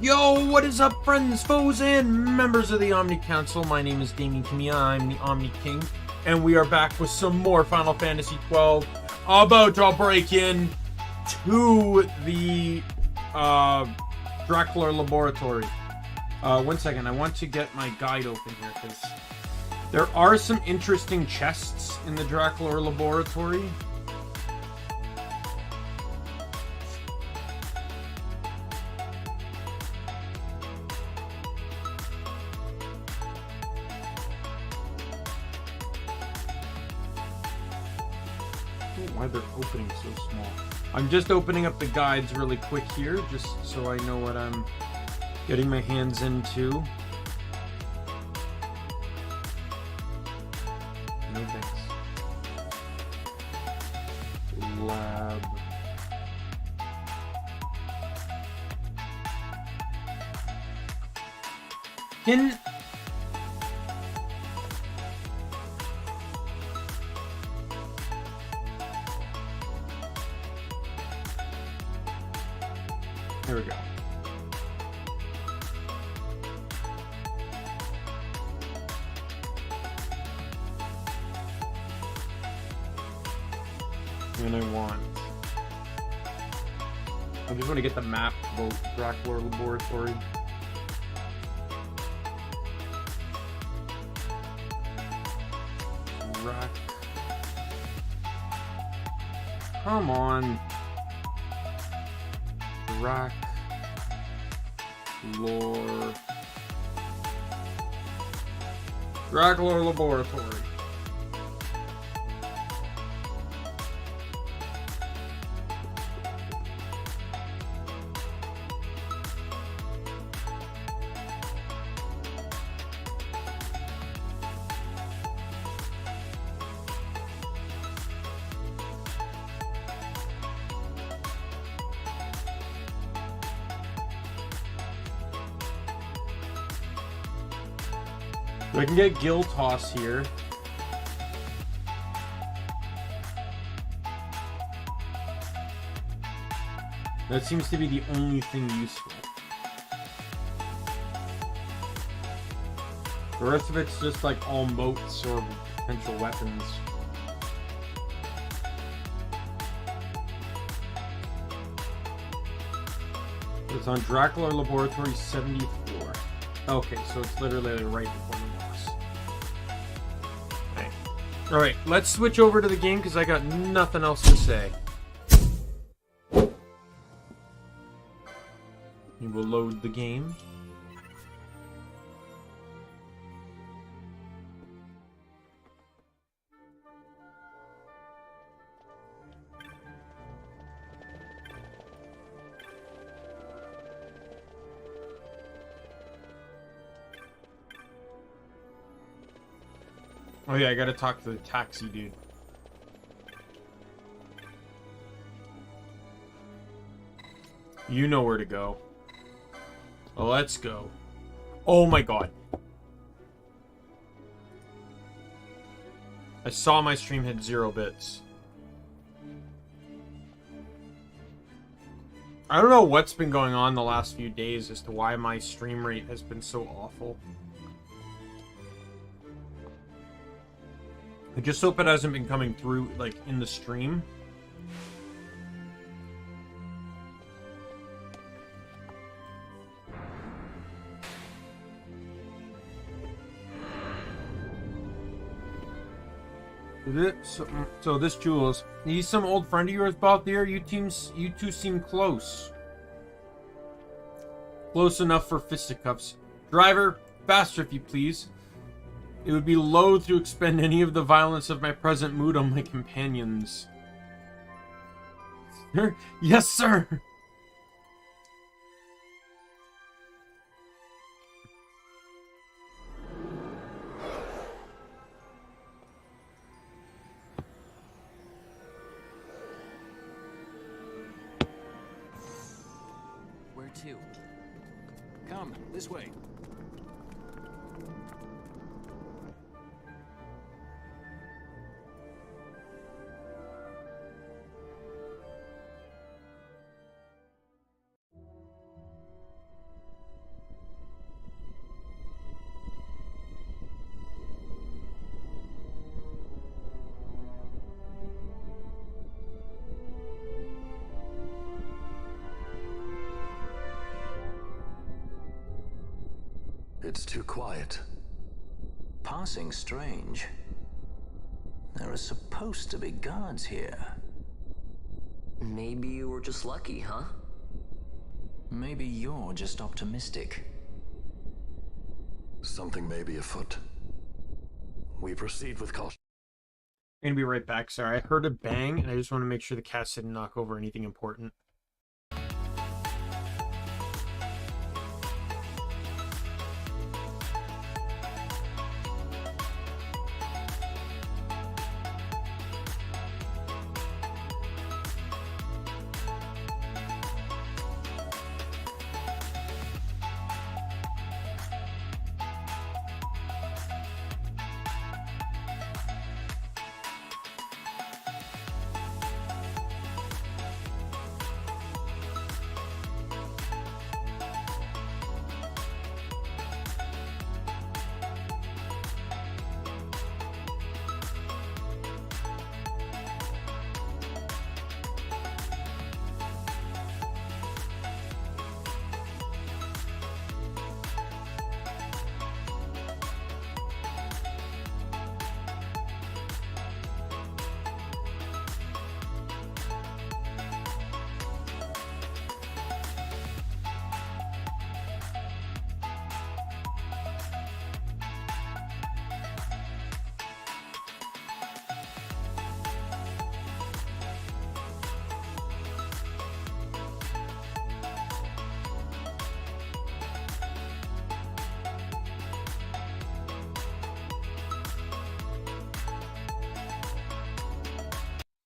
Yo, what is up, friends, foes, and members of the Omni Council? My name is Daimien Kamiya, I'm the Omni King, and we are back with some more Final Fantasy XII, about to break in to the Dracula Laboratory. One second, I want to get my guide open here, because there are some interesting chests in the Dracula Laboratory. Why they're opening so small. I'm just opening up the guides really quick here, just so I know what I'm getting my hands into. No thanks. Lab. There we go. And I just want to get the map of the Dracula Laboratory. Come on. Dracula Laboratory. So I can get Gill Toss here. That seems to be the only thing useful. The rest of it's just like all moats or potential weapons. It's on Dracula Laboratory 74. Okay, so it's literally right before the boss. Alright, let's switch over to the game because I got nothing else to say. We will load the game. Oh yeah, I gotta talk to the taxi dude. You know where to go. Well, let's go. Oh my god. I saw my stream hit 0 bits. I don't know what's been going on the last few days as to why my stream rate has been so awful. I just hope it hasn't been coming through, like, in the stream. So this Jules, he's some old friend of yours, Balthier? You two seem close. Close enough for fisticuffs. Driver, faster if you please. It would be loath to expend any of the violence of my present mood on my companions. Yes, sir! Where to? Come, this way. It's too quiet. Passing strange. There are supposed to be guards here. Maybe you were just lucky, huh? Maybe you're just optimistic. Something may be afoot. We proceed with caution. I'm gonna be right back. Sorry, I heard a bang, and I just want to make sure the cats didn't knock over anything important.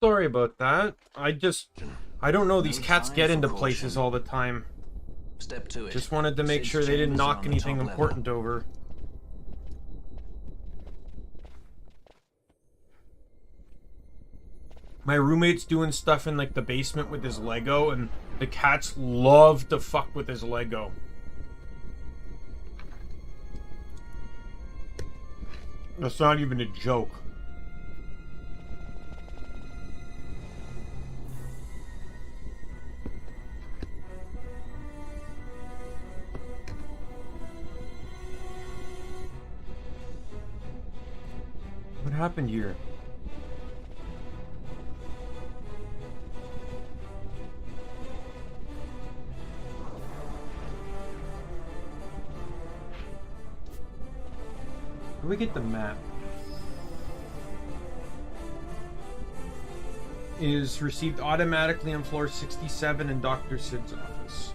Sorry about that. I don't know, these cats get into places all the time. Step to it. Just wanted to make sure they didn't knock anything important over. My roommate's doing stuff in like the basement with his Lego, and the cats love to fuck with his Lego. That's not even a joke. What happened here? Where do we get the map? Is received automatically on floor 67 in Dr. Sid's office.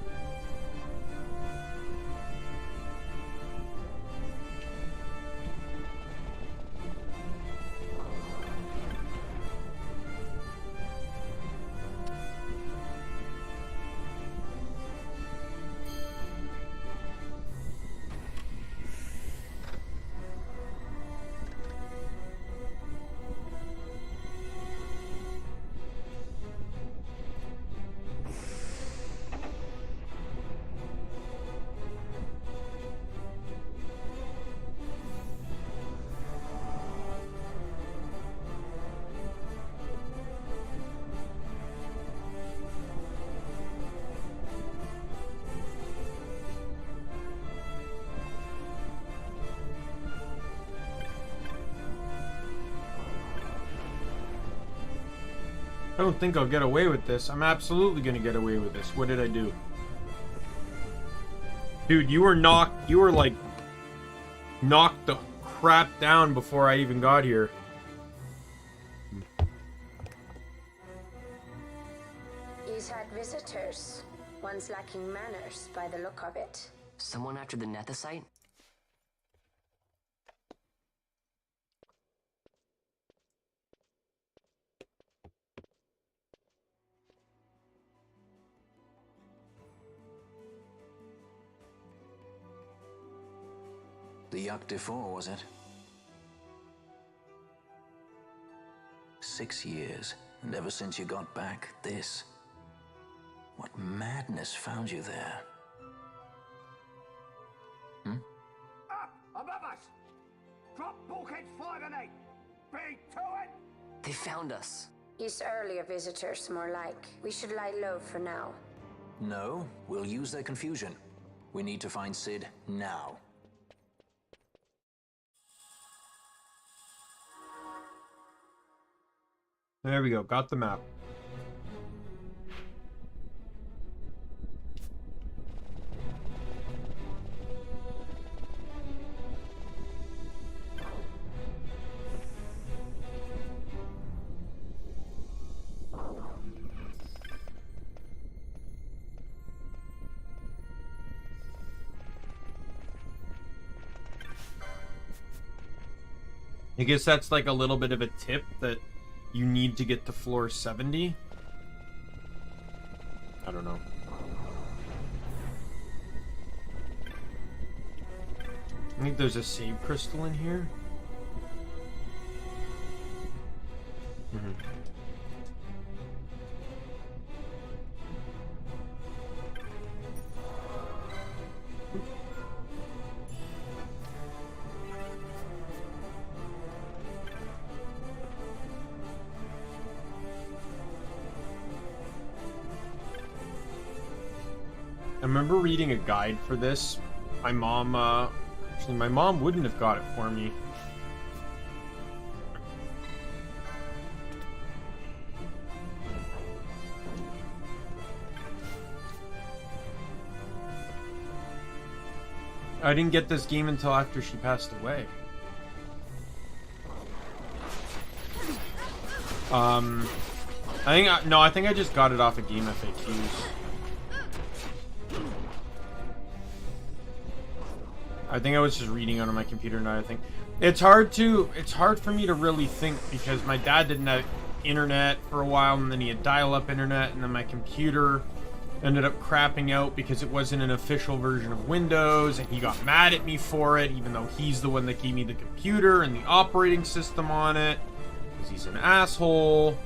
I don't think I'll get away with this. I'm absolutely gonna get away with this. What did I do? Dude, you were like knocked the crap down before I even got here. He's had visitors. One's lacking manners by the look of it. Someone after the Nethicite? The XII, was it? 6 years, and ever since you got back, this. What madness found you there? Up above us! Drop bulkheads 5 and 8! Be to it! They found us. He's earlier visitors, more like. We should lie low for now. No, we'll use their confusion. We need to find Sid now. There we go. Got the map. I guess that's like a little bit of a tip that you need to get to floor 70. I don't know. I think there's a save crystal in here. I remember reading a guide for this. My mom, actually, my mom wouldn't have got it for me. I didn't get this game until after she passed away. I think I just got it off of Game FAQs. I think I was just reading it on my computer and I think it's hard for me to really think because my dad didn't have internet for a while and then he had dial-up internet and then my computer ended up crapping out because it wasn't an official version of Windows and he got mad at me for it even though he's the one that gave me the computer and the operating system on it because he's an asshole.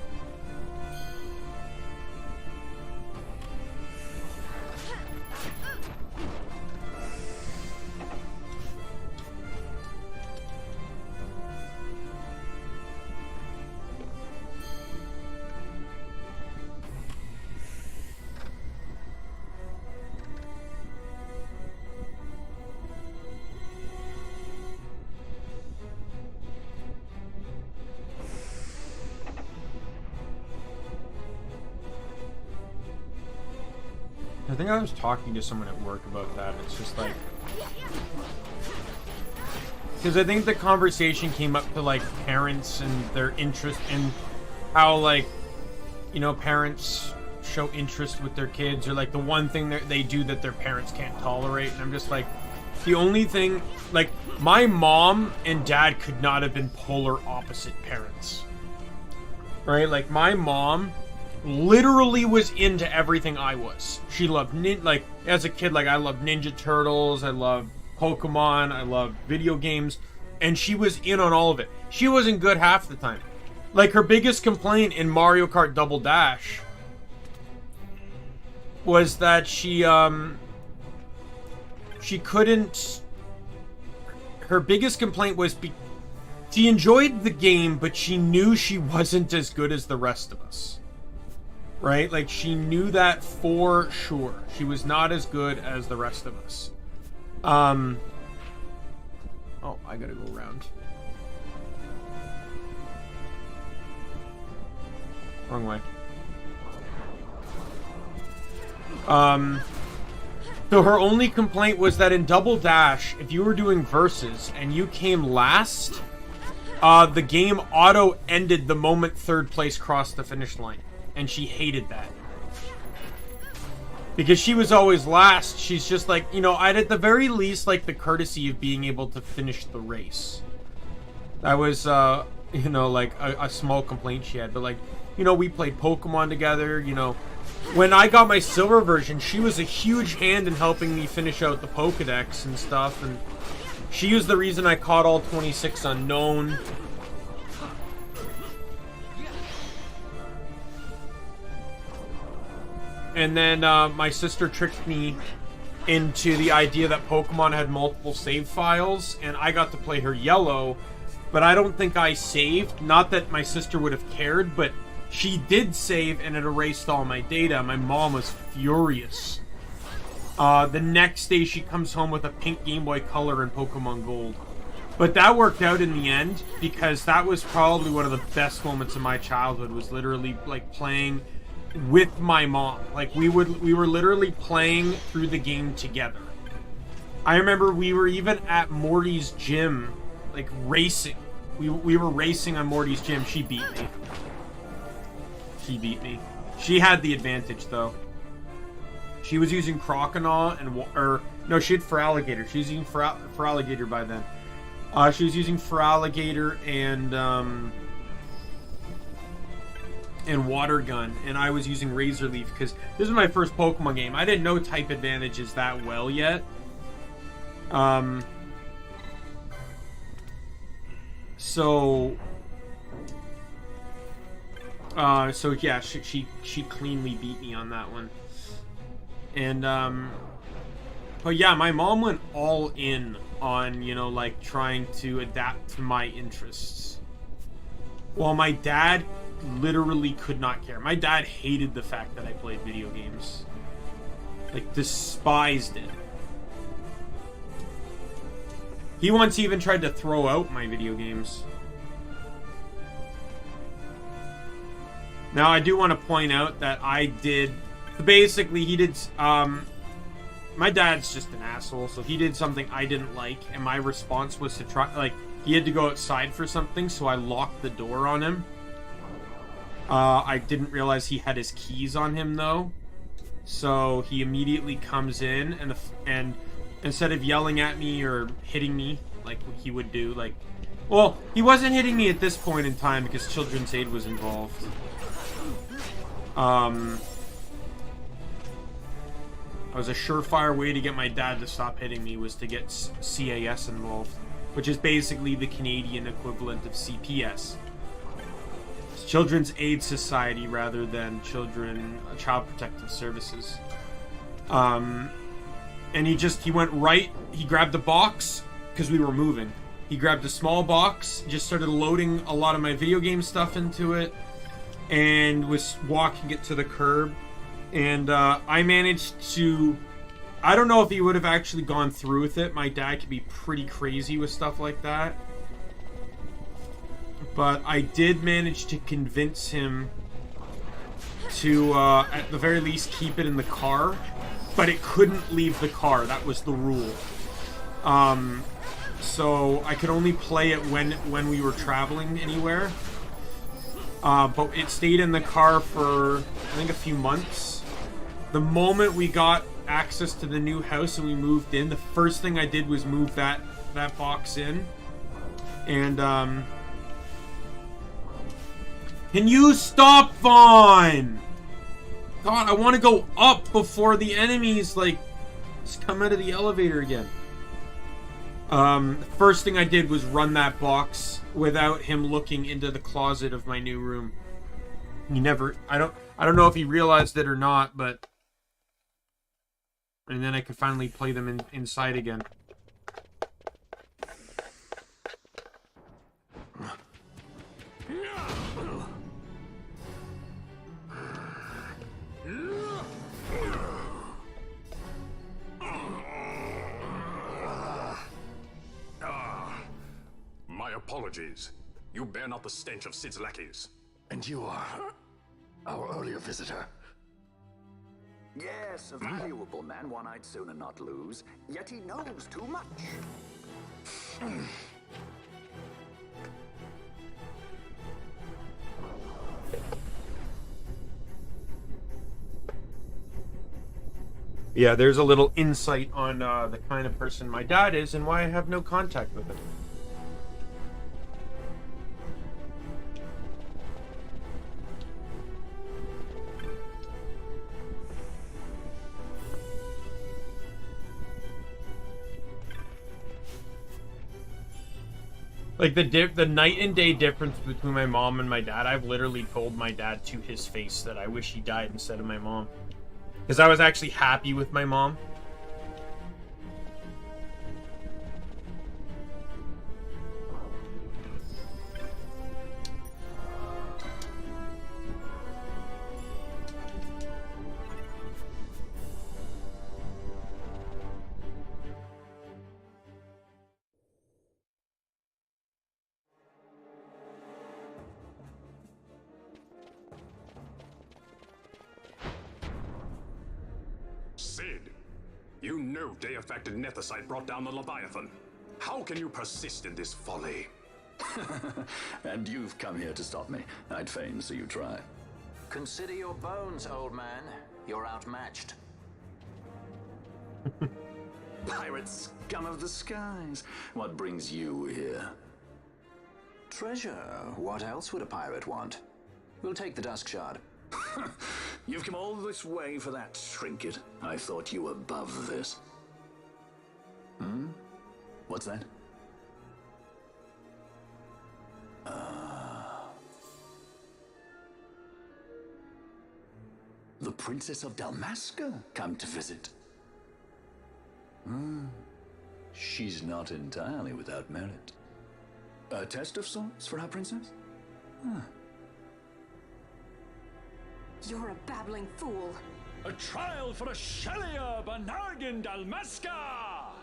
I think I was talking to someone at work about that. It's just like... Because I think the conversation came up to, like, parents and their interest in how, like, you know, parents show interest with their kids or, like, the one thing that they do that their parents can't tolerate. And I'm just like, the only thing... Like, my mom and dad could not have been polar opposite parents. Right? Like, my mom... literally was into everything I was. She loved like as a kid, like I loved Ninja Turtles, I loved Pokemon, I loved video games, and she was in on all of it. She wasn't good half the time. Like her biggest complaint in Mario Kart Double Dash was that she couldn't. Her biggest complaint was she enjoyed the game, but she knew she wasn't as good as the rest of us. Right? Like, she knew that for sure. She was not as good as the rest of us. Oh, I gotta go around. Wrong way. So her only complaint was that in Double Dash, if you were doing versus and you came last, the game auto-ended the moment third place crossed the finish line. And she hated that. Because she was always last. She's just like, you know, I'd at the very least like the courtesy of being able to finish the race. That was, you know, like a small complaint she had. But like, you know, we played Pokemon together, you know. When I got my silver version, she was a huge hand in helping me finish out the Pokedex and stuff. And she was the reason I caught all 26 Unknown. And then my sister tricked me into the idea that Pokemon had multiple save files, and I got to play her Yellow, but I don't think I saved. Not that my sister would have cared, but she did save, and it erased all my data. My mom was furious. The next day, she comes home with a pink Game Boy Color and Pokemon Gold. But that worked out in the end, because that was probably one of the best moments of my childhood, was literally like playing with my mom. Like we were literally playing through the game together. I remember we were even at Morty's gym, like racing. We were racing on Morty's gym. She beat me. She had the advantage though. She was using Croconaw no, she had Feraligatr. She was using Feraligatr by then. She was using Feraligatr and Water Gun, and I was using Razor Leaf because this was my first Pokemon game. I didn't know type advantages that well yet. So yeah, she cleanly beat me on that one. And but yeah, my mom went all in on, you know, like trying to adapt to my interests. While my dad literally could not care. My dad hated the fact that I played video games. Like, despised it. He once even tried to throw out my video games. Now, I do want to point out that basically, he did, my dad's just an asshole, so he did something I didn't like, and my response was to try, like, he had to go outside for something, so I locked the door on him. I didn't realize he had his keys on him, though. So he immediately comes in, and instead of yelling at me or hitting me, like he would do, like... Well, he wasn't hitting me at this point in time because Children's Aid was involved. It was a surefire way to get my dad to stop hitting me was to get CAS involved, which is basically the Canadian equivalent of CPS. It's Children's Aid Society rather than Child Protective Services. And he went right, he grabbed the box, because we were moving. He grabbed a small box, just started loading a lot of my video game stuff into it, and was walking it to the curb. And I managed to... I don't know if he would have actually gone through with it. My dad could be pretty crazy with stuff like that. But I did manage to convince him to, at the very least, keep it in the car. But it couldn't leave the car. That was the rule. So I could only play it when we were traveling anywhere. But it stayed in the car for, I think, a few months. The moment we got access to the new house and we moved in, the first thing I did was move that box in. And, can you stop, Vaan? God, I want to go up before the enemies, like, just come out of the elevator again. The first thing I did was run that box without him looking into the closet of my new room. He never... I don't know if he realized it or not, but... And then I could finally play them inside again. My apologies. You bear not the stench of Sid's lackeys. And you are our earlier visitor. Yes, a valuable man, one I'd sooner not lose. Yet he knows too much. Yeah, there's a little insight on the kind of person my dad is and why I have no contact with him. Like, the night and day difference between my mom and my dad, I've literally told my dad to his face that I wish he died instead of my mom. Because I was actually happy with my mom. said. You know Deifacted Nethicite brought down the Leviathan. How can you persist in this folly? And you've come here to stop me. I'd fain see you try. Consider your bones, old man. You're outmatched. Pirate scum of the skies. What brings you here? Treasure. What else would a pirate want? We'll take the Dusk Shard. You've come all this way for that trinket. I thought you were above this. Hmm? What's that? The Princess of Dalmasca come to visit. She's not entirely without merit. A test of sorts for our princess? You're a babbling fool. A trial for a Shelia Banargan Dalmasca!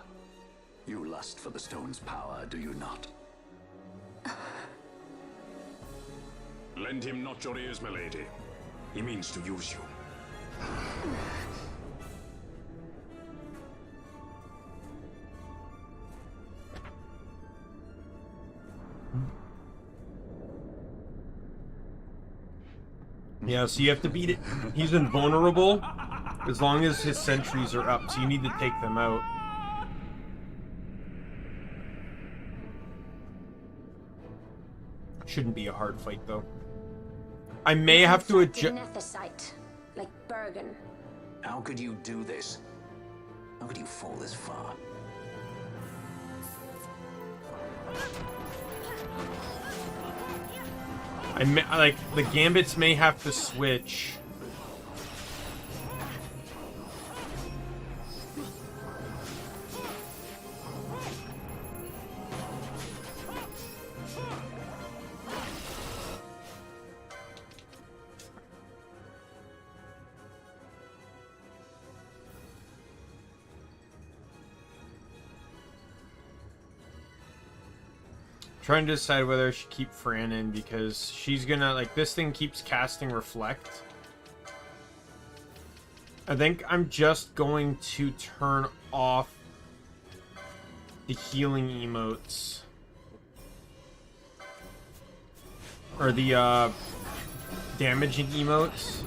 You lust for the stone's power, do you not? Lend him not your ears, milady. He means to use you. Yeah, so you have to beat it. He's invulnerable as long as his sentries are up, so you need to take them out. Shouldn't be a hard fight, though. I may have to adjust. Nethicite, like Bergen. How could you do this? How could you fall this far? Like, the gambits may have to switch. Trying to decide whether I should keep Fran in because she's gonna, like, this thing keeps casting Reflect. I think I'm just going to turn off the healing emotes. Or the, damaging emotes.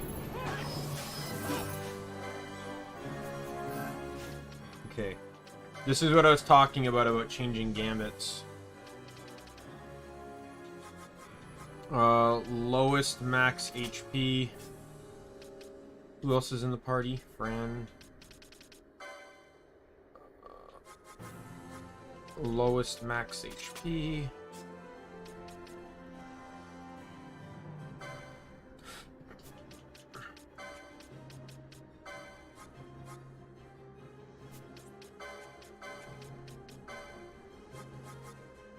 Okay. This is what I was talking about changing gambits. Lowest max HP. Who else is in the party? Fran. Lowest max HP.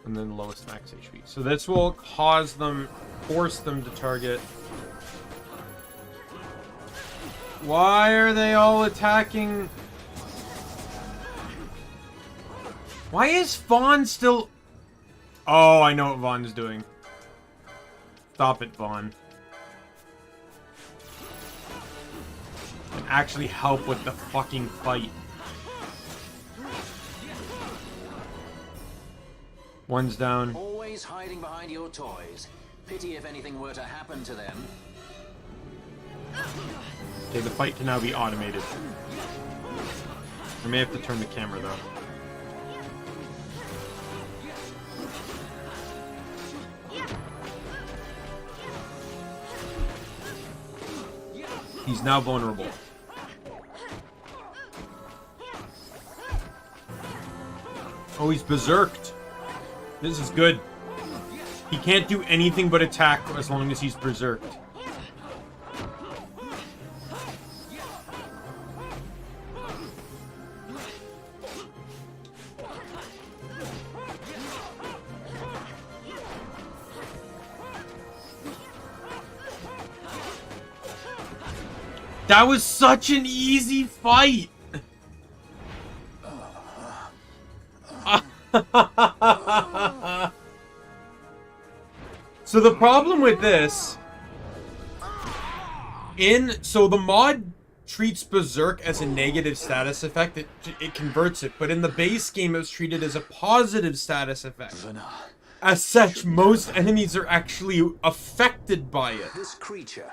And then lowest max HP. So this will cause them, force them to target. Why are they all attacking? Why is Vaan still... Oh, I know what Vaan's doing. Stop it, Vaan. And actually help with the fucking fight. One's down. Always hiding behind your toys. Pity if anything were to happen to them. Okay, the fight can now be automated. I may have to turn the camera though. He's now vulnerable. Oh, he's berserked. This is good. He can't do anything but attack as long as he's berserked. That was such an easy fight! So the problem with this, so the mod treats Berserk as a negative status effect, it converts it. But in the base game, it was treated as a positive status effect. As such, most enemies are actually affected by it. This creature.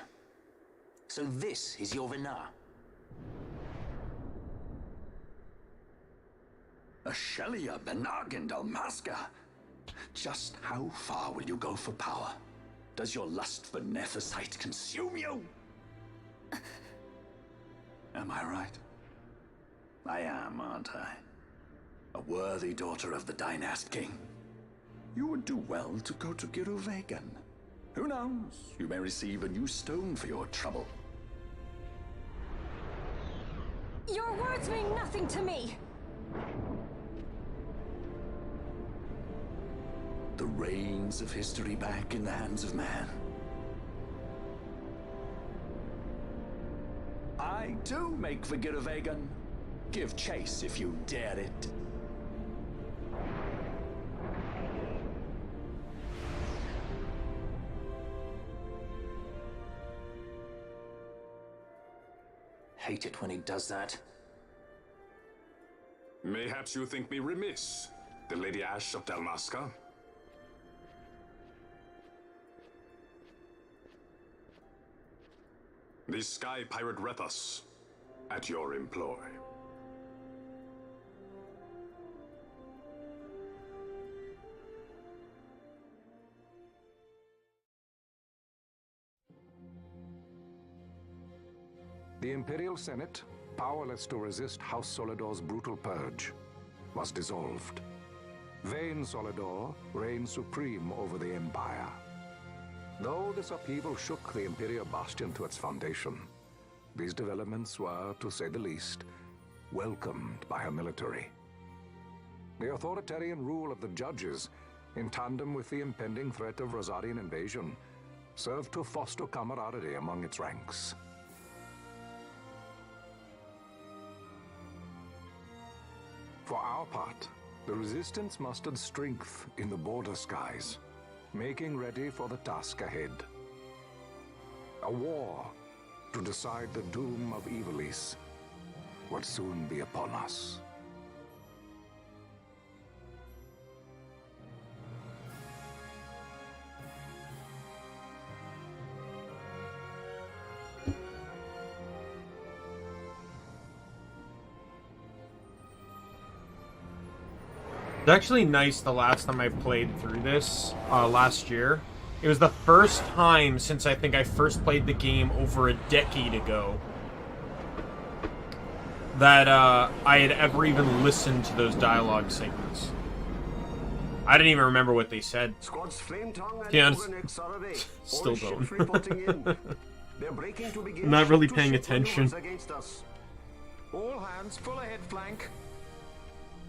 So this is your Vana. Ashelia Benargan Dalmaska. Just how far will you go for power? Does your lust for Nethicite consume you? Am I right? I am, aren't I? A worthy daughter of the Dynast King. You would do well to go to Giruvegan. Who knows? You may receive a new stone for your trouble. Your words mean nothing to me! The reins of history back in the hands of man. I do make for Giruvegan. Give chase if you dare it. Hate it when he does that. Mayhaps you think me remiss, the Lady Ashe of Dalmaska? The Sky Pirate Rethus, at your employ. The Imperial Senate, powerless to resist House Solidor's brutal purge, was dissolved. Vaan Solidor reigned supreme over the Empire. Though this upheaval shook the Imperial Bastion to its foundation, these developments were, to say the least, welcomed by her military. The authoritarian rule of the judges, in tandem with the impending threat of Rosarian invasion, served to foster camaraderie among its ranks. For our part, the Resistance mustered strength in the border skies, making ready for the task ahead. A war to decide the doom of Ivalice would soon be upon us. It's actually nice the last time I played through this, last year. It was the first time since I think I first played the game over a decade ago that I had ever even listened to those dialogue segments. I didn't even remember what they said. Squads Flame Tongue and Yeah, Organix are away. still All ships don't. reporting in. They're breaking to begin Not really ship-to-ship paying attention. maneuvers against us. All hands, full ahead flank.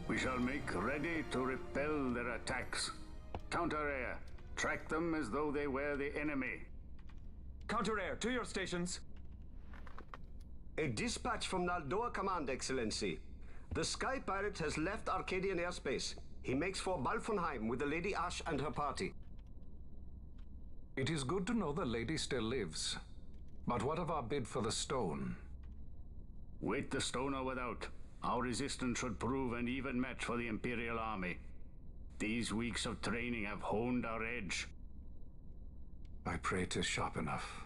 We shall make ready to repel their attacks. Counter-air. Track them as though they were the enemy. Counter-air, to your stations. A dispatch from Naldoa Command, Excellency. The Sky Pirate has left Arcadian airspace. He makes for Balthier with the Lady Ashe and her party. It is good to know the lady still lives. But what of our bid for the stone? With the stone or without, our resistance should prove an even match for the Imperial Army. These weeks of training have honed our edge. I pray 'tis sharp enough.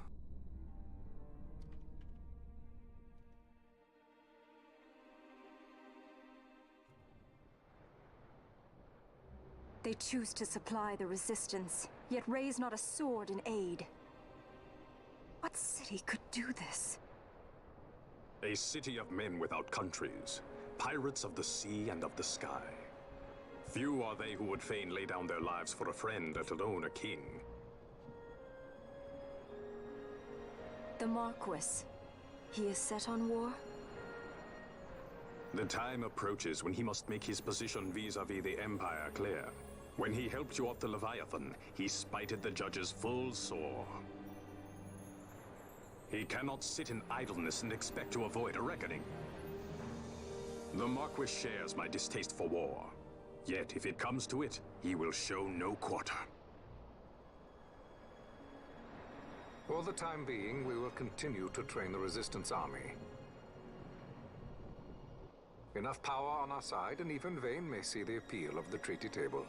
They choose to supply the resistance, yet raise not a sword in aid. What city could do this? A city of men without countries, pirates of the sea and of the sky. Few are they who would fain lay down their lives for a friend, let alone a king. The Marquis. He is set on war? The time approaches when he must make his position vis-a-vis the Empire clear. When he helped you off the Leviathan, he spited the judges full sore. He cannot sit in idleness and expect to avoid a reckoning. The Marquis shares my distaste for war. Yet, if it comes to it, he will show no quarter. For the time being, we will continue to train the Resistance Army. Enough power on our side, and even Vaan may see the appeal of the treaty table.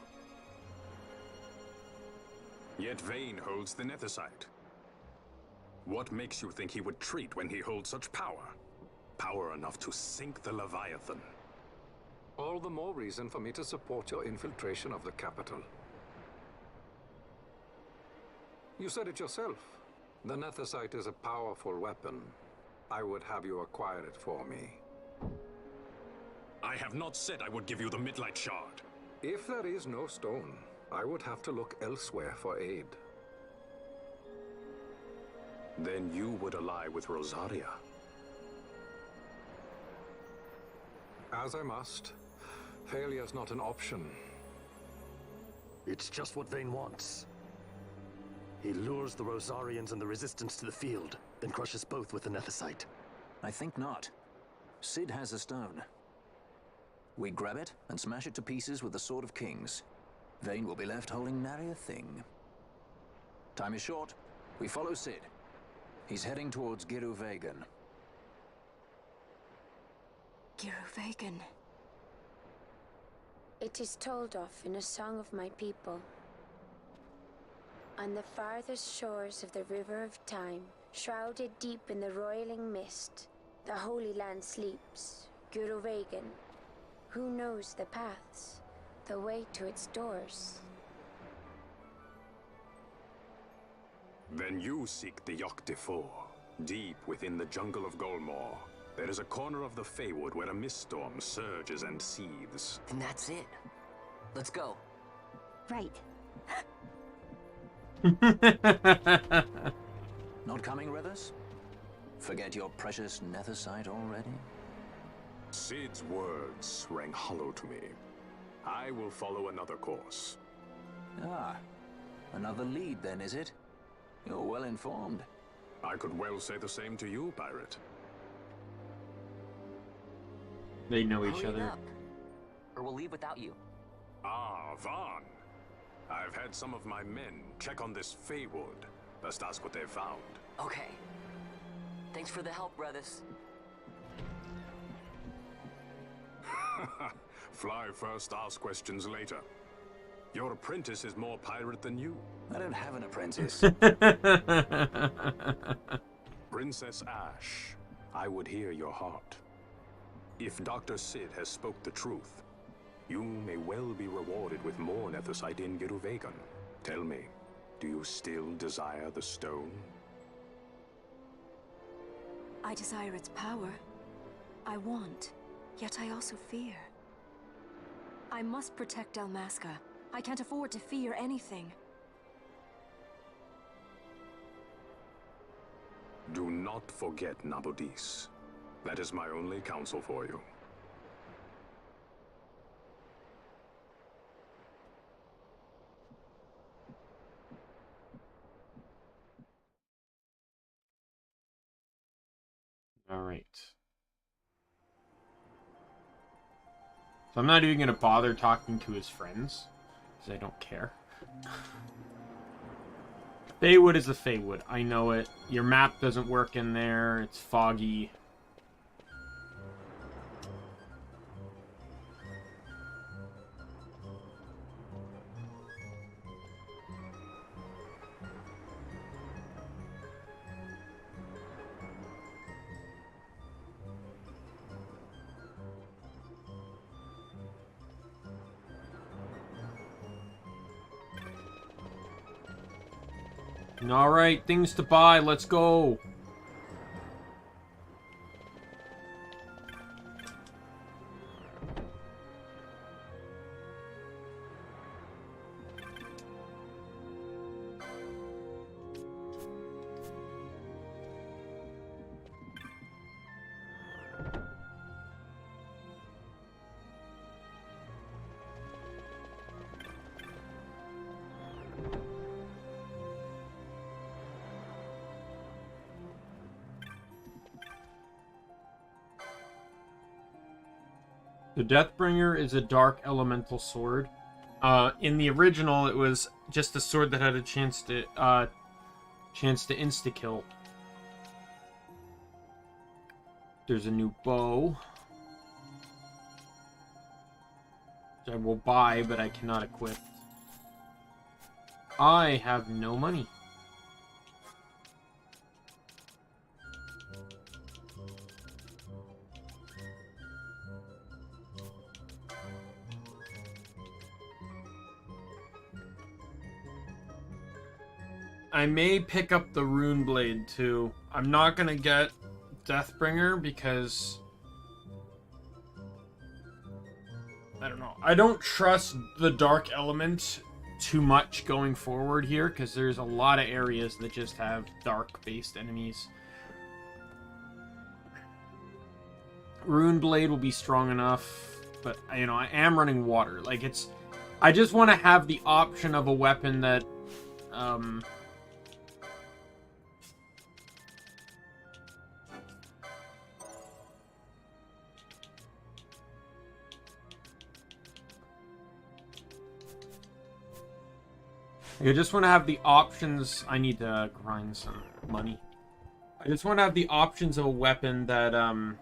Yet Vaan holds the Nethersight. What makes you think he would treat when he holds such power? Power enough to sink the Leviathan. All the more reason for me to support your infiltration of the capital. You said it yourself. The Nethersight is a powerful weapon. I would have you acquire it for me. I have not said I would give you the Midlight Shard. If there is no stone, I would have to look elsewhere for aid. Then you would ally with Rosaria. As I must. Failure's not an option. It's just what Vaan wants. He lures the Rosarians and the Resistance to the field, then crushes both with the Nethersight. I think not. Cid has a stone. We grab it and smash it to pieces with the Sword of Kings. Vaan will be left holding nary a thing. Time is short. We follow Cid. He's heading towards Giruvegan. Giruvegan. It is told of in a song of my people. On the farthest shores of the river of time, shrouded deep in the roiling mist, the Holy Land sleeps, Giruvegan. Who knows the paths, the way to its doors? Then you seek the Yogg Defor. Deep within the jungle of Golmor, there is a corner of the Feywood where a mist storm surges and seethes. And that's it. Let's go. Right. Not coming with us? Forget your precious Nethersight already? Cid's words rang hollow to me. I will follow another course. Ah, another lead then, is it? You're well informed. I could well say the same to you, pirate. They know each Hurry other. up, or we'll leave without you. Ah, Vaan. I've had some of my men check on this Feywood. Best ask what they've found. Okay. Thanks for the help, brothers. Fly first, ask questions later. Your apprentice is more pirate than you. I don't have an apprentice. Princess Ashe, I would hear your heart. If Dr. Cid has spoke the truth, you may well be rewarded with more Nethersight in Giruvegan. Tell me, do you still desire the stone? I desire its power. I want, yet I also fear. I must protect Dalmasca. I can't afford to fear anything. Do not forget Nabudis. That is my only counsel for you. All right. So I'm not even going to bother talking to his friends, because I don't care. Feywood is a Feywood. I know it. Your map doesn't work in there. It's foggy. All right, things to buy. Let's go. The Deathbringer is a dark elemental sword. In the original, it was just a sword that had a chance to insta-kill. There's a new bow. I will buy, but I cannot equip. I have no money. I may pick up the Rune Blade too. I'm not gonna get Deathbringer because I don't know. I don't trust the Dark Element too much going forward here because there's a lot of areas that just have dark-based enemies. Rune Blade will be strong enough, but you know, I am running water. Like it's, I just want to have the option of a weapon that, I just want to have the options. I need to grind some money. I just want to have the options of a weapon that, I'm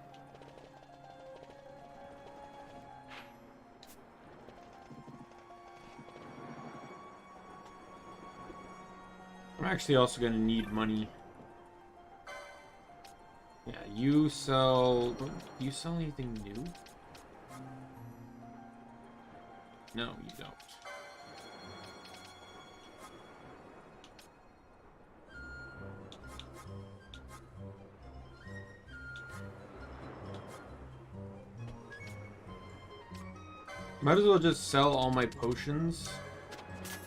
actually also going to need money. Yeah, you sell... Do you sell anything new? No, you don't. Might as well just sell all my potions,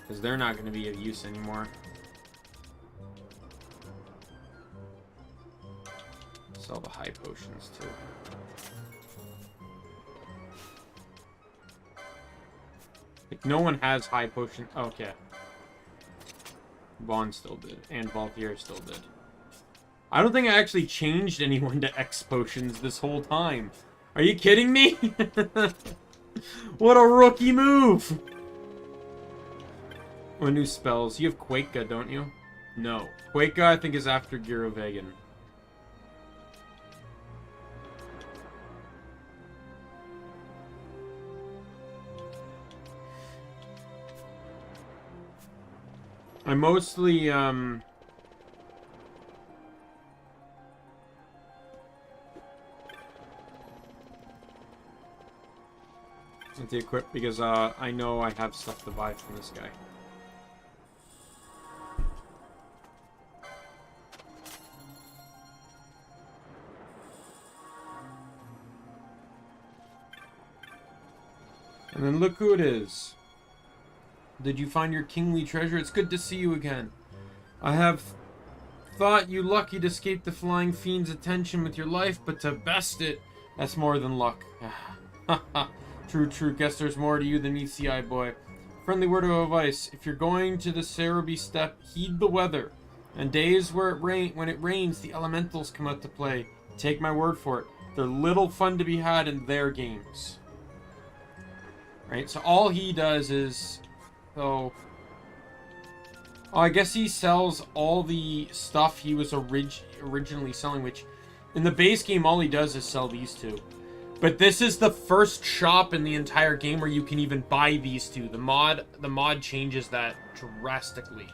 because they're not going to be of use anymore. Sell the high potions too. Like, no one has high potion. Oh, okay. Vaan still did, and Balthier still did. I don't think I actually changed anyone to X potions this whole time. Are you kidding me? What a rookie move! What new spells? You have Quakea, don't you? No. Quakea, I think, is after Girovegan. I mostly, to equip because I know I have stuff to buy from this guy. And then look who it is. Did you find your kingly treasure? It's good to see you again. I have thought you lucky to escape the flying fiend's attention with your life, but to best it, that's more than luck. True, true. Guess there's more to you than meets the eye, boy. Friendly word of advice. If you're going to the Cerebi Steppe, heed the weather. On days when it rains, the elementals come out to play. Take my word for it. They're little fun to be had in their games. Right? So all he does is... Oh, I guess he sells all the stuff he was originally selling, which... In the base game, all he does is sell these two. But this is the first shop in the entire game where you can even buy these two. The mod changes that drastically.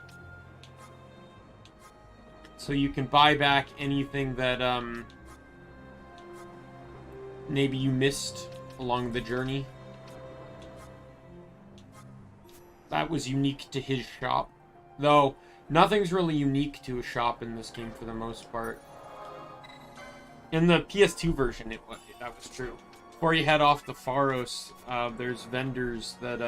So you can buy back anything that maybe you missed along the journey. That was unique to his shop. Though, nothing's really unique to a shop in this game for the most part. In the PS2 version, that was true. Before you head off to Pharos, there's vendors that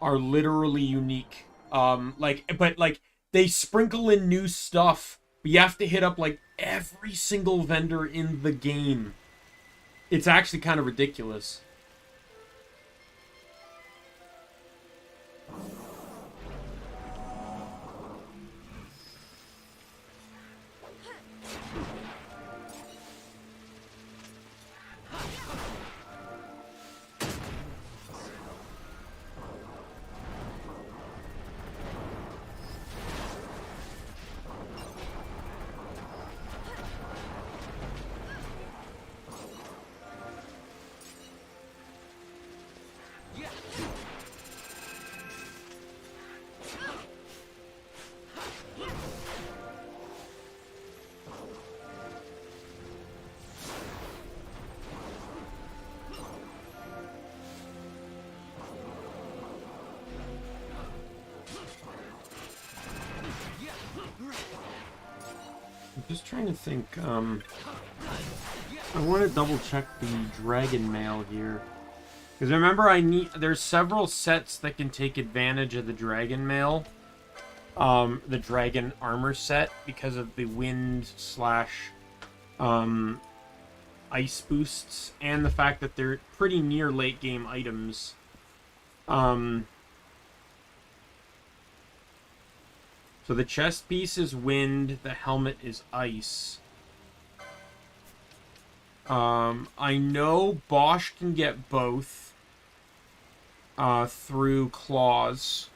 are literally unique. But they sprinkle in new stuff, but you have to hit up like every single vendor in the game. It's actually kind of ridiculous. I'm just trying to think. I want to double check the dragon mail here. Because remember, there's several sets that can take advantage of the dragon mail. The dragon armor set, because of the wind / ice boosts, and the fact that they're pretty near late game items. So the chest piece is wind, the helmet is ice. I know Basch can get both through claws.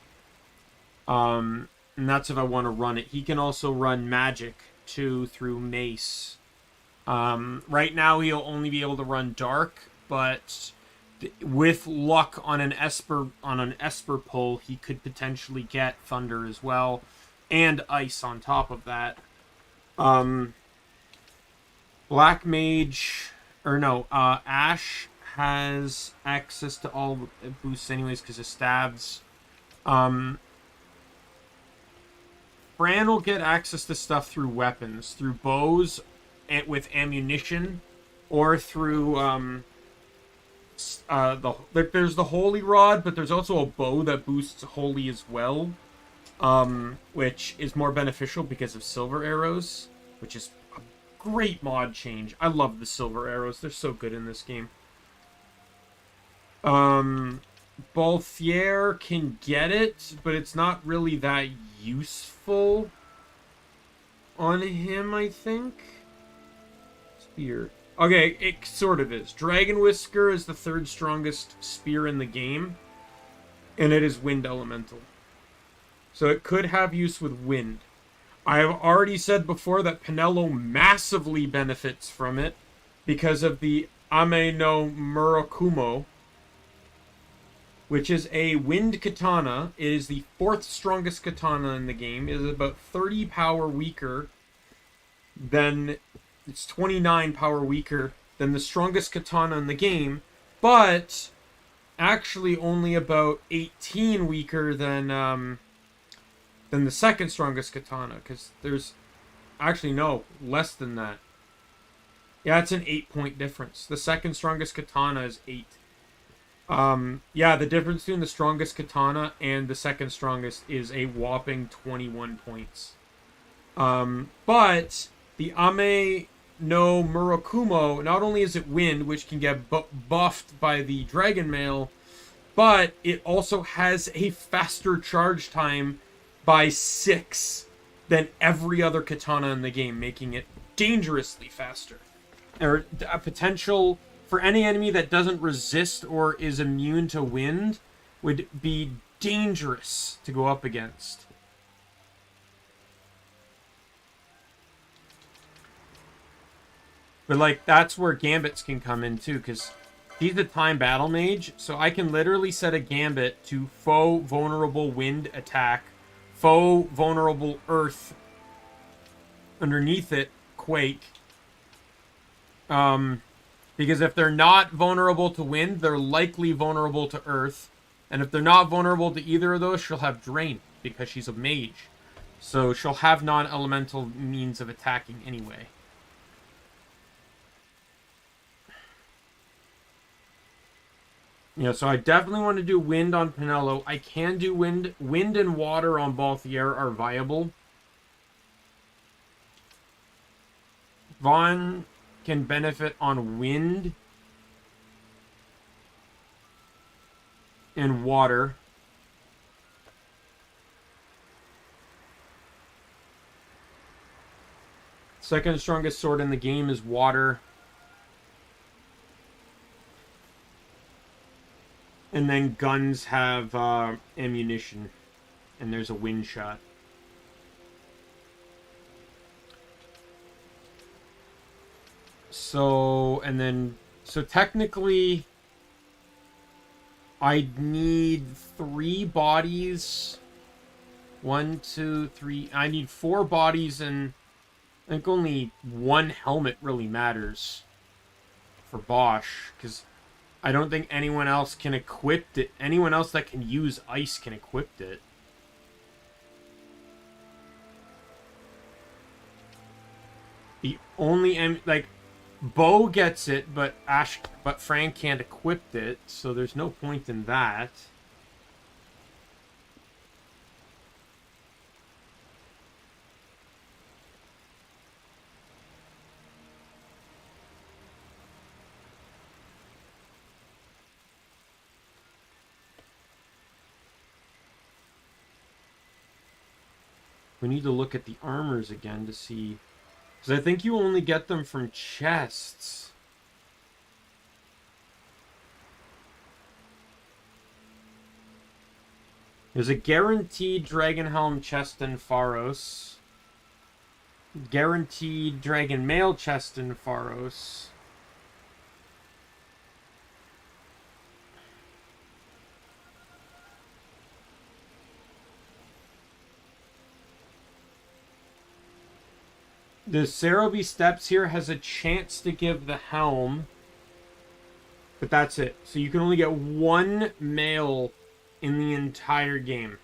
And that's if I want to run it. He can also run magic too through mace. Right now he'll only be able to run dark, but with luck on an Esper pull, he could potentially get thunder as well, and ice on top of that. Black Mage, or no, Ashe has access to all boosts anyways because of stabs. Fran will get access to stuff through weapons, through bows and with ammunition, or through there's the Holy Rod, but there's also a bow that boosts Holy as well, which is more beneficial because of silver arrows, which is a great mod change. I love the silver arrows; they're so good in this game. Balthier can get it, but it's not really that useful on him, I think. Spear. Okay, it sort of is. Dragon Whisker is the third strongest spear in the game, and it is wind elemental. So it could have use with wind. I have already said before that Penello massively benefits from it because of the Ame no Murakumo, which is a wind katana. It is the fourth strongest katana in the game. It is about 30 power weaker than... It's 29 power weaker than the strongest katana in the game, but actually only about 18 weaker than the second strongest katana, because there's... Actually, no, less than that. Yeah, it's an 8-point difference. The second strongest katana is 8. Yeah, the difference between the strongest katana and the second strongest is a whopping 21 points. But the Ame no Murakumo, not only is it wind, which can get buffed by the dragon mail, but it also has a faster charge time by 6 than every other katana in the game, making it dangerously faster. Or a potential for any enemy that doesn't resist or is immune to wind would be dangerous to go up against. But, like, that's where gambits can come in, too, because he's the time battle mage, so I can literally set a gambit to foe vulnerable wind attack, foe vulnerable earth, underneath it, quake. Because if they're not vulnerable to wind, they're likely vulnerable to earth. And if they're not vulnerable to either of those, she'll have drain, because she's a mage. So she'll have non-elemental means of attacking anyway. So I definitely want to do wind on Penello. I can do wind. Wind and water on Balthier are viable. Vaan can benefit on wind and water. Second strongest sword in the game is water. And then guns have ammunition. And there's a wind shot. So technically, I'd need 3 bodies. 1, 2, 3. I need 4 bodies, and I think only 1 helmet really matters for Basch, because I don't think anyone else can equip it. Anyone else that can use ice can equip it. The only like Bo gets it, but Fran can't equip it, so there's no point in that. We need to look at the armors again to see, because I think you only get them from chests. There's a guaranteed Dragon Helm chest in Pharos. Guaranteed Dragon Mail chest in Pharos. The Cerobi Steps here has a chance to give the helm, but that's it. So you can only get one mail in the entire game.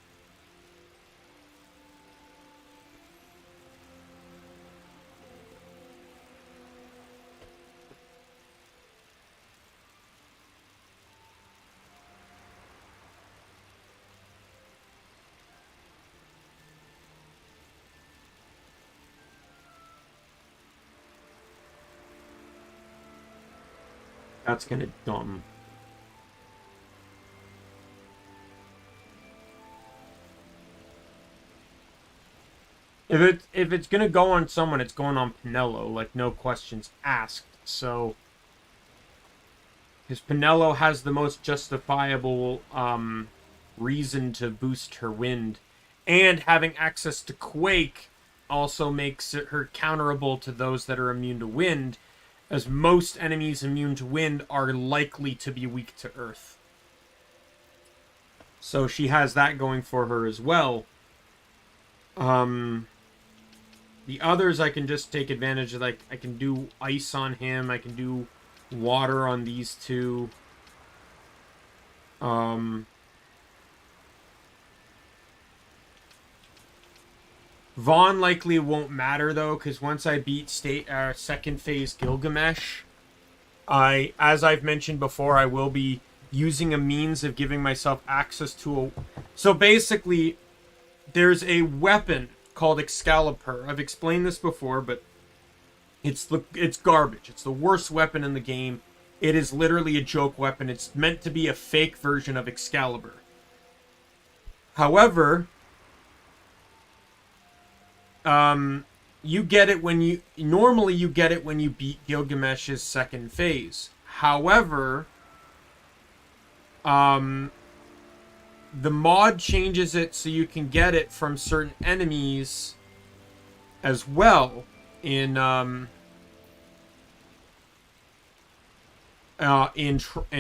That's kind of dumb. If it's gonna go on someone, it's going on Penello, like no questions asked. So, because Penello has the most justifiable reason to boost her wind, and having access to Quake also makes her counterable to those that are immune to wind, as most enemies immune to wind are likely to be weak to earth. So she has that going for her as well. The others I can just take advantage of, like, I can do ice on him, I can do water on these two. Vaan likely won't matter, though, because once I beat second phase Gilgamesh, as I've mentioned before, I will be using a means of giving myself access to a... So basically, there's a weapon called Excalibur. I've explained this before, but it's garbage. It's the worst weapon in the game. It is literally a joke weapon. It's meant to be a fake version of Excalibur. However... you get it when you... Normally, you get it when you beat Gilgamesh's second phase. However, the mod changes it so you can get it from certain enemies as well in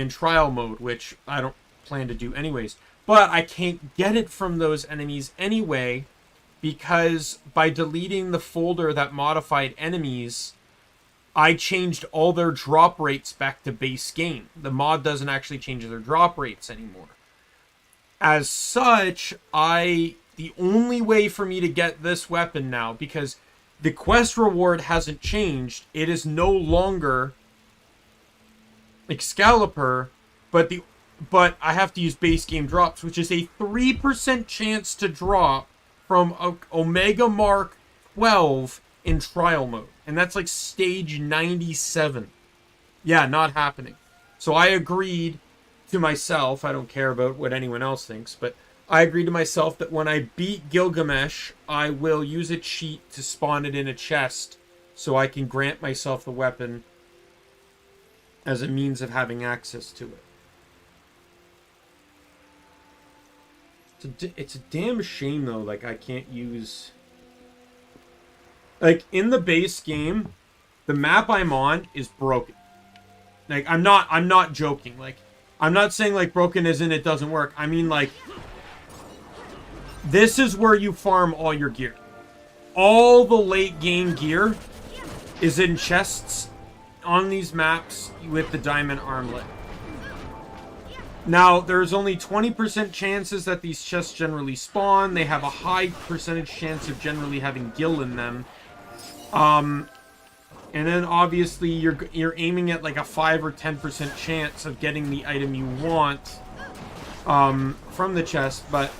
trial mode, which I don't plan to do anyways. But I can't get it from those enemies anyway, because by deleting the folder that modified enemies, I changed all their drop rates back to base game. The mod doesn't actually change their drop rates anymore. As such, the only way for me to get this weapon now, because the quest reward hasn't changed, it is no longer Excalibur, but I have to use base game drops, which is a 3% chance to drop from Omega Mark 12 in trial mode. And that's like stage 97. Yeah, not happening. So I agreed to myself, I don't care about what anyone else thinks, but I agreed to myself that when I beat Gilgamesh, I will use a cheat to spawn it in a chest so I can grant myself the weapon as a means of having access to it. It's a damn shame, though, like, I can't use... Like, in the base game, the map I'm on is broken. Like, I'm not joking. Like, I'm not saying, like, broken as in it doesn't work. I mean, like, this is where you farm all your gear. All the late game gear is in chests on these maps with the diamond armlet. Now, there's only 20% chances that these chests generally spawn. They have a high percentage chance of generally having gil in them. And then obviously you're aiming at like a 5 or 10% chance of getting the item you want from the chest. But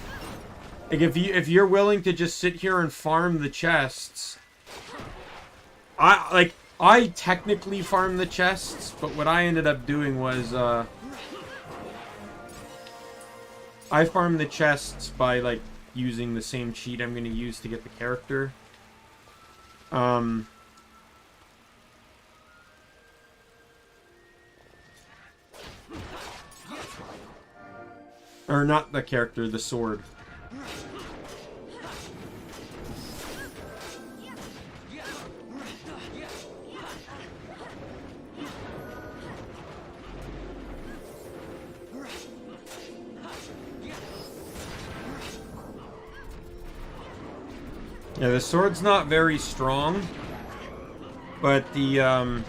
like if you're willing to just sit here and farm the chests, I technically farmed the chests, but what I ended up doing was I farmed the chests by like using the same cheat I'm going to use to get the character. Or not the character, the sword. Yeah, the sword's not very strong, but the,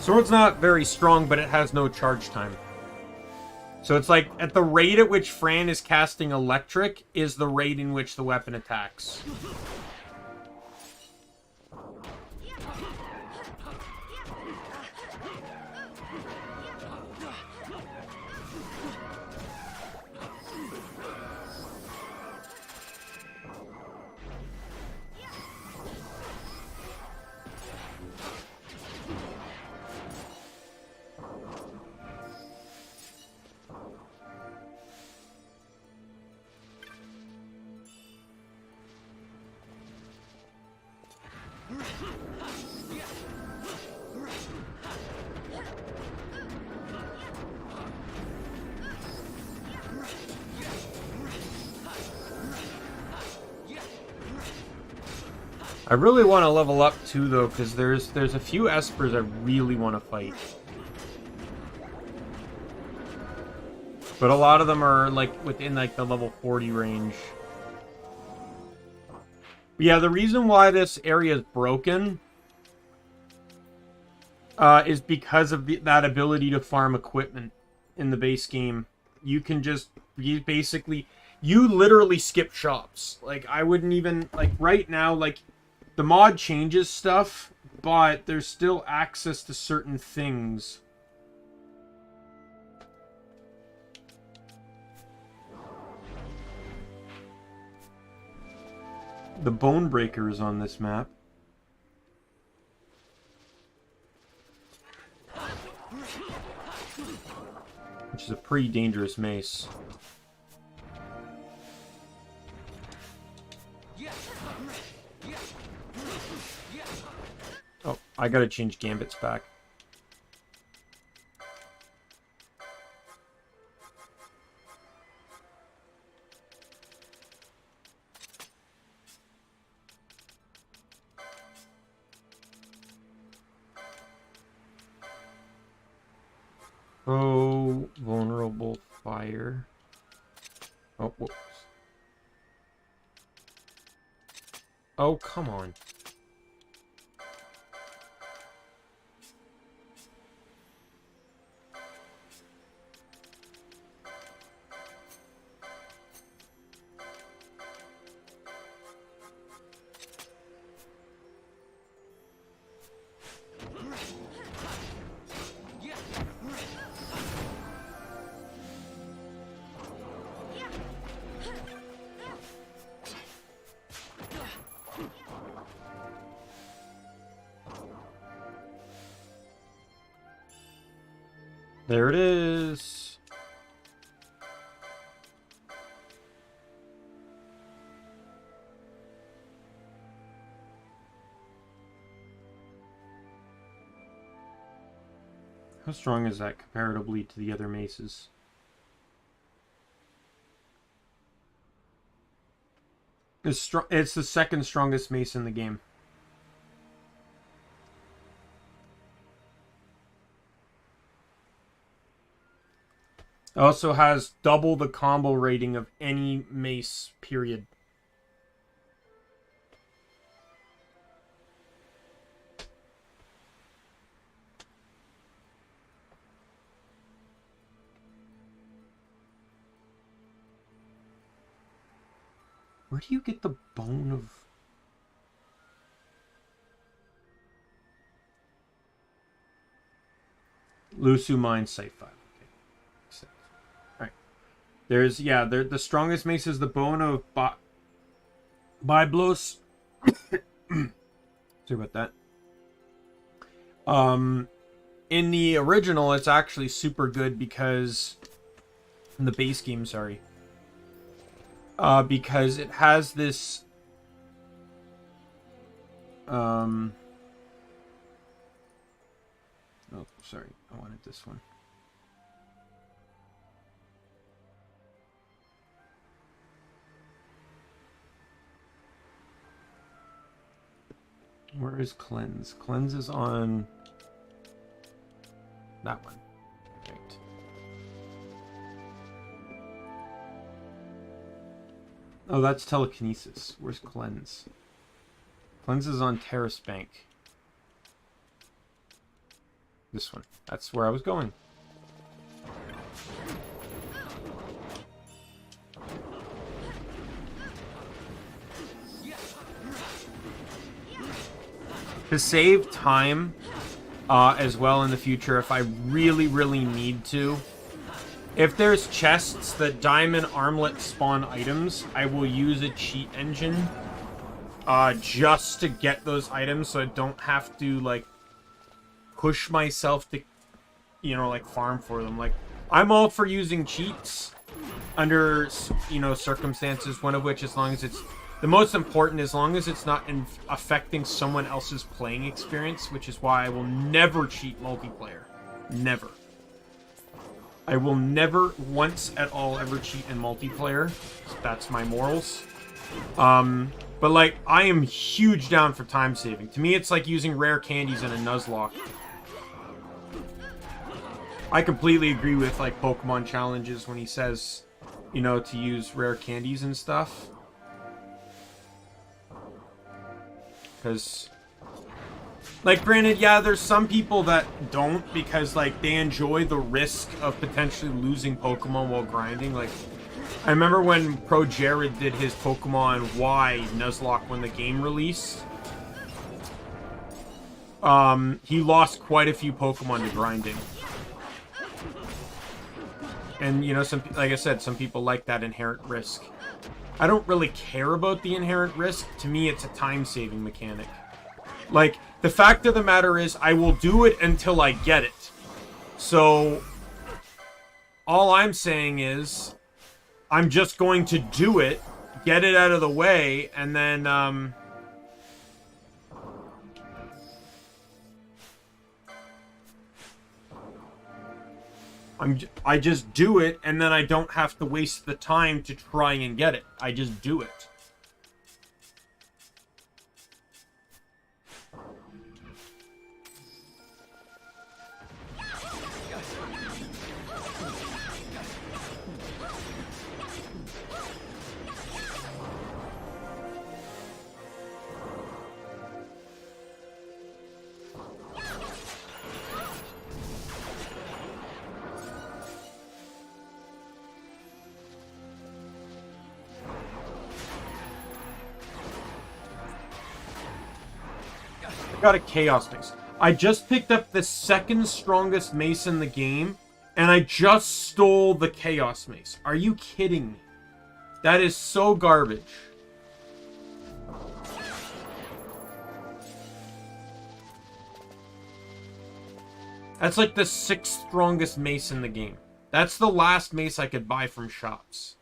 sword's not very strong, but it has no charge time. So it's like, at the rate at which Fran is casting electric is the rate in which the weapon attacks. I really want to level up too, though, because there's a few Espers I really want to fight. But a lot of them are like within like the level 40 range. But yeah, the reason why this area is broken is because of that ability to farm equipment in the base game. You can just you literally skip shops. Like, I wouldn't even, like, right now, like, the mod changes stuff, but there's still access to certain things. The Bonebreaker is on this map. Which is a pretty dangerous mace. Oh, I gotta change Gambit's back. Oh, vulnerable fire. Oh, whoops. Oh, come on. There it is. How strong is that comparatively to the other maces? It's the second strongest mace in the game. It also has double the combo rating of any mace, period. Where do you get the bone of... Lusu Mine Site 5. Okay. Alright. There's, yeah, the strongest mace is the bone of Byblos. Sorry about that. In the original, it's actually super good because... In the base game, sorry. Because it has this... Oh, sorry. I wanted this one. Where is Cleanse? Cleanse is on that one. Right. Oh, that's Telekinesis. Where's Cleanse? Cleanse is on Terrace Bank. This one. That's where I was going. To save time as well in the future, if I really, really need to, if there's chests that diamond armlet spawn items, I will use a cheat engine just to get those items so I don't have to, like, push myself to, you know, like, farm for them. Like, I'm all for using cheats under, you know, circumstances, one of which, as long as it's, the most important, as long as it's not affecting someone else's playing experience, which is why I will never cheat multiplayer. Never. I will never once at all ever cheat in multiplayer. That's my morals. But, like, I am huge down for time saving. To me, it's like using rare candies in a Nuzlocke. I completely agree with, like, Pokemon challenges when he says, you know, to use rare candies and stuff. Because, like, granted, yeah, there's some people that don't because, like, they enjoy the risk of potentially losing Pokemon while grinding. Like, I remember when Pro Jared did his Pokemon Y Nuzlocke when the game released. He lost quite a few Pokemon to grinding. And, you know, some, like I said, some people like that inherent risk. I don't really care about the inherent risk. To me, it's a time-saving mechanic. Like, the fact of the matter is, I will do it until I get it. So, all I'm saying is, I'm just going to do it, get it out of the way, and then, I just do it, and then I don't have to waste the time to try and get it. I just do it. Got a Chaos Mace. I just picked up the second strongest mace in the game, and I just stole the Chaos Mace. Are you kidding me? That is so garbage. That's like the 6th strongest mace in the game. That's the last mace I could buy from shops.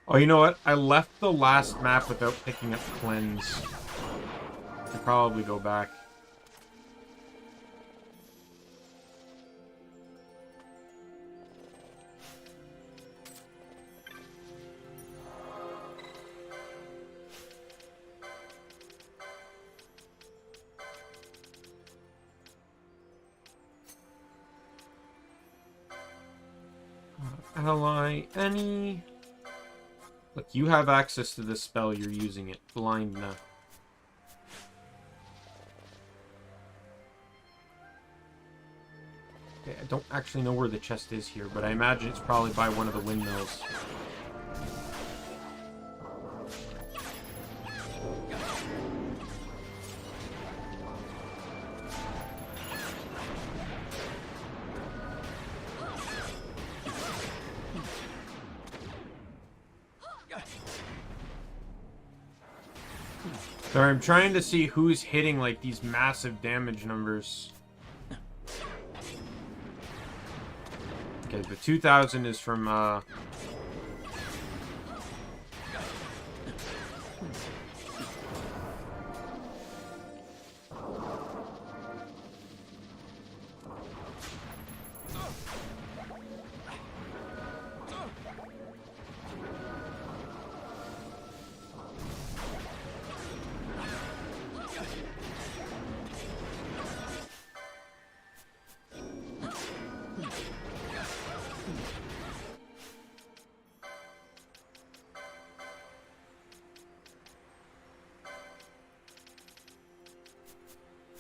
Oh, you know what? I left the last map without picking up Cleanse. I'll probably go back. Ally any. Look, you have access to this spell. You're using it. Blind now. Okay, I don't actually know where the chest is here, but I imagine it's probably by one of the windmills. Sorry, I'm trying to see who's hitting, like, these massive damage numbers. Okay, the 2,000 is from,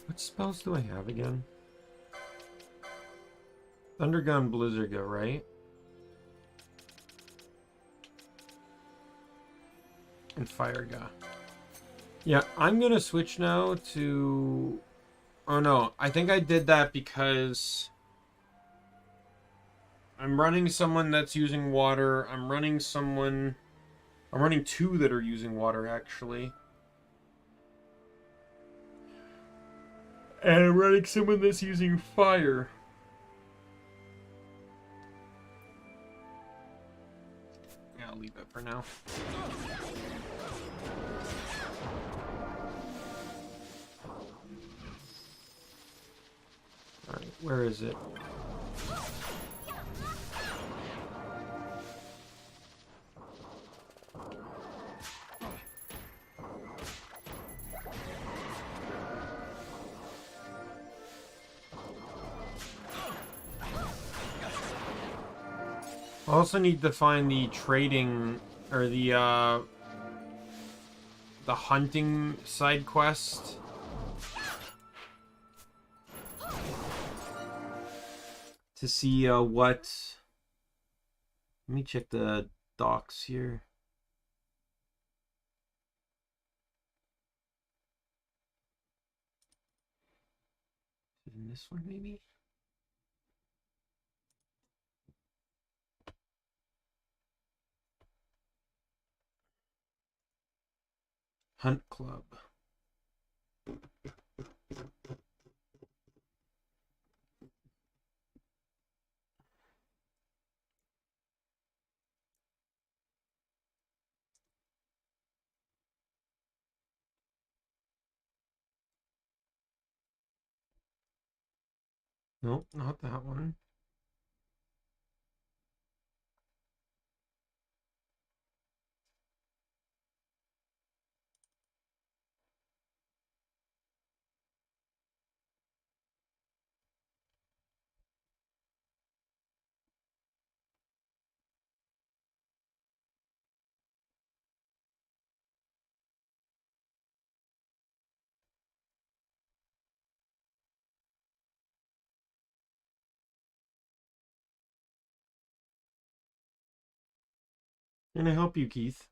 What spells do I have again? Thundergun, Blizzard, right? And Fire Guy. Yeah, I'm gonna switch now to... Oh no, I think I did that because I'm running someone that's using water. I'm running two that are using water, actually. And I'm running someone that's using fire. Yeah, I'll leave that for now. Alright, where is it? I also need to find the trading, or the hunting side quest. To see what... Let me check the docs here. In this one, maybe? Hunt Club. Nope, not that one. Can I help you, Keith?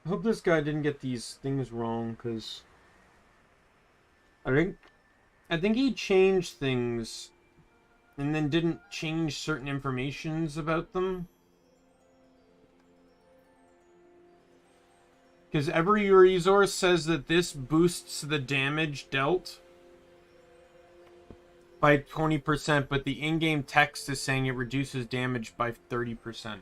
I hope this guy didn't get these things wrong, because I think he changed things and then didn't change certain informations about them. Because every resource says that this boosts the damage dealt by 20%, but the in-game text is saying it reduces damage by 30%.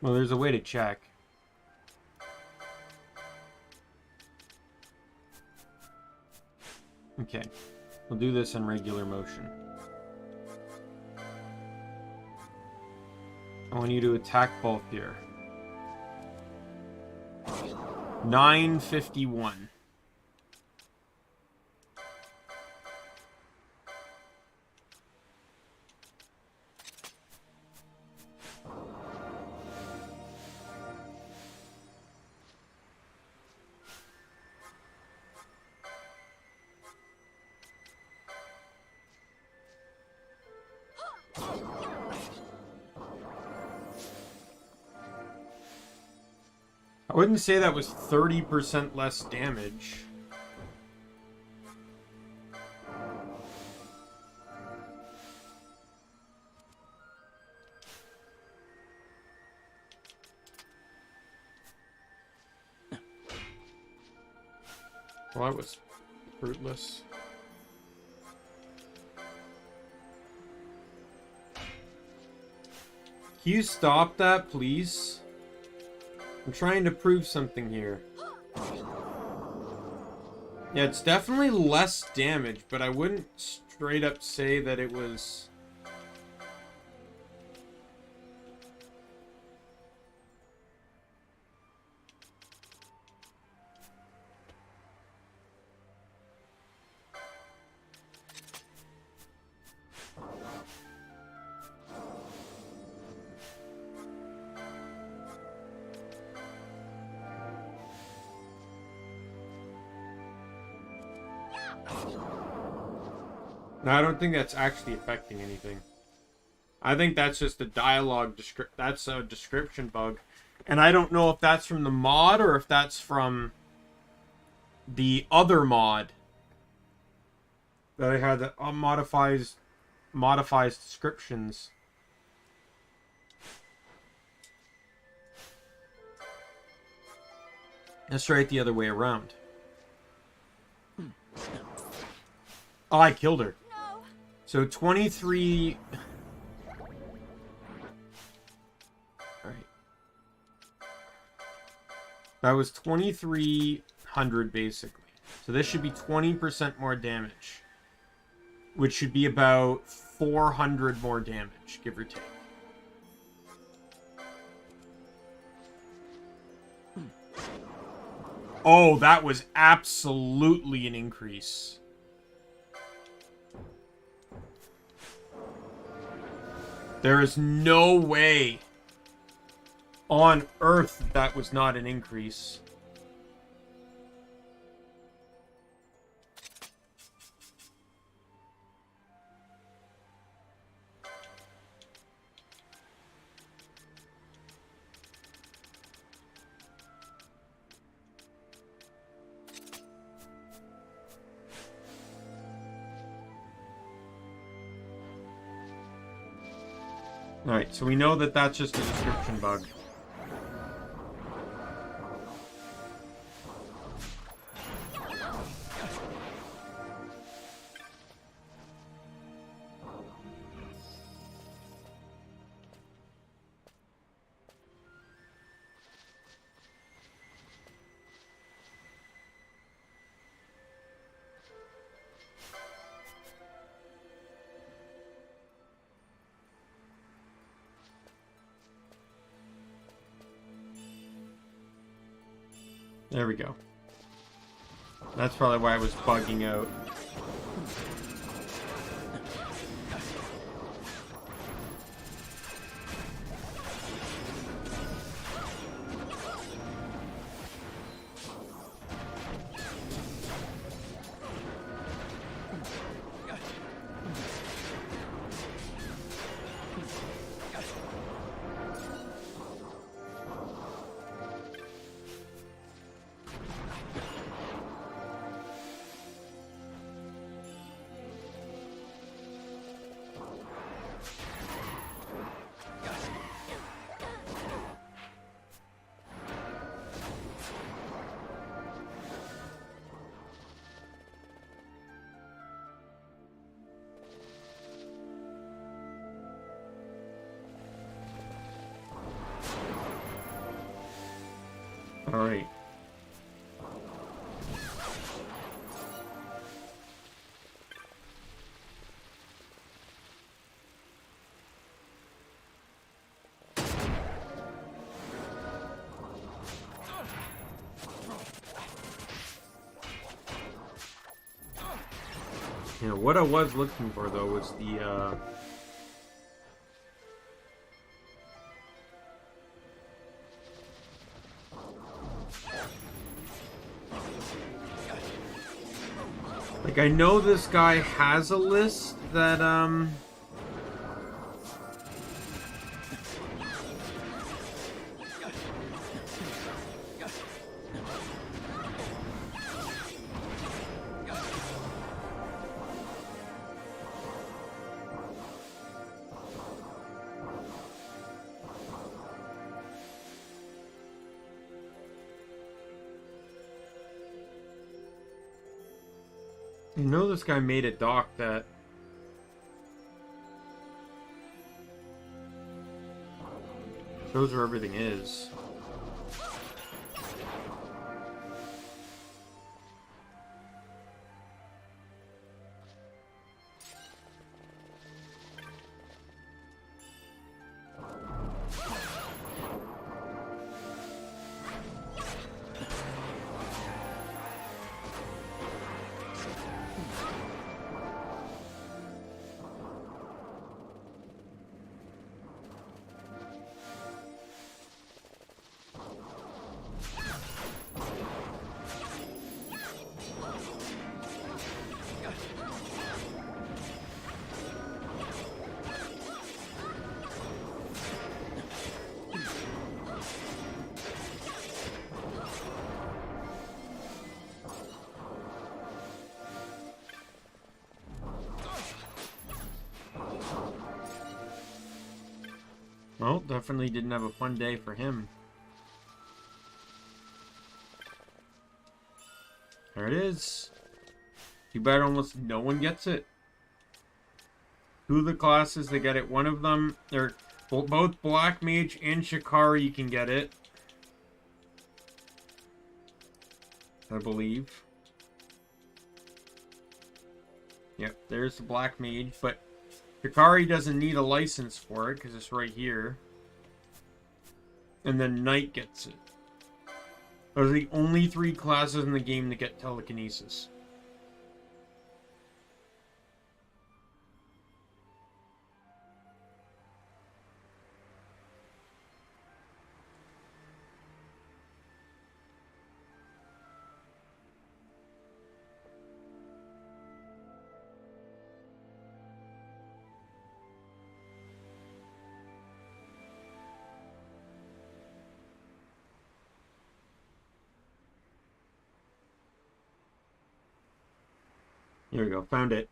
Well, there's a way to check. Okay, we'll do this in regular motion. I want you to attack Balthier. 951. I wouldn't say that was 30% less damage. Well, that was fruitless. Can you stop that, please? I'm trying to prove something here. Yeah, it's definitely less damage, but I wouldn't straight up say that it was... No, I don't think that's actually affecting anything. I think that's just a dialogue that's a description bug. And I don't know if that's from the mod or if that's from the other mod that I had that modifies descriptions. Let's try it the other way around. Oh, I killed her. So 23... Alright. That was 2,300 basically. So this should be 20% more damage. Which should be about 400 more damage, give or take. Oh, that was absolutely an increase. There is no way on Earth that was not an increase. Alright, so we know that that's just a description bug. There we go. That's probably why I was bugging out. Alright. Yeah, what I was looking for though was the like, I know this guy has a list that I know this guy made a doc that shows where everything is. Well, definitely didn't have a fun day for him. There it is. Too bad almost no one gets it. Two of the classes that get it, one of them, they're both Black Mage and Shikari can get it. I believe. Yep, there's the Black Mage, but Shikari doesn't need a license for it because it's right here. And then Knight gets it. Those are the only three classes in the game that get telekinesis. Here we go, found it.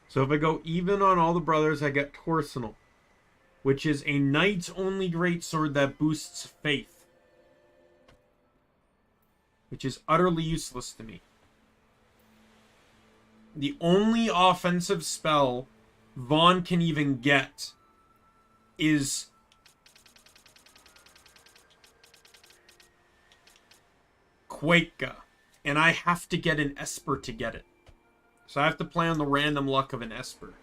So if I go even on all the brothers, I get Torsenal, which is a knight's only greatsword that boosts faith, which is utterly useless to me. The only offensive spell Vaan can even get is Quakea, and I have to get an Esper to get it. So I have to play on the random luck of an Esper.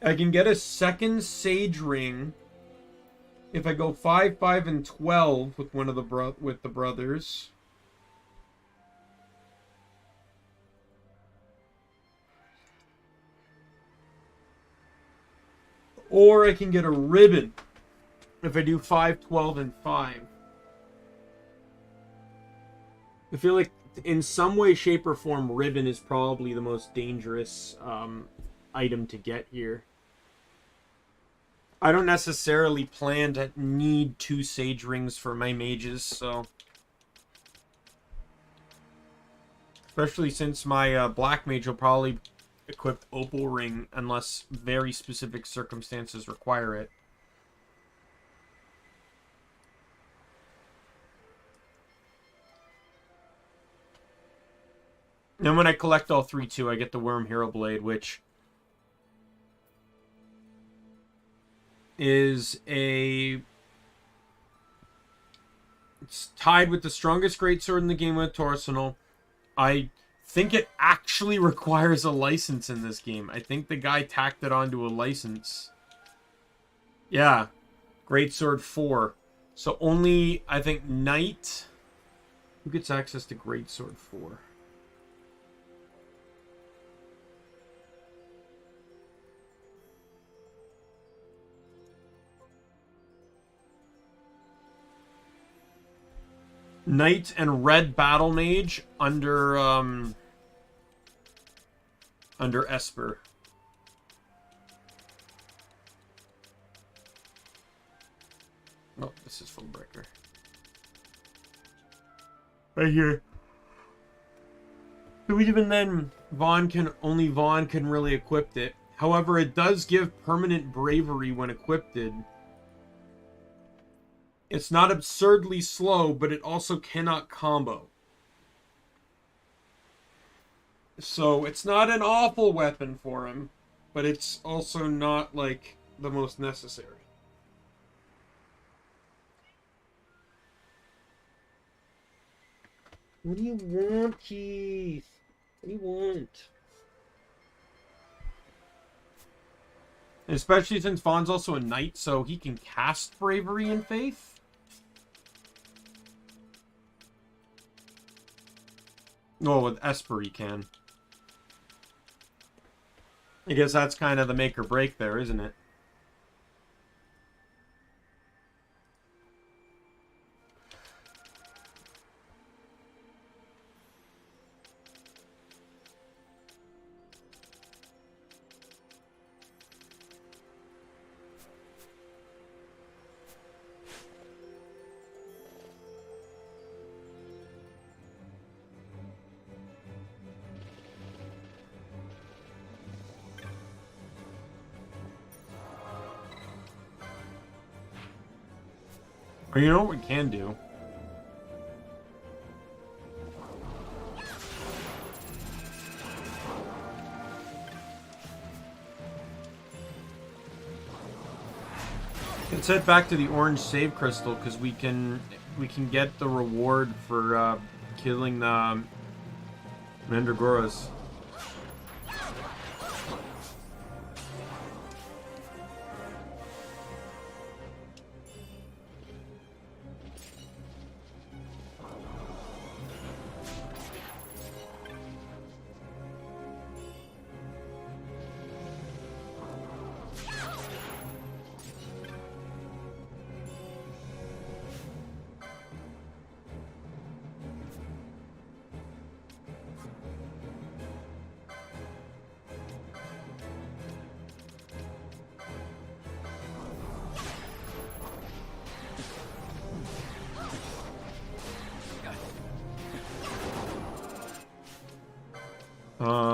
I can get a second Sage Ring if I go 5, 5, and 12 with one of the brothers. Or I can get a ribbon if I do 5, 12, and 5. I feel like in some way, shape, or form, ribbon is probably the most dangerous item to get here. I don't necessarily plan to need 2 Sage Rings for my mages, so... Especially since my Black Mage will probably equip Opal Ring unless very specific circumstances require it. And when I collect all 3 too, I get the Worm Hero Blade, which is it's tied with the strongest greatsword in the game with Torsenal. I think it actually requires a license in this game. I think the guy tacked it onto a license. Yeah. Greatsword 4. So only, I think, Knight. Who gets access to Greatsword 4? Knight and Red Battlemage under Esper. Oh, this is Foebreaker. Right here. So even then, Vaan can really equip it. However, it does give permanent bravery when equipped. It's not absurdly slow, but it also cannot combo. So it's not an awful weapon for him, but it's also not, like, the most necessary. What do you want, Keith? What do you want? Especially since Vaughn's also a knight, so he can cast Bravery and Faith. Oh, with Esper he can. I guess that's kind of the make or break there, isn't it? Or you know what we can do? Let's head back to the orange save crystal because we can get the reward for killing the Mandragoras.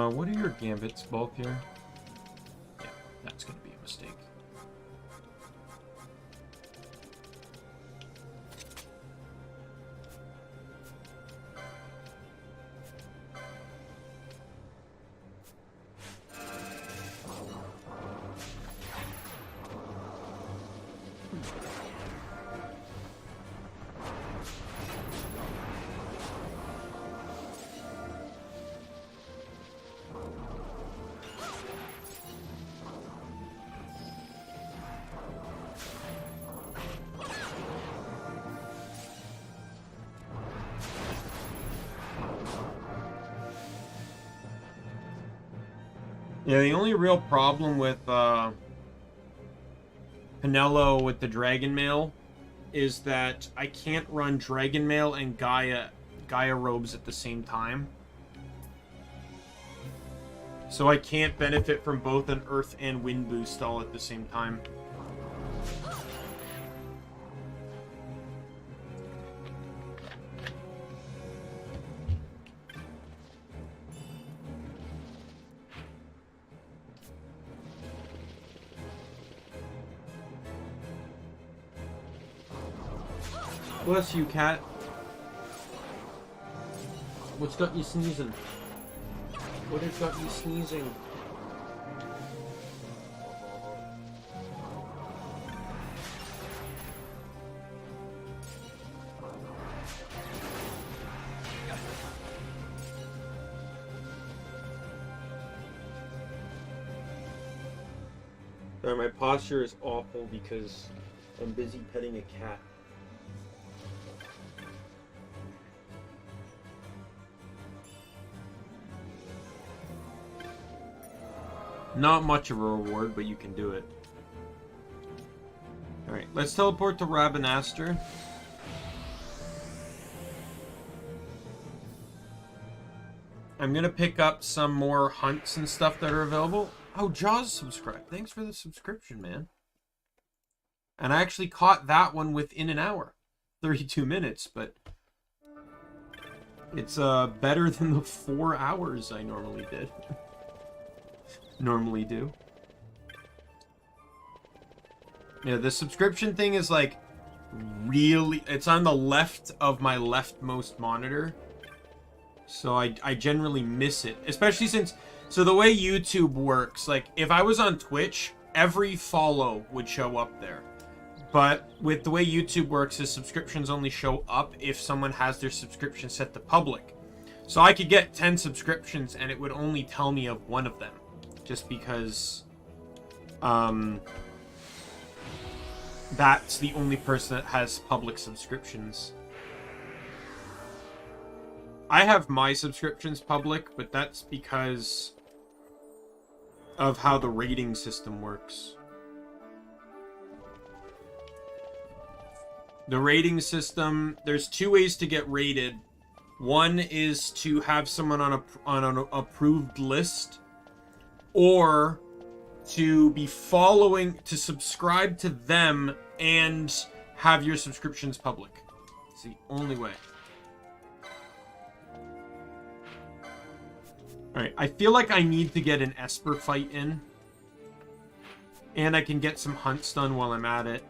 What are your gambits, Balthier? Yeah, that's going to be a mistake. Yeah, the only real problem with Penello with the Dragon Mail is that I can't run Dragon Mail and Gaia robes at the same time. So I can't benefit from both an Earth and Wind boost all at the same time. Bless you, cat. What's got you sneezing? What has got you sneezing? Sorry, my posture is awful because I'm busy petting a cat. Not much of a reward, but you can do it. Alright, let's teleport to Rabanaster. I'm gonna pick up some more hunts and stuff that are available. Oh, Jaws subscribed. Thanks for the subscription, man. And I actually caught that one within an hour. 32 minutes, but it's better than the 4 hours I normally did. Normally do. Yeah, the subscription thing is like really, it's on the left of my leftmost monitor. So I generally miss it, especially since, so the way YouTube works, like if I was on Twitch, every follow would show up there. But with the way YouTube works, is subscriptions only show up if someone has their subscription set to public. So I could get 10 subscriptions and it would only tell me of one of them. Just because that's the only person that has public subscriptions. I have my subscriptions public, but that's because of how the rating system works. The rating system, there's 2 ways to get rated. One is to have someone on an approved list, or to be following, to subscribe to them and have your subscriptions public. It's the only way. Alright, I feel like I need to get an Esper fight in. And I can get some hunts done while I'm at it.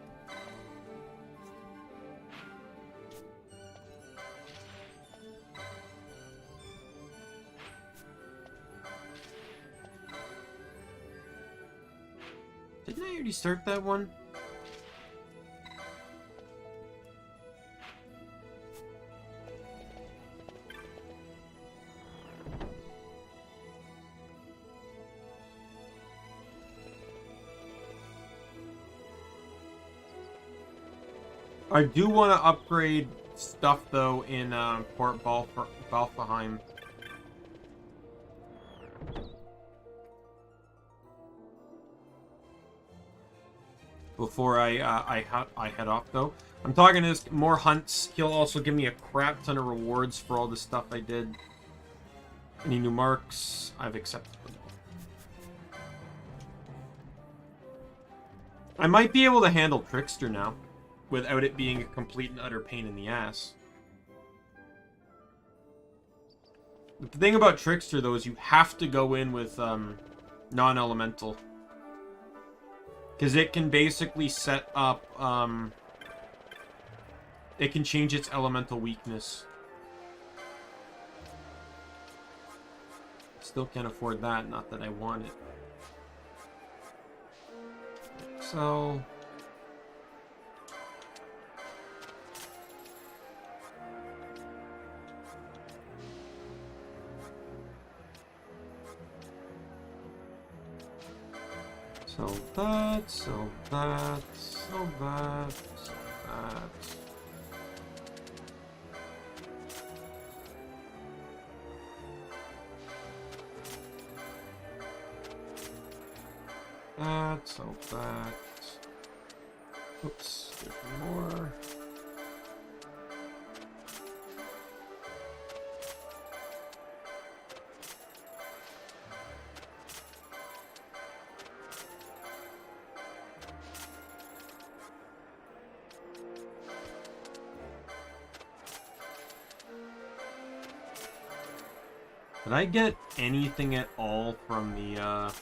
Didn't I already start that one? I do want to upgrade stuff, though, in Port Balthier. Before I head off, though. I'm talking to more hunts. He'll also give me a crap ton of rewards for all the stuff I did. Any new marks? I've accepted them. I might be able to handle Trickster now, without it being a complete and utter pain in the ass. The thing about Trickster, though, is you have to go in with non-elemental. Because it can basically set up, it can change its elemental weakness. Still can't afford that, not that I want it. So... So that, so that, so that, so that. That, so that. Oops, there's more. Did I get anything at all from the,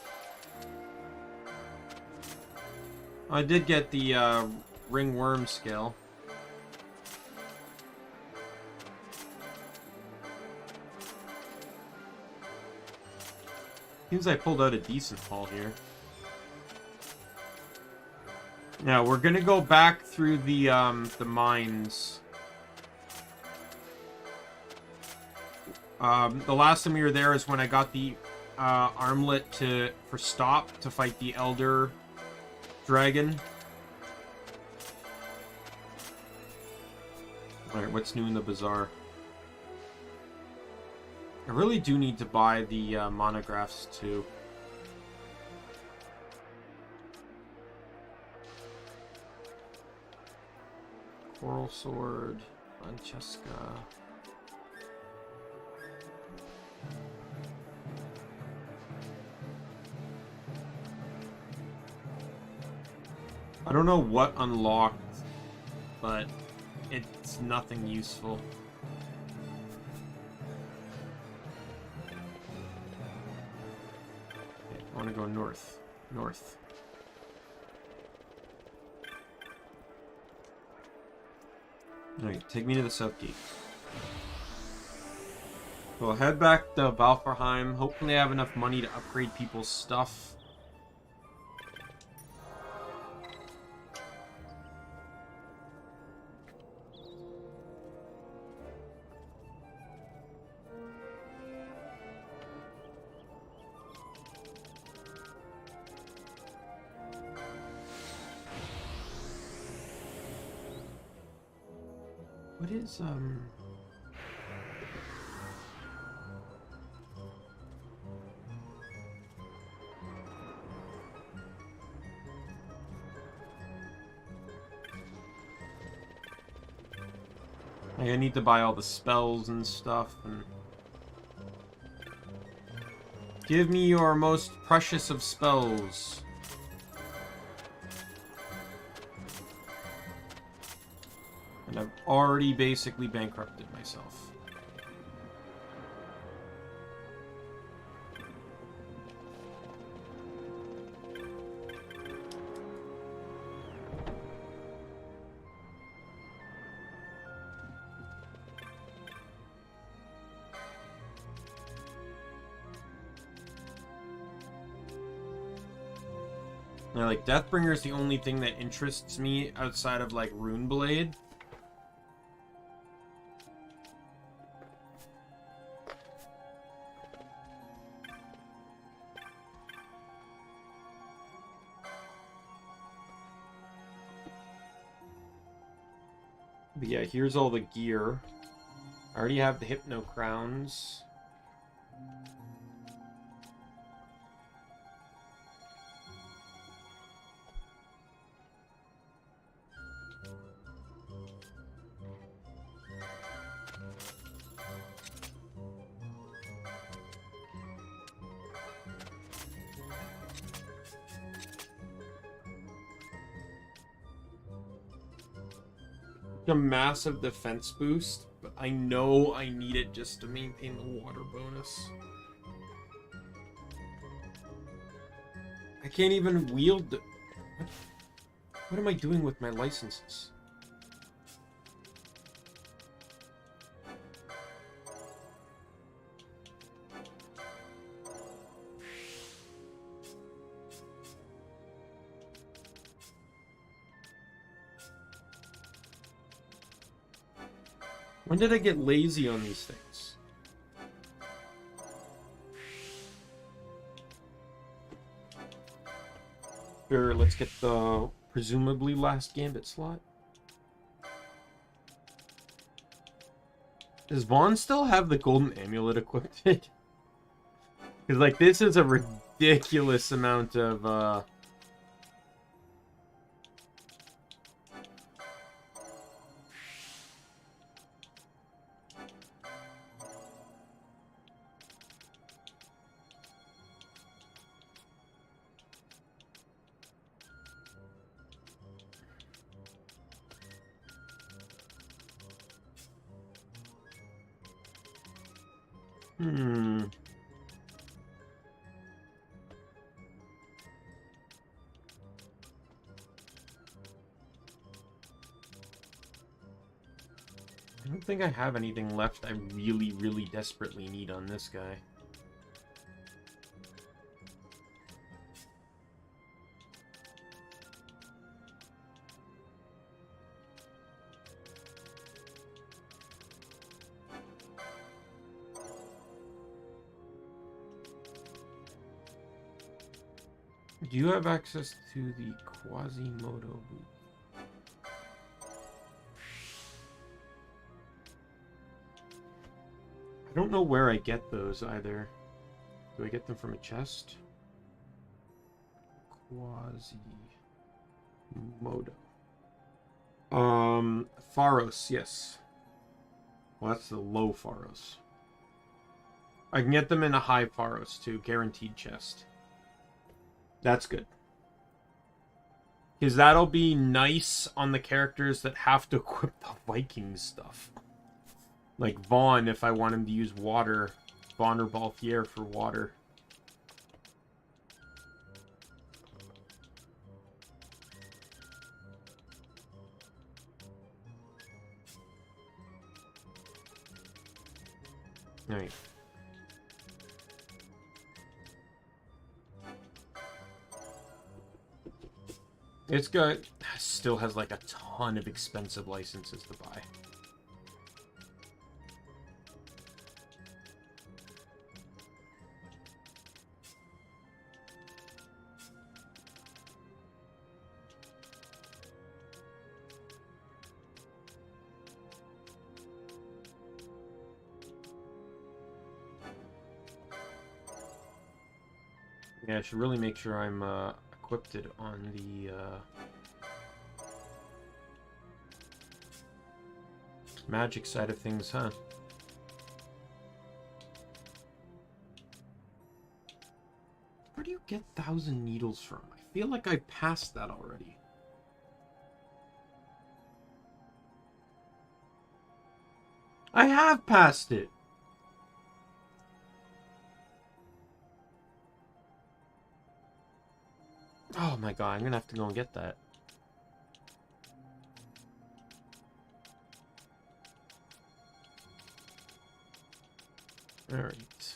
I did get the, ringworm scale. Seems I pulled out a decent haul here. Now we're gonna go back through the mines. The last time we were there is when I got the armlet for stop to fight the Elder Dragon. Alright, what's new in the bazaar? I really do need to buy the monographs too. Coral Sword, Francesca. I don't know what unlocked, but it's nothing useful. Okay, I want to go north. North. Alright, take me to the south gate. We'll head back to Valfarheim. Hopefully I have enough money to upgrade people's stuff. What is, I need to buy all the spells and stuff, and... Give me your most precious of spells. And I've already basically bankrupted myself. Now, like, Deathbringer is the only thing that interests me outside of, like, Runeblade. But yeah, here's all the gear. I already have the Hypno Crowns. A massive defense boost, but I know I need it just to maintain the water bonus. I can't even wield the... What am I doing with my licenses? When did I get lazy on these things? Sure, let's get the presumably last Gambit slot. Does Vaan still have the golden amulet equipped? Because, like, this is a ridiculous amount of, I don't think I have anything left I really, really desperately need on this guy. Do you have access to the Quasimodo booth? I don't know where I get those either. Do I get them from a chest? Quasimodo. Pharos, yes. Well, that's the low Pharos. I can get them in a high Pharos too, guaranteed chest. That's good. Because that'll be nice on the characters that have to equip the Viking stuff. Like Vaan, if I want him to use water. Vaan or Balthier for water. Alright. It's got... Still has like a ton of expensive licenses to buy. Yeah, I should really make sure I'm equipped on the magic side of things, huh? Where do you get 1,000 needles from? I feel like I passed that already. I have passed it! Oh my god, I'm gonna have to go and get that. Alright.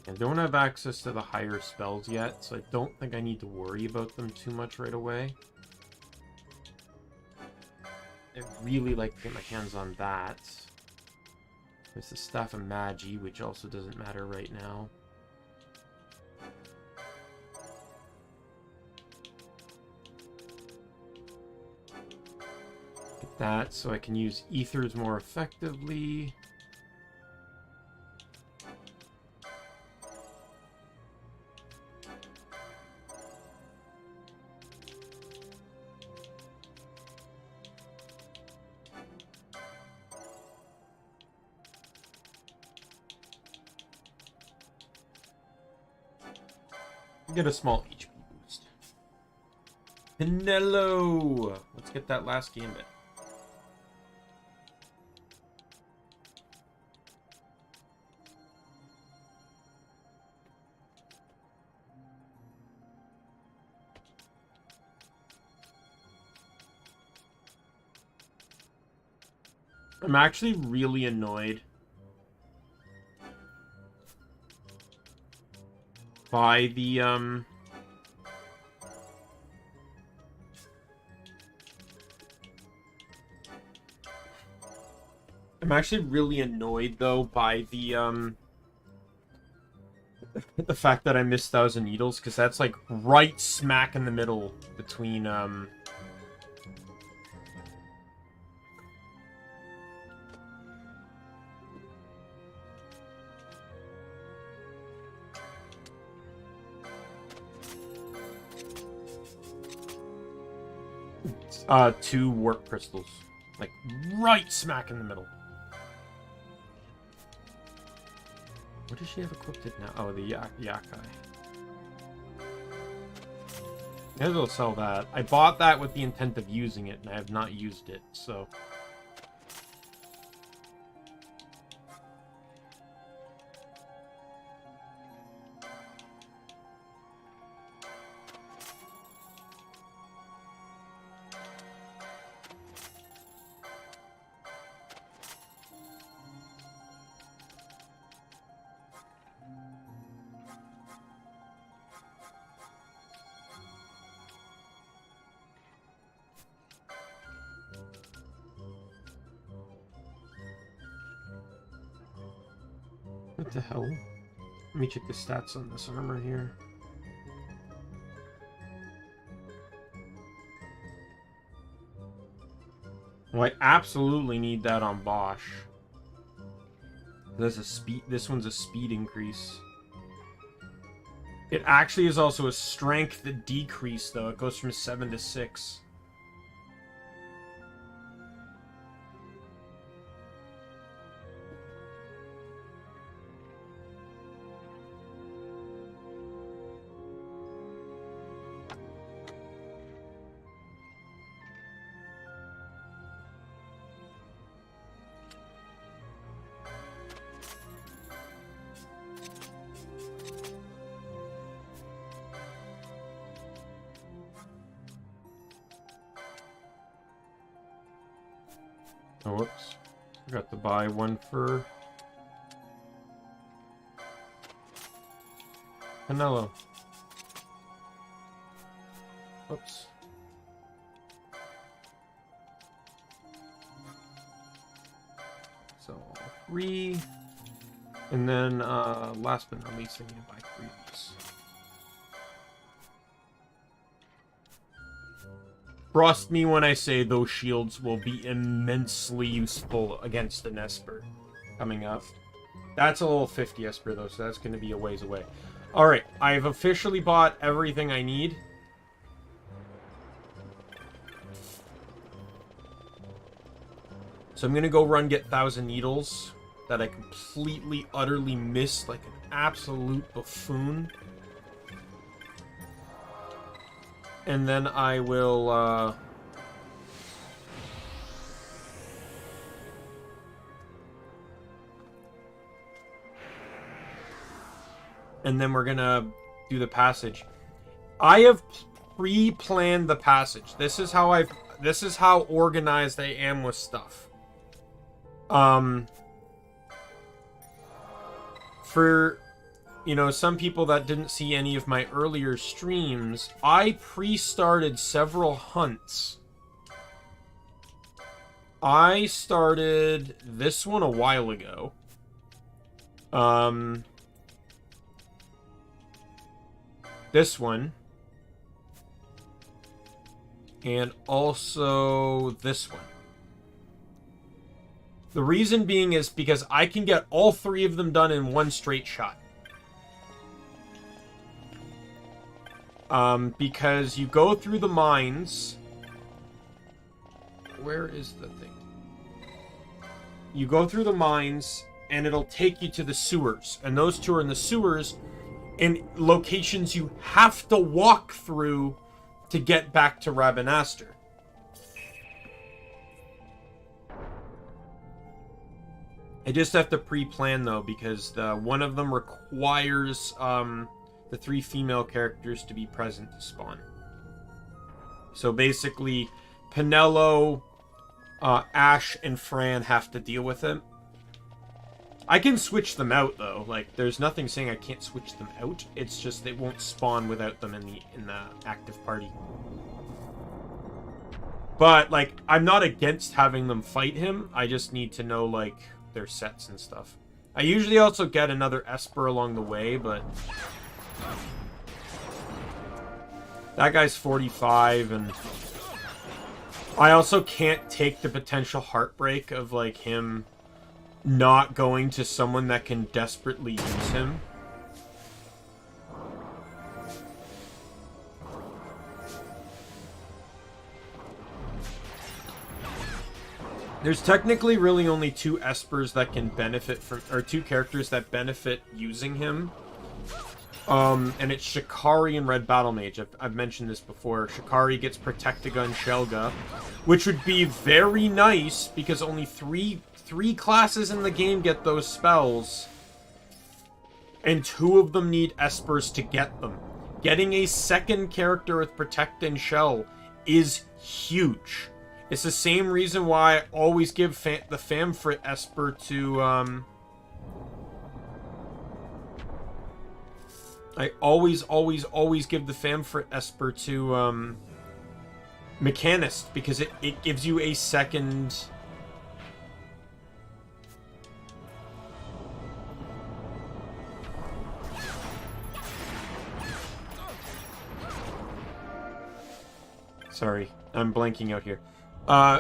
I don't have access to the higher spells yet, so I don't think I need to worry about them too much right away. I'd really like to get my hands on that. There's the Staff of Mage, which also doesn't matter right now. Get that so I can use ethers more effectively. Get a small HP boost. Penello! Let's get that last gambit. I'm actually really annoyed by the, I'm actually really annoyed, though, by the, the fact that I missed 1,000 Needles, because that's, like, right smack in the middle between, two warp crystals. Like, right smack in the middle. What does she have equipped now? Oh, the Yakai. Maybe we'll sell that. I bought that with the intent of using it, and I have not used it, so... What the hell? Let me check the stats on this armor here. Well, I absolutely need that on Basch. There's a speed. This one's a speed increase. It actually is also a strength decrease, though. It goes from 7 to 6. Oh, whoops. Forgot to buy one for Penello. Oops. So, 3. And then, last but not least, I need to buy 3 of these. Trust me when I say those shields will be immensely useful against an Esper coming up. That's a little 50 Esper, though, so that's going to be a ways away. Alright, I've officially bought everything I need. So I'm going to go run get 1,000 Needles that I completely, utterly missed like an absolute buffoon. And then I will, and then we're gonna do the passage. I have pre-planned the passage. This is how organized I am with stuff. For, you know, some people that didn't see any of my earlier streams, I pre-started several hunts. I started this one a while ago. This one. And also this one. The reason being is because I can get all 3 of them done in one straight shot. Because you go through the mines. Where is the thing? You go through the mines, and it'll take you to the sewers. And those 2 are in the sewers, in locations you have to walk through to get back to Rabanastre. I just have to pre-plan, though, because one of them requires, the 3 female characters to be present to spawn. So basically, Penello, Ashe, and Fran have to deal with it. I can switch them out, though. Like, there's nothing saying I can't switch them out. It's just they won't spawn without them in the active party. But, like, I'm not against having them fight him. I just need to know, like, their sets and stuff. I usually also get another Esper along the way, but that guy's 45, and I also can't take the potential heartbreak of, like, him not going to someone that can desperately use him. There's technically really only 2 Espers that can benefit from, or 2 characters that benefit using him. And it's Shikari and Red Battlemage. I've mentioned this before. Shikari gets Protectagun Shelga, which would be very nice because only three classes in the game get those spells, and 2 of them need Espers to get them. Getting a second character with Protect and Shell is huge. It's the same reason why I always give the Famfrit Esper to, I always give the Famfrit Esper to, Machinist, because it gives you a second... Sorry, I'm blanking out here.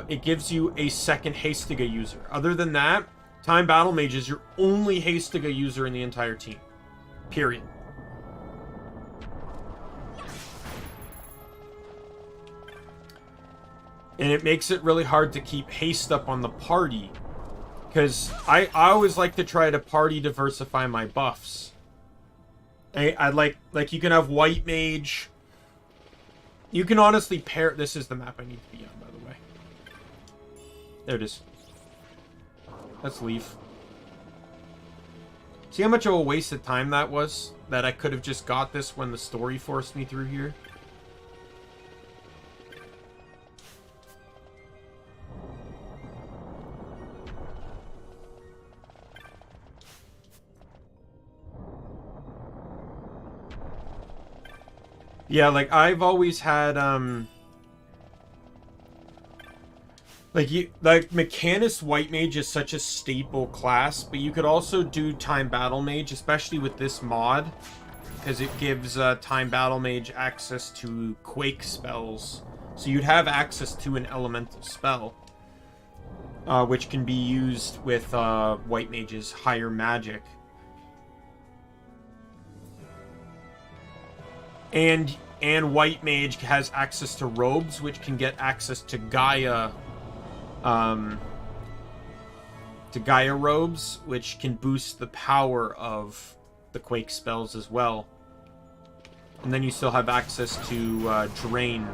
It gives you a second Hastiga user. Other than that, Time Battlemage is your only Hastiga user in the entire team. Period. And it makes it really hard to keep haste up on the party. Because I always like to try to party diversify my buffs. I like you can have White Mage. You can honestly pair... This is the map I need to be on, by the way. There it is. Let's leave. See how much of a waste of time that was? That I could have just got this when the story forced me through here? Yeah, like, I've always had, like, Machinist White Mage is such a staple class, but you could also do Time Battle Mage, especially with this mod, because it gives Time Battle Mage access to Quake spells. So you'd have access to an elemental spell, which can be used with White Mage's higher magic. And White Mage has access to robes, which can get access to Gaia robes, which can boost the power of the Quake spells as well. And then you still have access to Drain.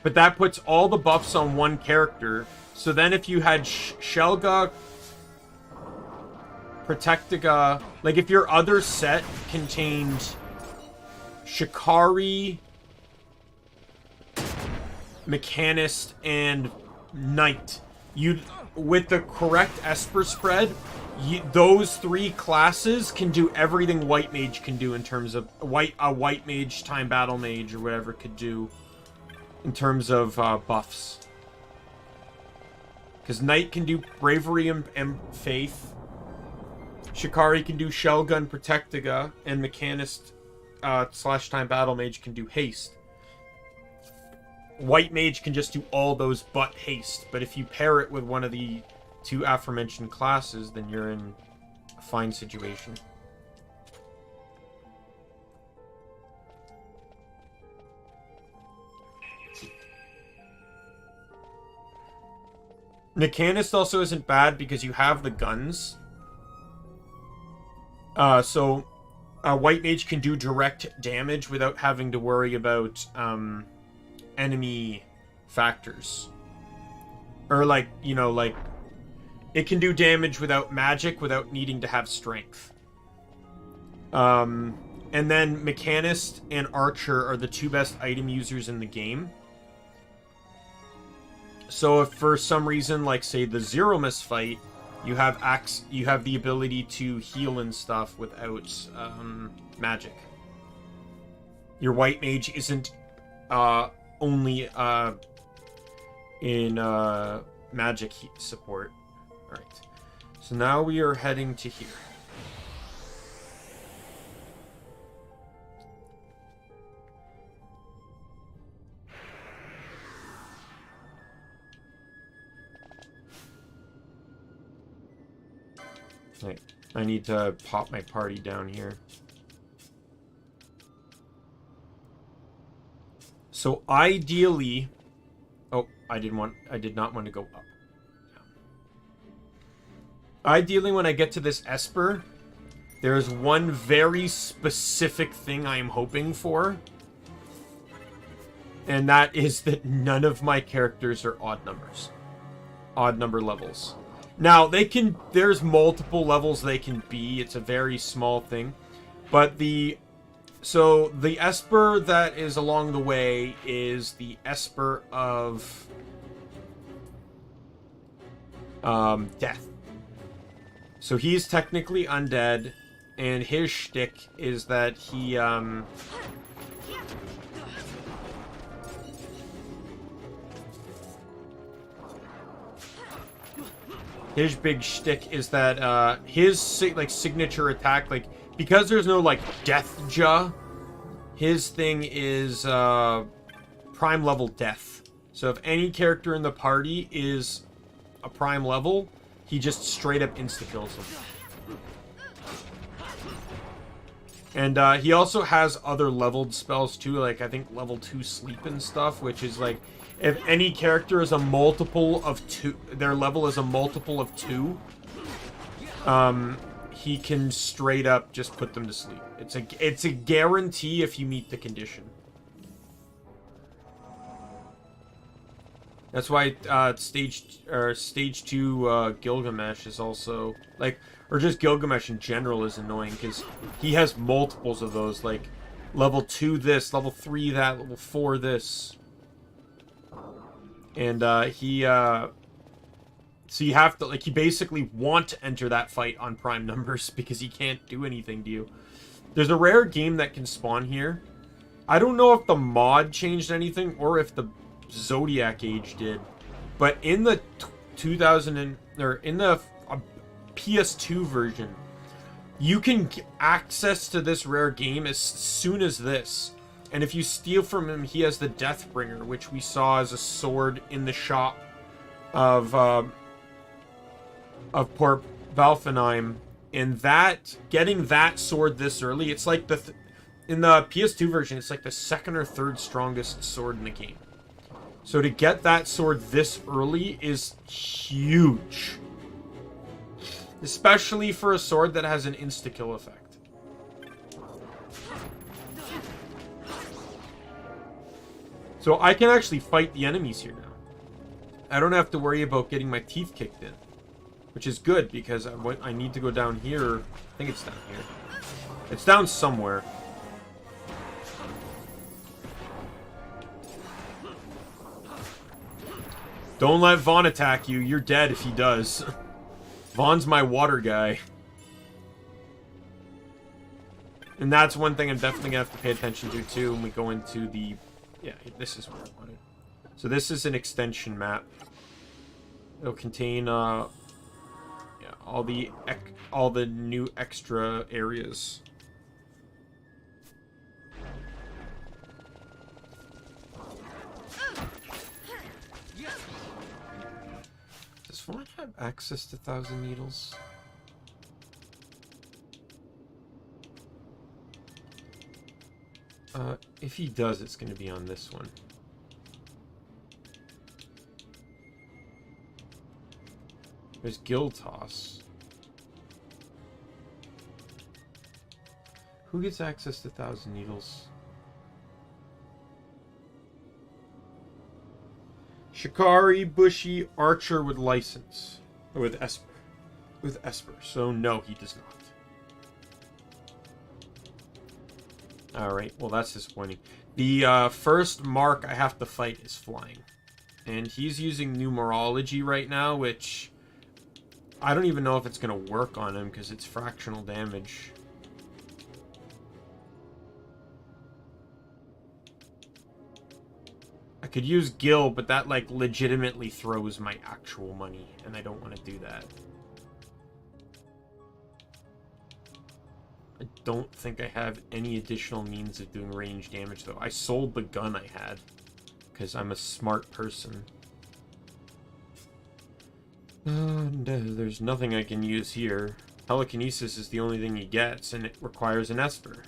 But that puts all the buffs on one character. So then if you had Shelga, Protectiga, like if your other set contained Shikari, Machinist, and Knight, you with the correct Esper spread, those three classes can do everything White Mage can do in terms of a White Mage, Time Battle Mage, or whatever could do in terms of buffs. Because Knight can do Bravery and Faith. Shikari can do Shellgun, Protectiga, and Machinist / Time Battle Mage can do Haste. White Mage can just do all those but Haste, but if you pair it with one of the two aforementioned classes, then you're in a fine situation. Machinist also isn't bad because you have the guns. So White Mage can do direct damage without having to worry about enemy factors. Or like, you know, like it can do damage without magic without needing to have strength. And then Machinist and Archer are the two best item users in the game. So if for some reason, like say the Zero Miss fight, you have the ability to heal and stuff without magic. Your White Mage isn't only in magic support. Alright. So now we are heading to here. Right. I need to pop my party down here. So ideally, oh, I did not want to go up. Ideally, when I get to this Esper, there is one very specific thing I am hoping for. And that is that none of my characters are odd numbers. Odd number levels. Now, there's multiple levels they can be. It's a very small thing. But so the Esper that is along the way is the Esper of death. So he's technically undead, and his shtick is that he his big shtick is that his signature attack, like because there's no, like, Death Ja, his thing is prime level death. So if any character in the party is a prime level, he just straight up insta-kills them. And he also has other leveled spells too, like I think level 2 sleep and stuff, which is like, if any character is a multiple of 2, their level is a multiple of 2, he can straight up just put them to sleep. It's a guarantee if you meet the condition. That's why stage 2 Gilgamesh is also like, or just Gilgamesh in general is annoying because he has multiples of those, like level 2 this, level 3 that, level 4 this, and so you have to, like, you basically want to enter that fight on prime numbers because he can't do anything to you. There's a rare game that can spawn here. I don't know if the mod changed anything or if the Zodiac Age did, but in the PS2 version, you can get access to this rare game as soon as this. And if you steal from him, he has the Deathbringer, which we saw as a sword in the shop of Port Valfenheim. And that, getting that sword this early, it's like in the PS2 version, it's like the second or third strongest sword in the game. So to get that sword this early is huge. Especially for a sword that has an insta-kill effect. So I can actually fight the enemies here now. I don't have to worry about getting my teeth kicked in. Which is good, because I need to go down here. I think it's down here. It's down somewhere. Don't let Vaan attack you. You're dead if he does. Vaan's my water guy. And that's one thing I'm definitely going to have to pay attention to, too, when we go into the... Yeah, this is where I wanted. So this is an extension map. It'll contain, yeah, all the new extra areas. Does Vaan have access to 1,000 Needles? If he does, it's going to be on this one. There's Guild Toss. Who gets access to 1,000 Needles? Shikari, Bushi, Archer with license. Or with Esper. With Esper. So no, he does not. Alright, well that's disappointing. The first mark I have to fight is flying. And he's using numerology right now, which I don't even know if it's going to work on him because it's fractional damage. I could use Gil, but that, like, legitimately throws my actual money, and I don't want to do that. I don't think I have any additional means of doing range damage, though. I sold the gun I had, because I'm a smart person. There's nothing I can use here. Telekinesis is the only thing he gets, and it requires an Esper.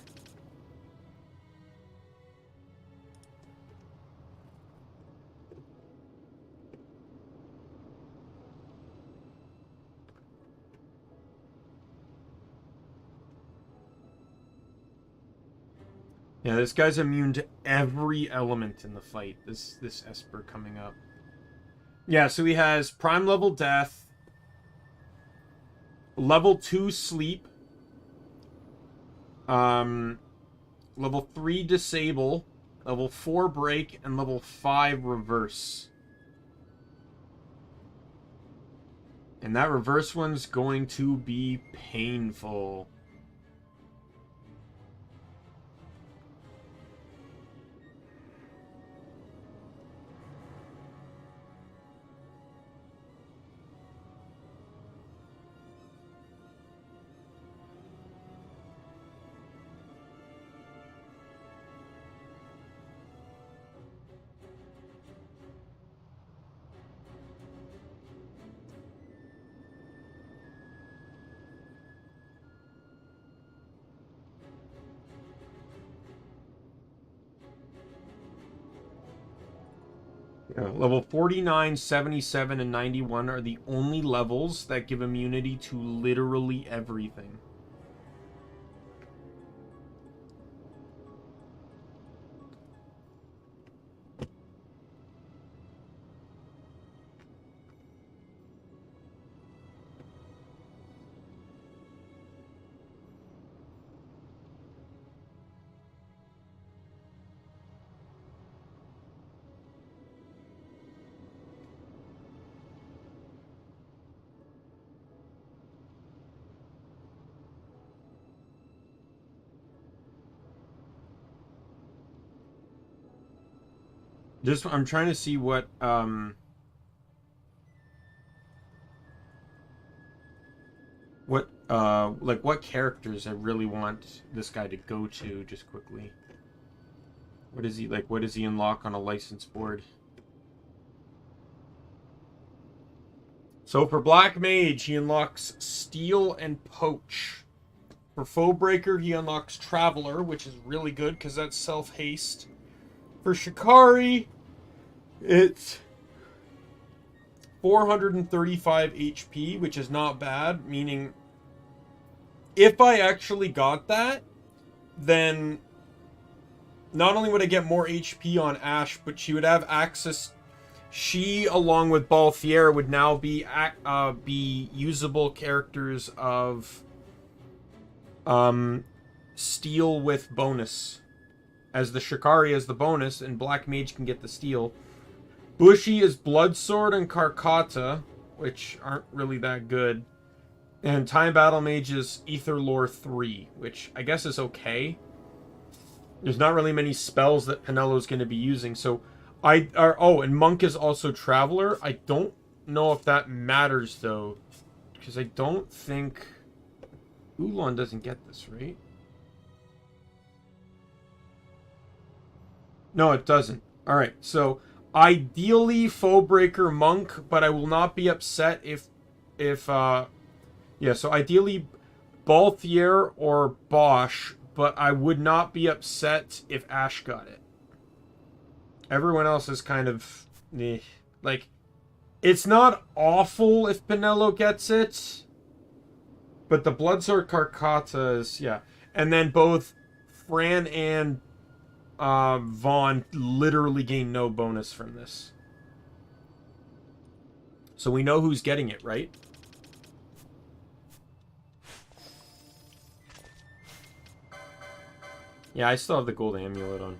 Yeah, this guy's immune to every element in the fight. This Esper coming up. Yeah, so he has prime level death, level 2 sleep, level 3 disable, level 4 break, and level 5 reverse. And that reverse one's going to be painful. Yeah, level 49, 77, and 91 are the only levels that give immunity to literally everything. Just, I'm trying to see what, like what characters I really want this guy to go to, just quickly. What is he, like, what does he unlock on a license board? So for Black Mage, he unlocks Steal and Poach. For Foebreaker, he unlocks Traveler, which is really good because that's self-haste. For Shikari, it's 435 HP, which is not bad, meaning if I actually got that, then not only would I get more HP on Ashe, but she would have access. She, along with Balthier, would now be usable characters of Steal with bonus. As the Shikari as the bonus, and Black Mage can get the steal. Bushi is Bloodsword and Karkata, which aren't really that good. And Time Battlemage is Aetherlore 3, which I guess is okay. There's not really many spells that Penello's going to be using, so and Monk is also Traveler. I don't know if that matters, though, because I don't think Ulhan doesn't get this, right? No, it doesn't. Alright, so ideally Foebreaker Monk, but I will not be upset if yeah, so ideally Balthier or Basch, but I would not be upset if Ashe got it. Everyone else is kind of like, it's not awful if Penello gets it, but the Bloodsword Karkata is, yeah. And then both Fran and Vaan literally gain no bonus from this. So we know who's getting it, right? Yeah, I still have the gold amulet on.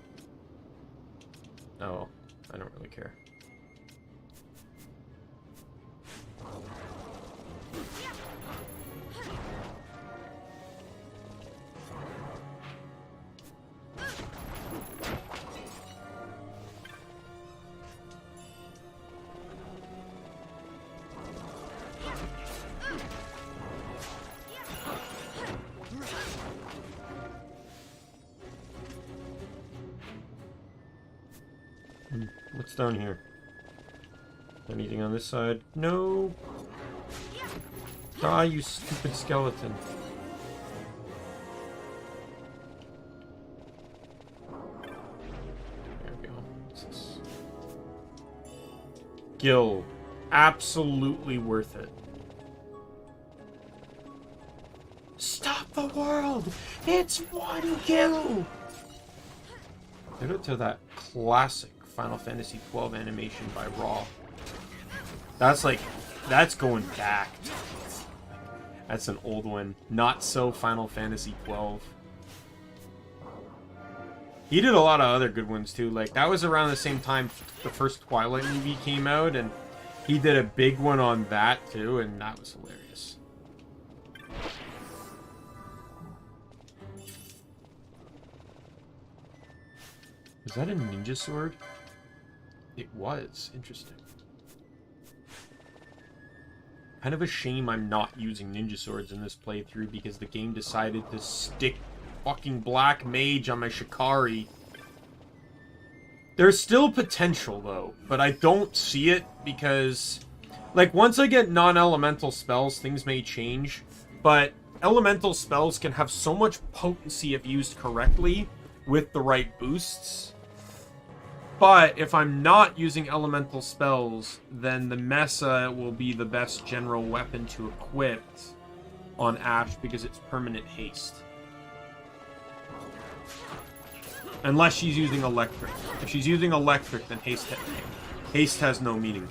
Oh, I don't really care. What's down here? Anything on this side? No. Die, you stupid skeleton. There we go. What's this? Gil. Absolutely worth it. Stop the world! It's one Gil! Give it to that classic Final Fantasy XII animation by Raw. That's like, that's going back. That's an old one. Not so Final Fantasy XII. He did a lot of other good ones too. Like, that was around the same time the first Twilight movie came out, and he did a big one on that too, and that was hilarious. Is that a ninja sword? It was. Interesting. Kind of a shame I'm not using ninja swords in this playthrough because the game decided to stick fucking Black Mage on my Shikari. There's still potential though, but I don't see it because, like, once I get non-elemental spells, things may change, but elemental spells can have so much potency if used correctly with the right boosts. But if I'm not using elemental spells, then the Mesa will be the best general weapon to equip on Ashe because it's permanent haste. Unless she's using electric. If she's using electric, then haste has no meaning.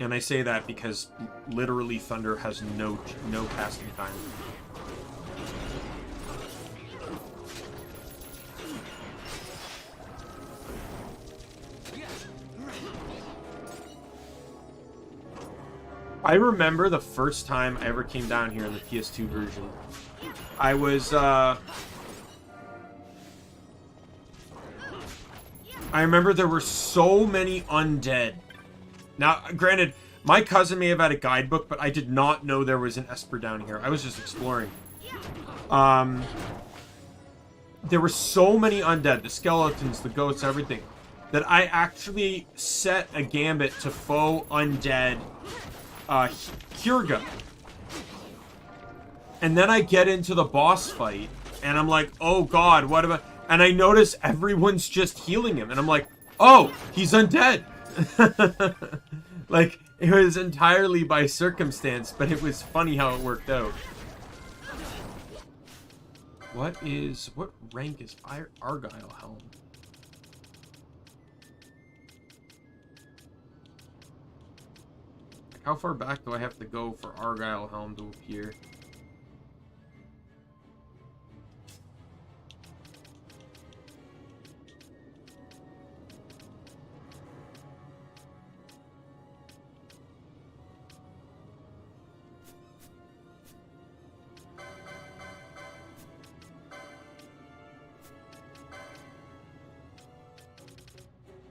And I say that because literally Thunder has no casting time. I remember the first time I ever came down here in the PS2 version. I was, I remember there were so many undead. Now, granted, my cousin may have had a guidebook, but I did not know there was an Esper down here. I was just exploring. There were so many undead, the skeletons, the ghosts, everything, that I actually set a gambit to foe undead Kyrga. And then I get into the boss fight, and I'm like, oh god, what am I... And I notice everyone's just healing him, and I'm like, oh, he's undead! Like, it was entirely by circumstance, but it was funny how it worked out. What rank is Argyle Helm? How far back do I have to go for Argyle Helm to appear?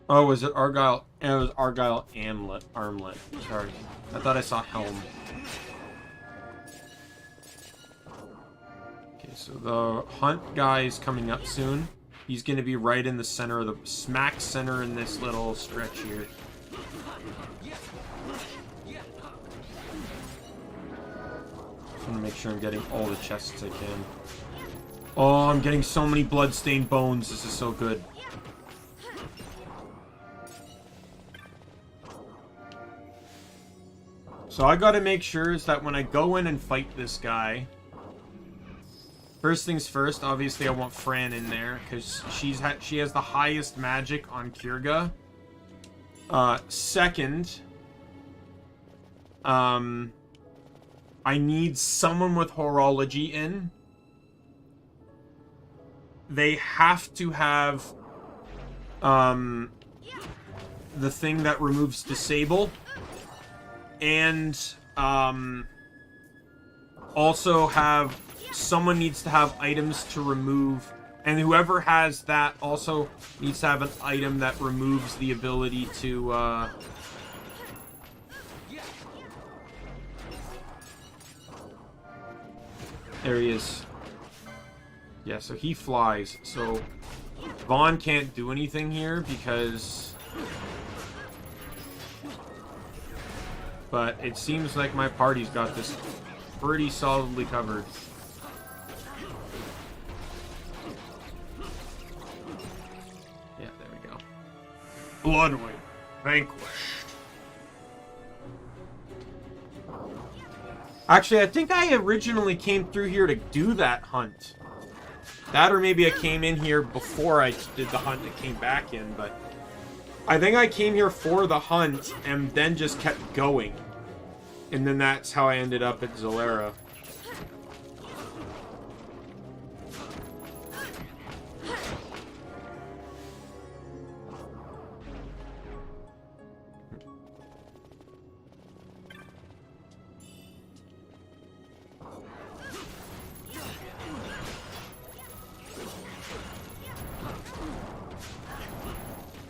Oh, was it Argyle? It was Argyle Armlet. Sorry. I thought I saw Helm. Okay, so the hunt guy is coming up soon. He's going to be right in the center of the... smack center in this little stretch here. Just want to make sure I'm getting all the chests I can. Oh, I'm getting so many bloodstained bones. This is so good. So I gotta make sure is that when I go in and fight this guy, first things first, obviously I want Fran in there, because she has the highest magic on Kyrga. Second, I need someone with horology in. They have to have the thing that removes disable. And also have someone needs to have items to remove, and whoever has that also needs to have an item that removes the ability to there he is. Yeah, so he flies. So Vaan can't do anything here because... But it seems like my party's got this pretty solidly covered. Yeah, there we go. Bloodwing. Vanquished. Actually, I think I originally came through here to do that hunt. That, or maybe I came in here before I did the hunt and came back in, but... I think I came here for the hunt and then just kept going. And then that's how I ended up at Zolera.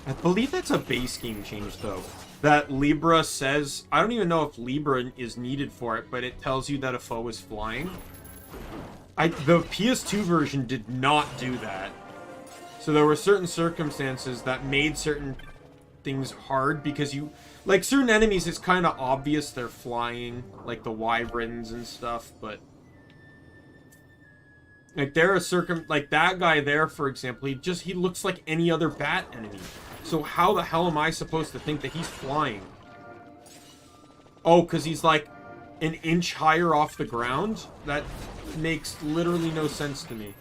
I believe that's a base game change, though. That Libra says... I don't even know if Libra is needed for it, but it tells you that a foe is flying. The PS2 version did not do that. So there were certain circumstances that made certain things hard, because you... Like, certain enemies, it's kind of obvious they're flying, like the wyverns and stuff, but... Like there are like that guy there, for example, he looks like any other bat enemy. So how the hell am I supposed to think that he's flying? Oh, because he's like an inch higher off the ground? That makes literally no sense to me.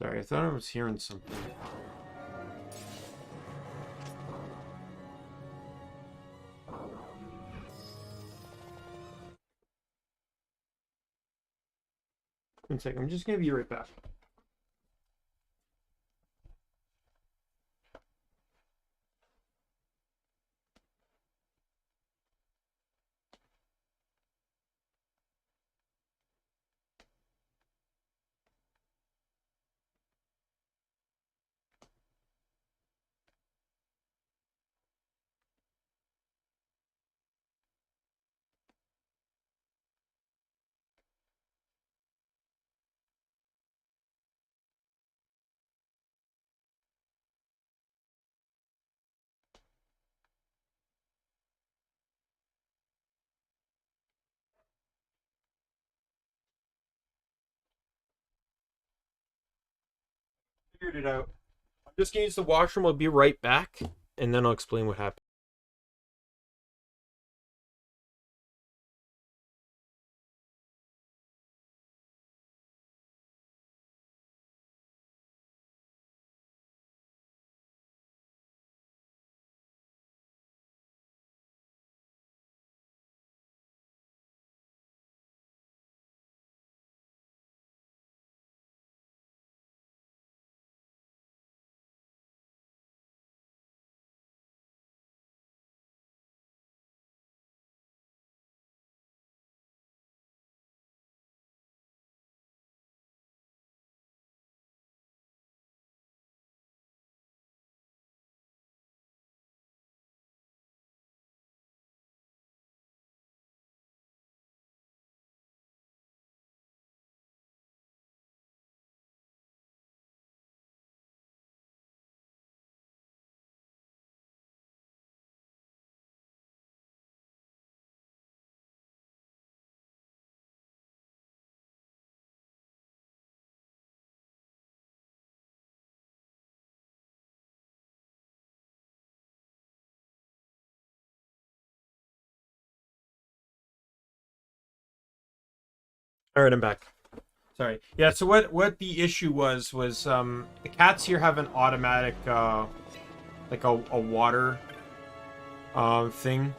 Sorry, I thought I was hearing something. One second, I'm just gonna be right back. Figured it out. I'm just gonna use the washroom. I'll be right back, and then I'll explain what happened. All right, I'm back. Sorry. Yeah, so what the issue was the cats here have an automatic like a water thing.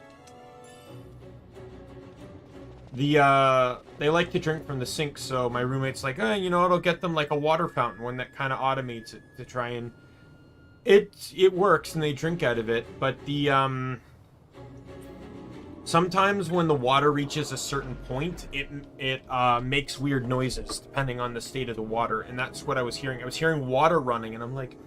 They like to drink from the sink, so my roommate's like, you know, it'll get them like a water fountain, one that kind of automates it to try and it works and they drink out of it, but the sometimes when the water reaches a certain point, it makes weird noises depending on the state of the water, and that's what I was hearing. I was hearing water running, and I'm like,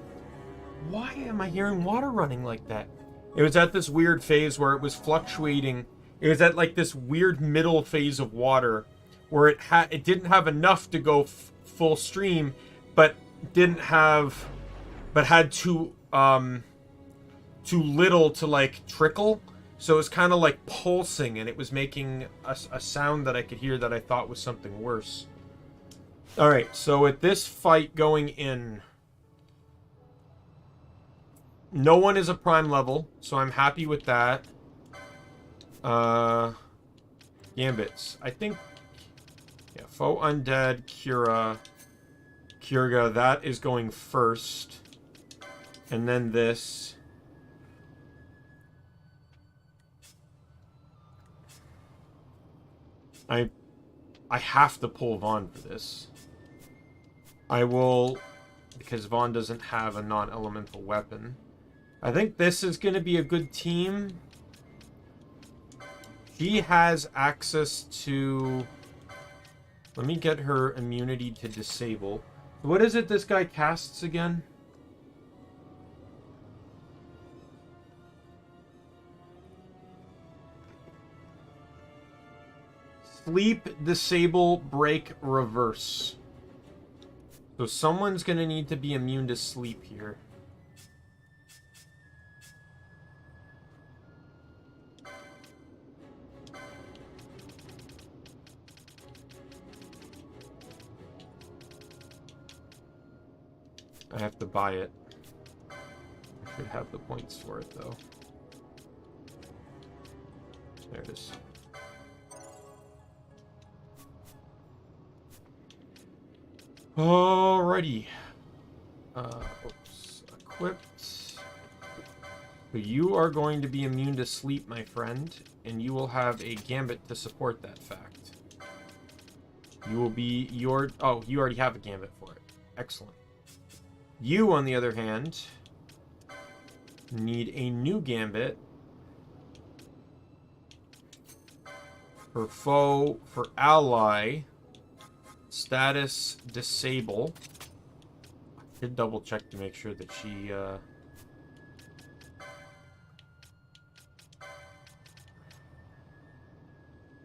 why am I hearing water running like that? It was at this weird phase where it was fluctuating. It was at like this weird middle phase of water where it didn't have enough to go full stream, but had too little to like trickle. So it was kind of like pulsing, and it was making a sound that I could hear that I thought was something worse. Alright, so at this fight going in, no one is a prime level, so I'm happy with that. Gambits. I think, yeah, Foe Undead, Kurga, that is going first. And then this. I have to pull Vaan for this. I will, because Vaan doesn't have a non-elemental weapon. I think this is going to be a good team. She has access to... Let me get her immunity to disable. What is it this guy casts again? Sleep, disable, break, reverse. So someone's gonna need to be immune to sleep here. I have to buy it. I should have the points for it, though. There it is. Alrighty. Oops. Equipped. So you are going to be immune to sleep, my friend, and you will have a gambit to support that fact. You will be your... Oh, you already have a gambit for it. Excellent. You, on the other hand, need a new gambit for foe, for ally, status disable. I should double check to make sure that she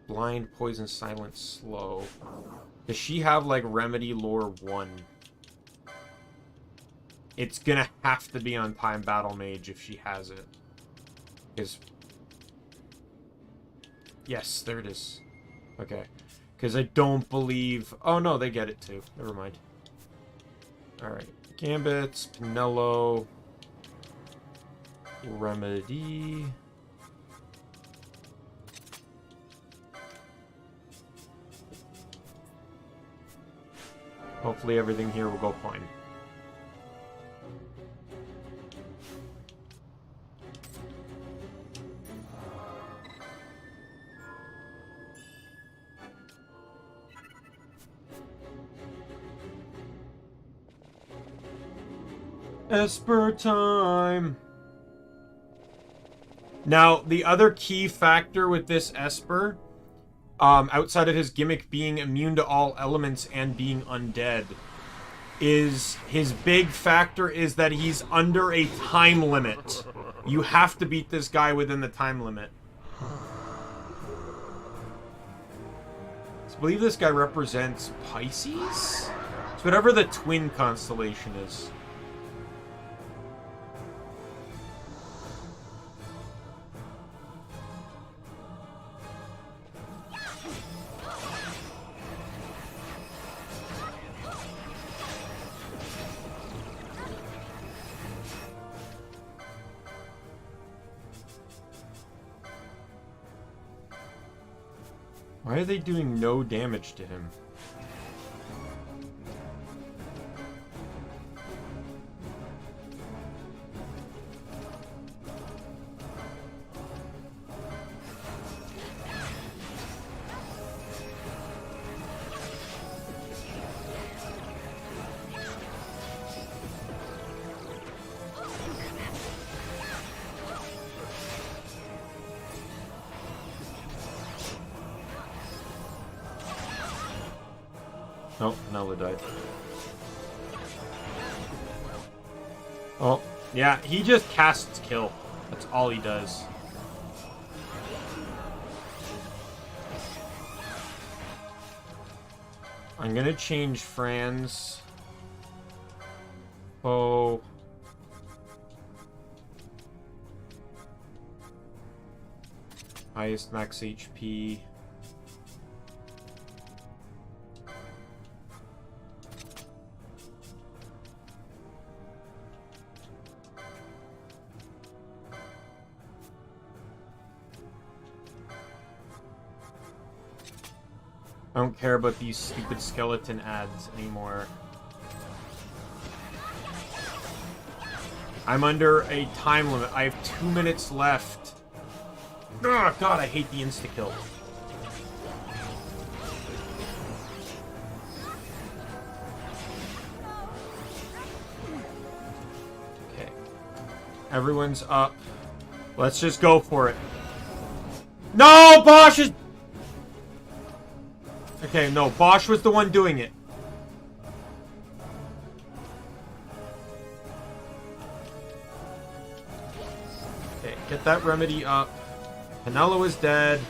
blind, poison, silence, slow. Does she have like remedy lore 1? It's gonna have to be on time Battlemage if she has it. Because... Yes, there it is. Okay. Because I don't believe... Oh, no, they get it too. Never mind. Alright. Gambits, Penello, Remedy... Hopefully everything here will go fine. Esper time! Now, the other key factor with this Esper, outside of his gimmick being immune to all elements and being undead, is his big factor is that he's under a time limit. You have to beat this guy within the time limit. I believe this guy represents Pisces? It's whatever the twin constellation is. Why are they doing no damage to him? Oh, Penello died. Oh, yeah, he just casts kill. That's all he does. I'm gonna change Fran's. Oh. Highest max HP. I don't care about these stupid skeleton ads anymore. I'm under a time limit. I have 2 minutes left. Oh, God, I hate the insta-kill. Okay. Everyone's up. Let's just go for it. No, Basch is... Okay, no, Basch was the one doing it. Okay, get that remedy up. Penello is dead.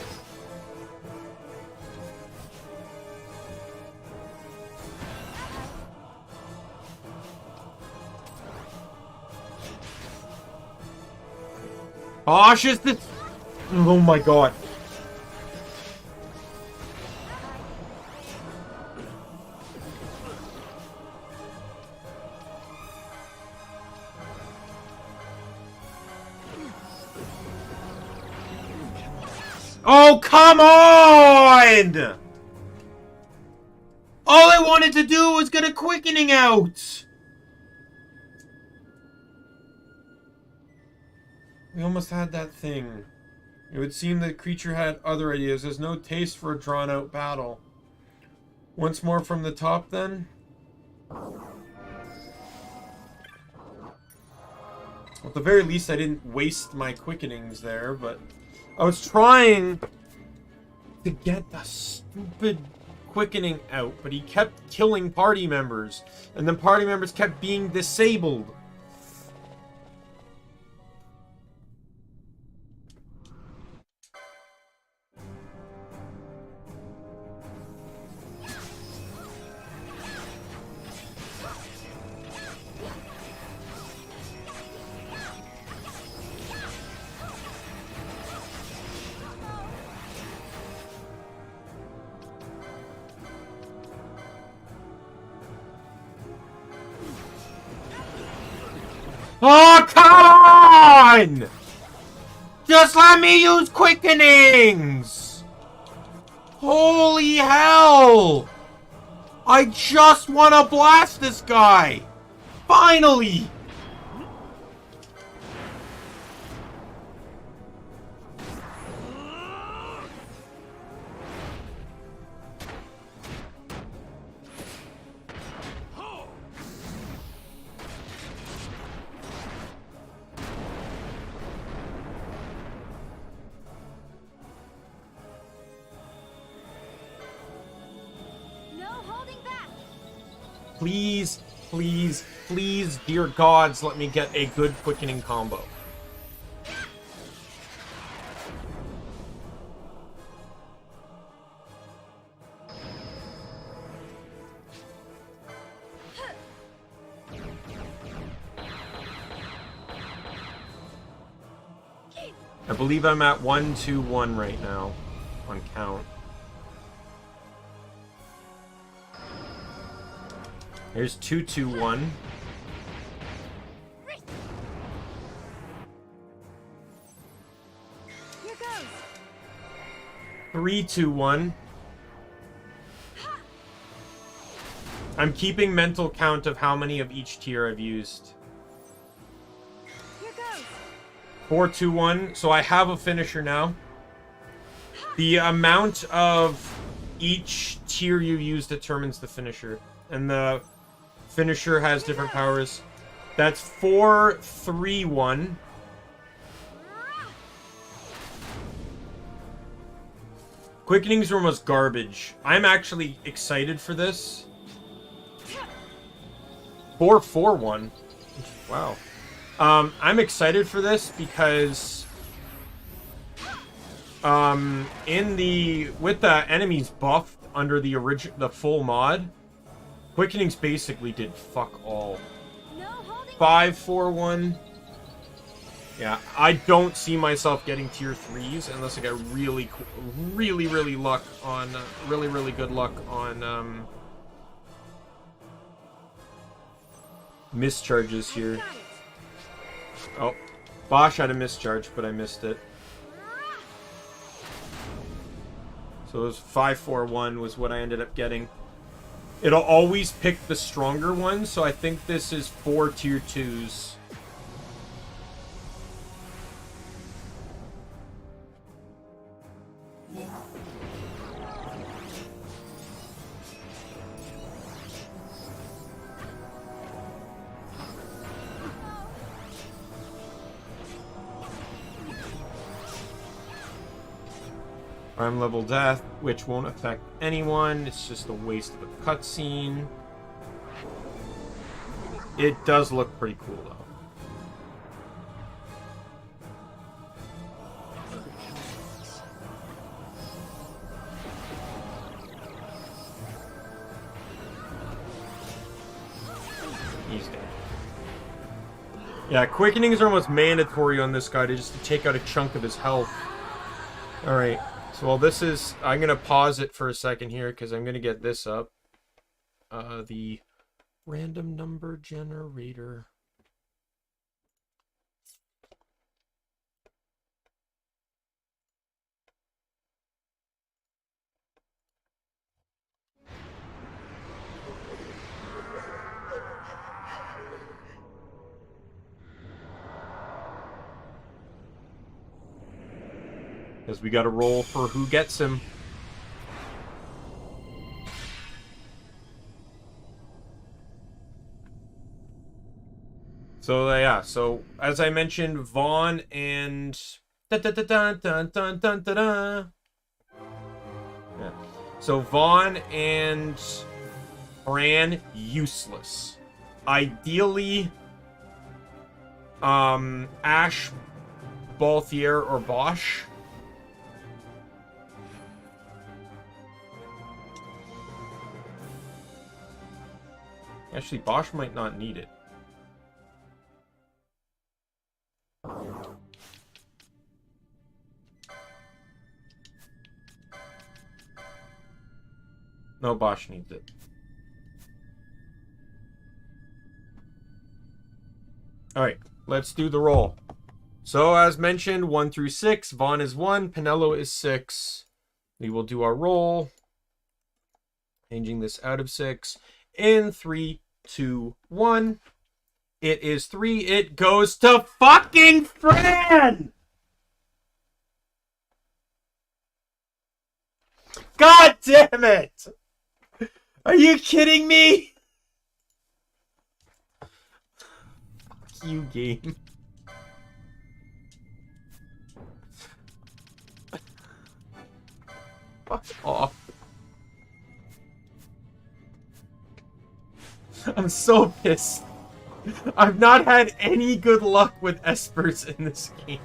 Basch is the... Oh my god. Oh, come on! All I wanted to do was get a quickening out! We almost had that thing. It would seem the creature had other ideas. There's no taste for a drawn-out battle. Once more from the top, then? At the very least, I didn't waste my quickenings there, but... I was trying to get the stupid quickening out, but he kept killing party members, and then party members kept being disabled. Oh, come on! Just let me use quickenings! Holy hell! I just want to blast this guy! Finally! Please, please, please, dear gods, let me get a good quickening combo. I believe I'm at 1-2-1 right now on count. Here's 2-2-1. Here goes. 3-2-1. I'm keeping mental count of how many of each tier I've used. Here goes. 4-2-1. So I have a finisher now. The amount of each tier you use determines the finisher. And the finisher has different powers. That's 4-3-1. Quickenings are almost garbage. I'm actually excited for this. 4-4-1. Wow. I'm excited for this because with the enemies buffed under the full mod, quickenings basically did fuck all. 5-4-1. Yeah, I don't see myself getting tier 3s unless I get really luck on really good luck on mischarges here. Oh, Basch had a mischarge, but I missed it. So it was 5-4-1 was what I ended up getting. It'll always pick the stronger one, so I think this is 4 tier 2s. Prime level death, which won't affect anyone. It's just a waste of a cutscene. It does look pretty cool, though. He's dead. Yeah, quickenings are almost mandatory on this guy to just take out a chunk of his health. Alright, so while this is... I'm going to pause it for a second here because I'm going to get this up. The random number generator. Because we got to roll for who gets him. So yeah, so as I mentioned, Vaan and yeah. So Vaan and Fran useless. Ideally, Ashe, Balthier, or Basch. Actually, Basch might not need it. No, Basch needs it. Alright, let's do the roll. So, as mentioned, 1 through 6. Vaan is 1, Penello is 6. We will do our roll. Changing this out of 6. In 3, 2, 1. It is 3. It goes to fucking Fran! God damn it! Are you kidding me? Fuck you, game. Fuck off. I'm so pissed. I've not had any good luck with Espers in this game.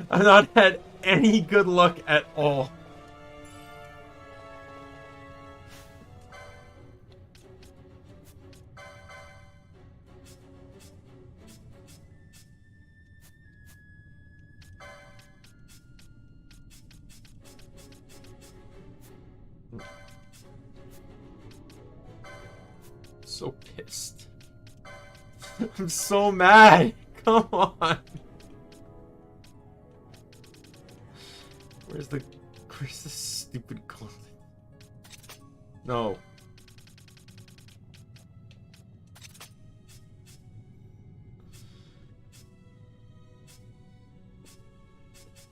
I've not had any good luck at all. So pissed. I'm so mad. Come on. Where's the stupid content? No.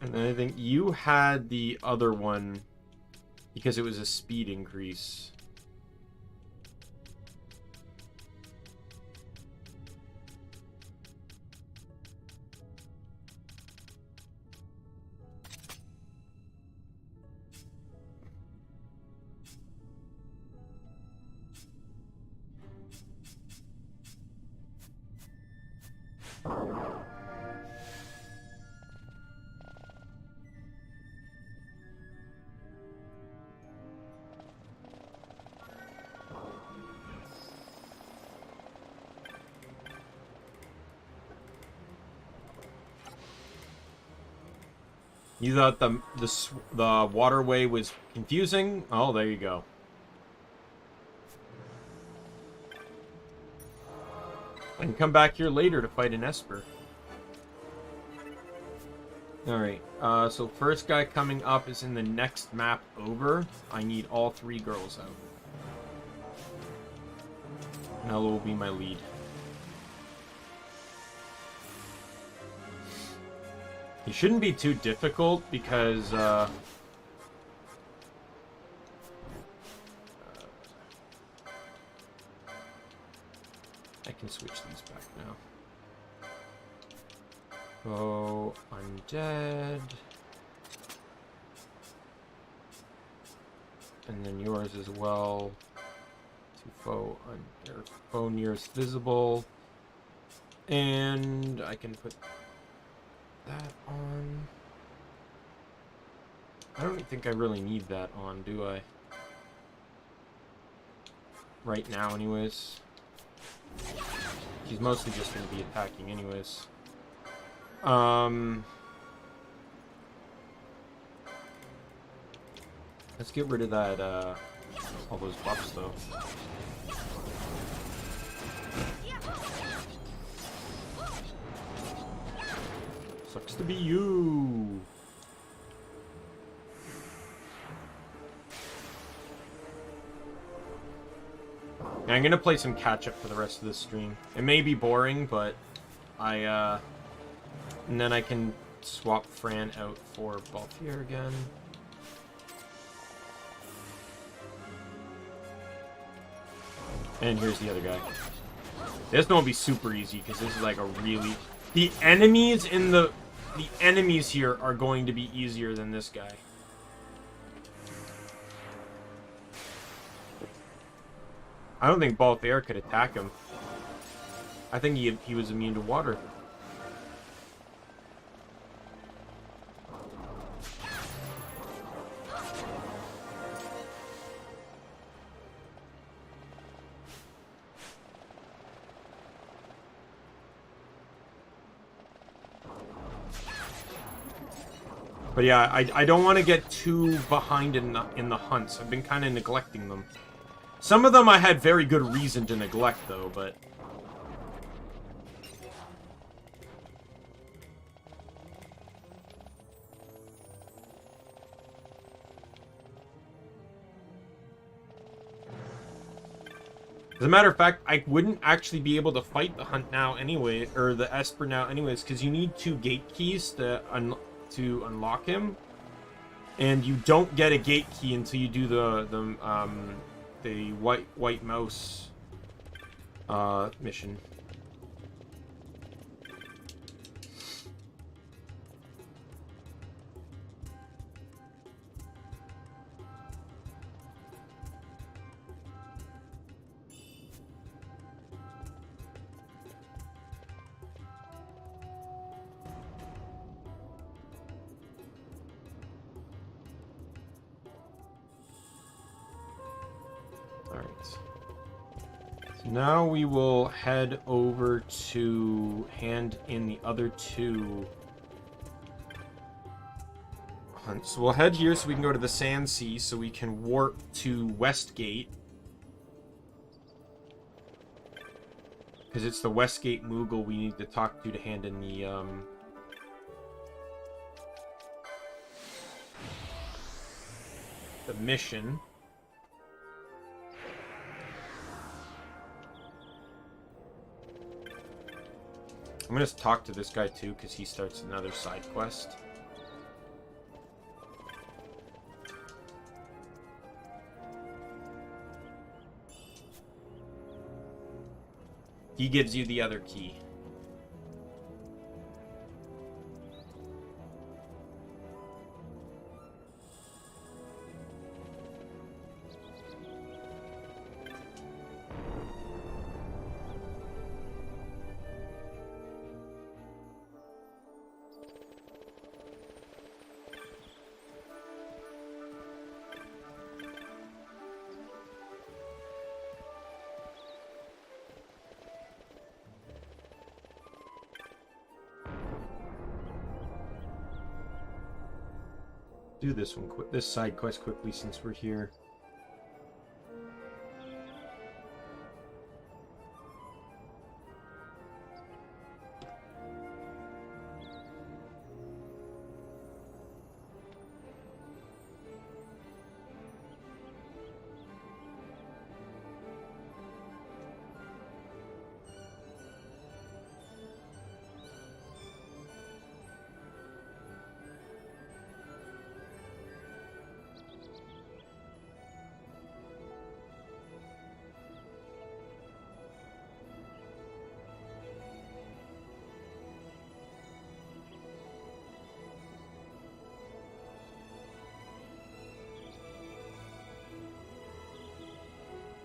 And then I think you had the other one because it was a speed increase. You thought the waterway was confusing? Oh, there you go. I can come back here later to fight an Esper. Alright, so first guy coming up is in the next map over. I need all 3 girls out. Penello will be my lead. He shouldn't be too difficult because I can switch these back now. Oh, undead. And then yours as well. To foe nearest visible. And I can put that on. I don't think I really need that on, do I? right now anyways. He's mostly just going to be attacking anyways. Let's get rid of that, all those buffs though. Sucks to be you. Yeah, I'm gonna play some catch up for the rest of this stream. It may be boring, but and then I can swap Fran out for Balthier again. And here's the other guy. This one will be super easy because this is like a really... The enemies in the enemies here are going to be easier than this guy. I don't think Balthier could attack him. I think he was immune to water. But yeah, I don't want to get too behind in the hunts. I've been kind of neglecting them. Some of them I had very good reason to neglect, though, but... As a matter of fact, I wouldn't actually be able to fight the hunt now anyway, or the Esper now anyways, because you need 2 gate keys to unlock him, and you don't get a gate key until you do the white mouse mission. Now we will head over to hand in the other 2 hunts. So we'll head here so we can go to the Sand Sea so we can warp to Westgate. Because it's the Westgate Moogle we need to talk to hand in the mission. I'm gonna talk to this guy too, because he starts another side quest. He gives you the other key. Do this one quick, this side quest quickly since we're here.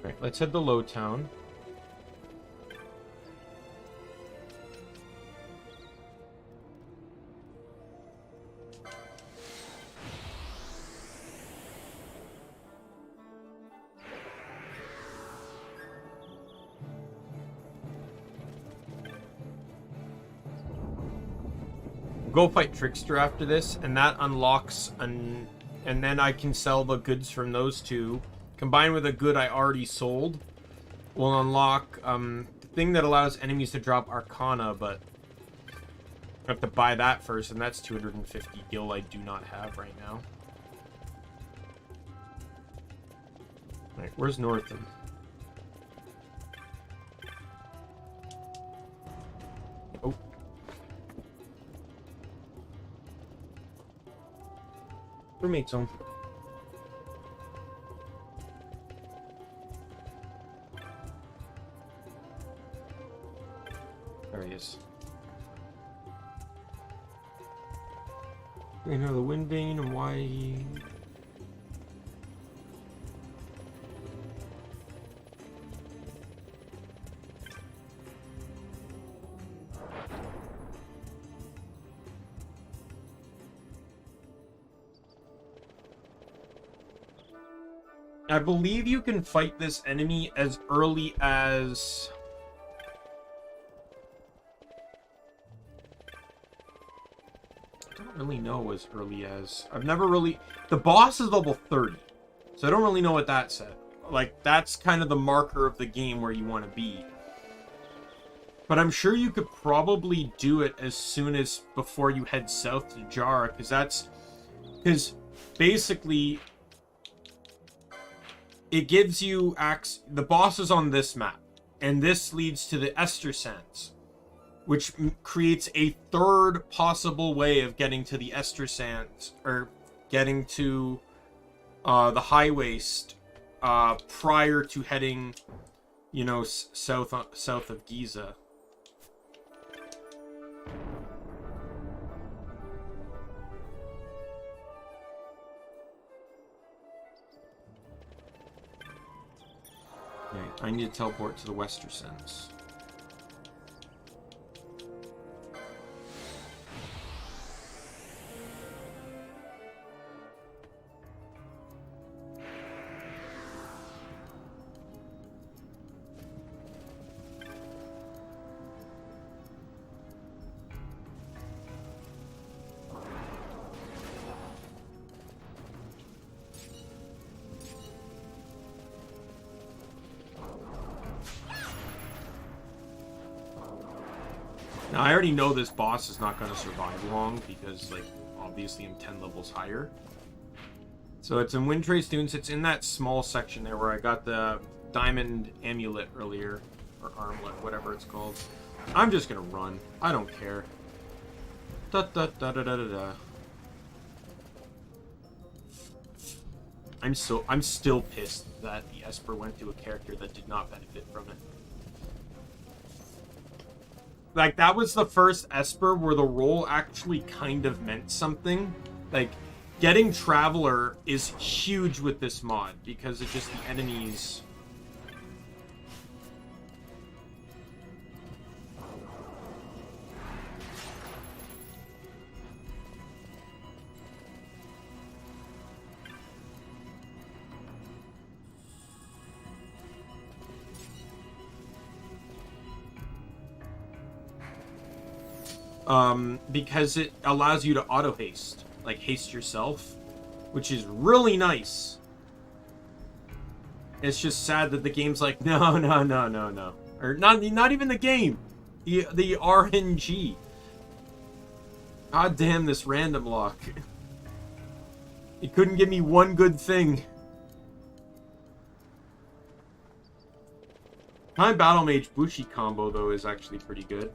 Right, let's head to Low Town. go fight Trickster after this, and that unlocks and then I can sell the goods from those two, combined with a good I already sold, will unlock the thing that allows enemies to drop Arcana, but I have to buy that first, and that's 250 gil I do not have right now. Alright, where's Northam? Oh. Roommate's home. There he is. We know the Wind Bane and why he... I believe you can fight this enemy as early as... I don't really know as early as... I've never really... The boss is level 30, so I don't really know what that said. Like, that's kind of the marker of the game where you want to be. But I'm sure you could probably do it as soon as before you head south to Jara, because that's... Because basically... It gives you the boss is on this map, and this leads to the Ester Sands, which creates a third possible way of getting to the Ester Sands, or getting to the High Waste prior to heading, you know, south of Giza. I need to teleport to the Wester Sands. Now, I already know this boss is not going to survive long because, like, obviously I'm 10 levels higher. So it's in Windtrace Dunes. It's in that small section there where I got the diamond amulet earlier. Or armlet, whatever it's called. I'm just going to run. I don't care. Da da da da da da da. I'm still pissed that the Esper went to a character that did not benefit from it. Like, that was the first Esper where the role actually kind of meant something. Like, getting Traveler is huge with this mod because it's just the enemies. Because it allows you to auto haste, like haste yourself, which is really nice. It's just sad that the game's like, no, or not even the game, the RNG. God damn this random lock! It couldn't give me one good thing. My Battlemage Bushi combo though is actually pretty good.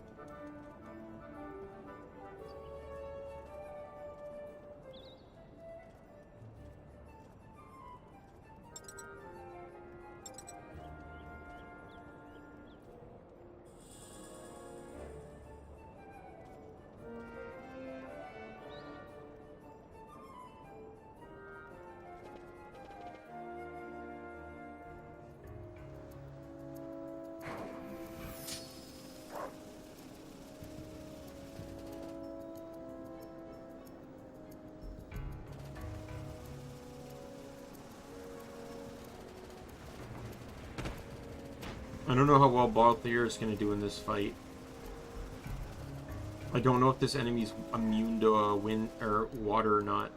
I don't know how well Balthier is going to do in this fight. I don't know if this enemy's immune to wind or water or not.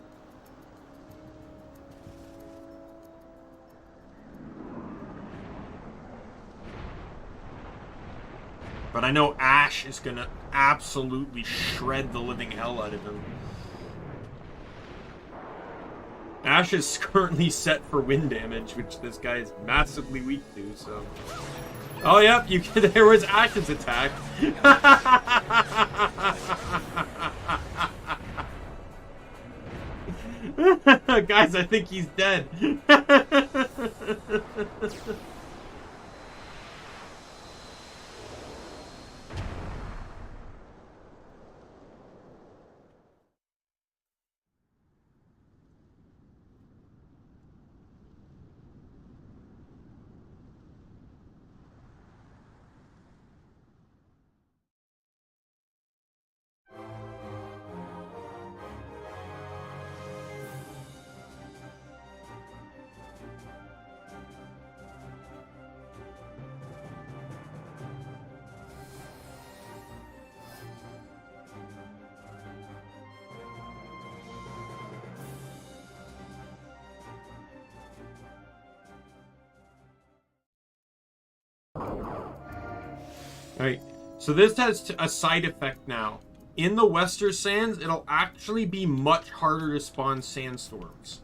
But I know Ashe is gonna absolutely shred the living hell out of him. Ashe is currently set for wind damage, which this guy is massively weak to, so... Oh, yep, there was Ashe's attack. Guys, I think he's dead. Alright, so this has a side effect now. In the Western Sands, it'll actually be much harder to spawn sandstorms.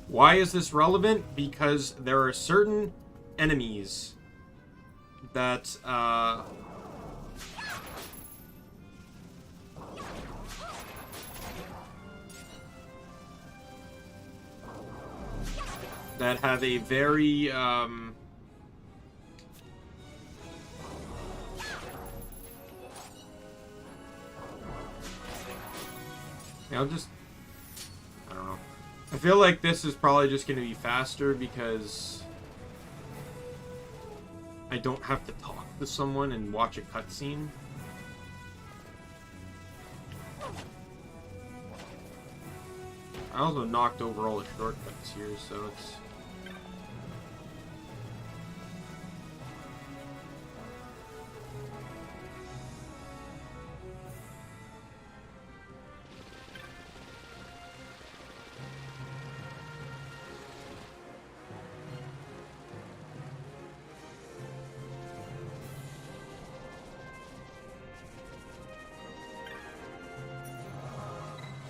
Why is this relevant? Because there are certain enemies that, that have a very, I don't know. I feel like this is probably just going to be faster because I don't have to talk to someone and watch a cutscene. I also knocked over all the shortcuts here, so it's...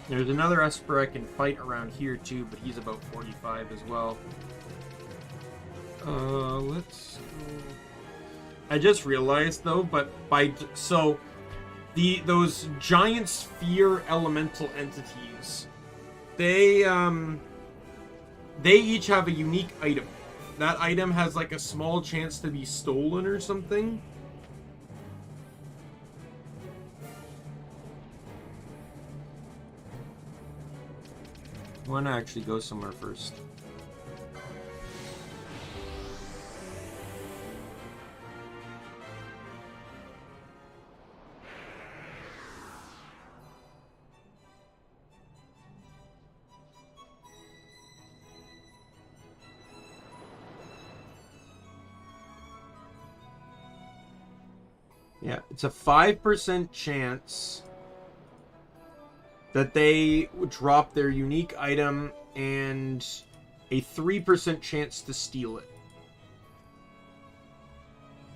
There's another Esper I can fight around here too, but he's about 45 as well. Let's... I just realized though, but those giant sphere elemental entities, they each have a unique item. That item has like a small chance to be stolen or something. I want to actually go somewhere first. Yeah, it's a 5% chance that they would drop their unique item and a 3% chance to steal it.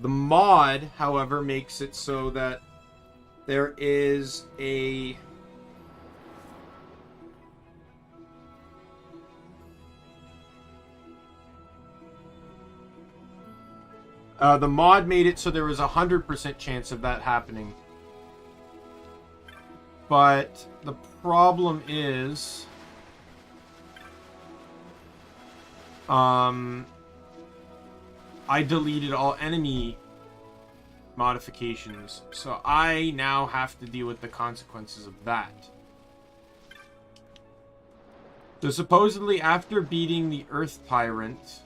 The mod, however, makes it so that there is a... the mod made it so there was a 100% chance of that happening. But the problem is, I deleted all enemy modifications, so I now have to deal with the consequences of that. So supposedly after beating the Earth Tyrant,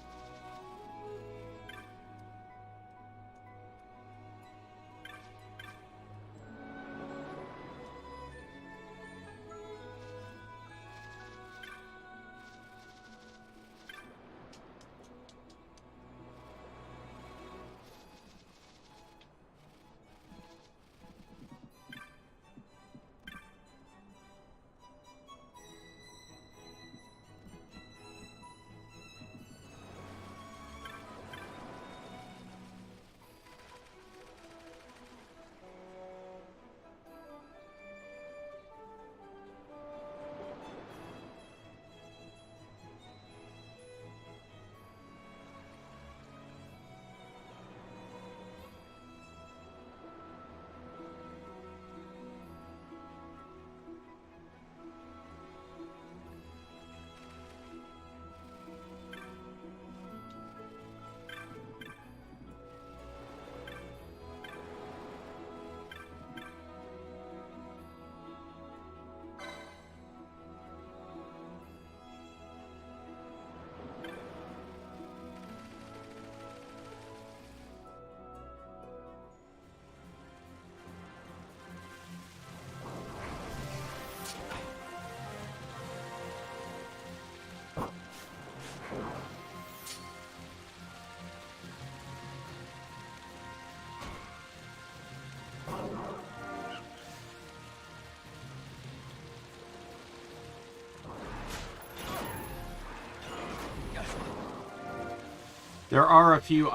There are a few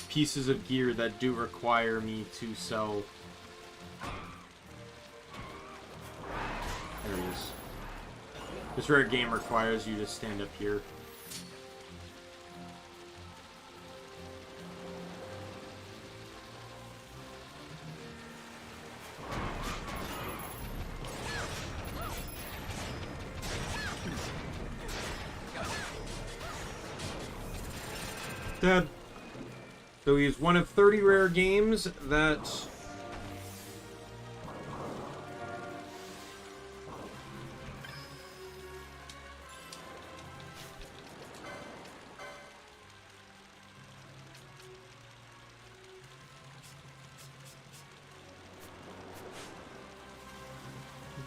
pieces of gear that do require me to sell. There it is. This rare game requires you to stand up here. Dead. So he's one of 30 rare games that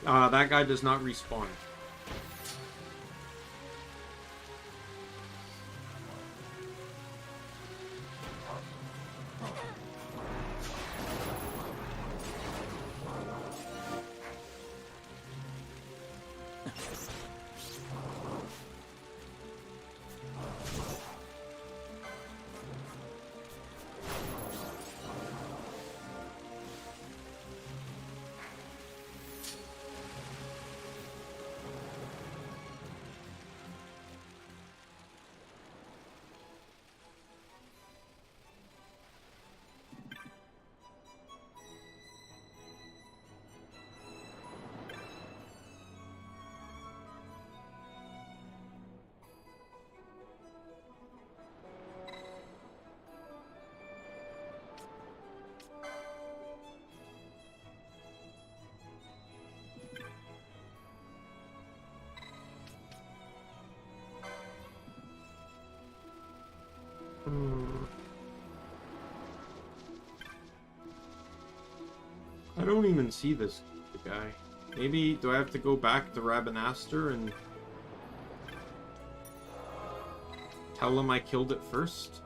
that guy does not respawn. I don't even see this guy. Maybe, do I have to go back to Rabanaster and tell him I killed it first?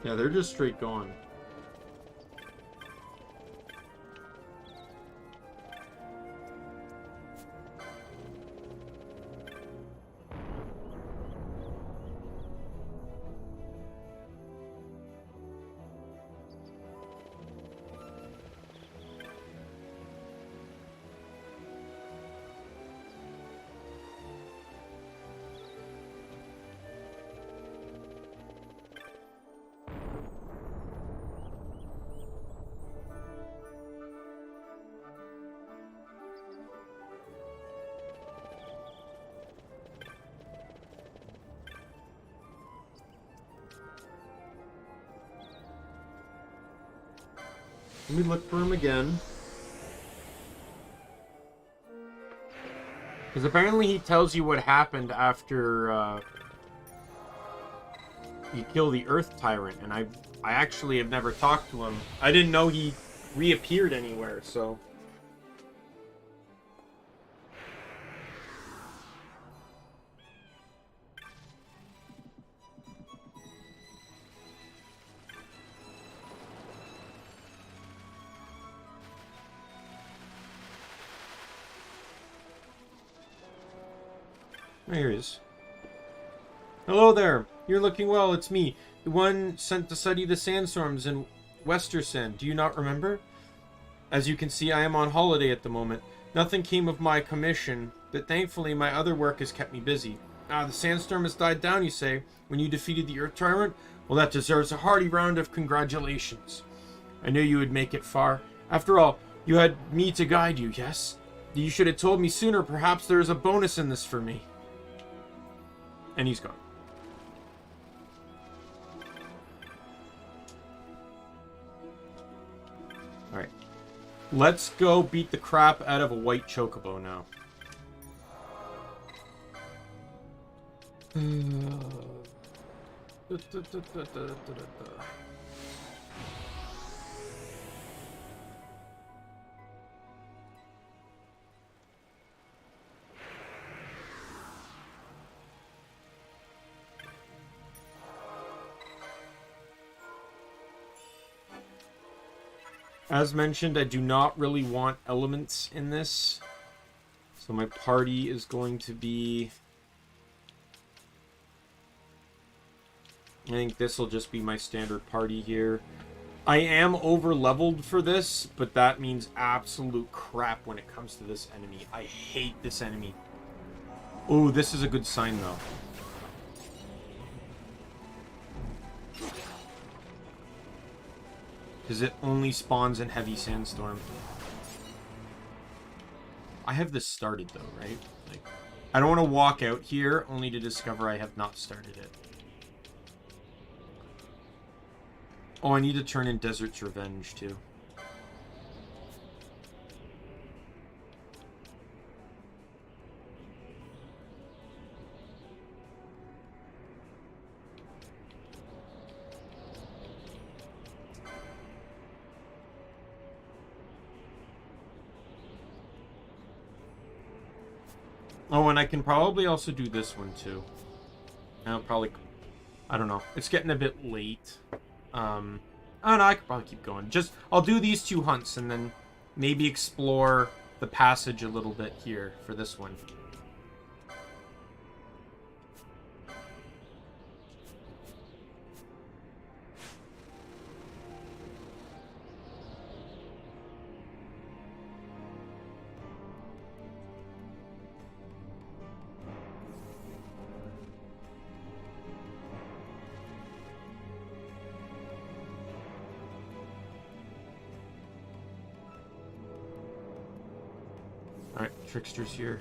Yeah, they're just straight gone. Let me look for him again. Because apparently he tells you what happened after you kill the Earth Tyrant, and I actually have never talked to him. I didn't know he reappeared anywhere, so... Here he is. Hello there. You're looking well. It's me, the one sent to study the sandstorms in Westersand. Do you not remember? As you can see, I am on holiday at the moment. Nothing came of my commission, but thankfully my other work has kept me busy. The sandstorm has died down, you say, when you defeated the Earth Tyrant? Well, that deserves a hearty round of congratulations. I knew you would make it far. After all, you had me to guide you, yes? You should have told me sooner. Perhaps there is a bonus in this for me. And he's gone. Alright. Let's go beat the crap out of a white chocobo now. As mentioned, I do not really want elements in this. So my party is going to be... I think this will just be my standard party here. I am over-leveled for this, but that means absolute crap when it comes to this enemy. I hate this enemy. Oh, this is a good sign, though. Because it only spawns in heavy sandstorm. I have this started, though, right? Like, I don't want to walk out here only to discover I have not started it. Oh, I need to turn in Desert's Revenge, too. Oh, and I can probably also do this one, too. I'll probably... I don't know. It's getting a bit late. I don't know, I could probably keep going. I'll do these 2 hunts and then maybe explore the passage a little bit here for this one. Alright, Trickster's here.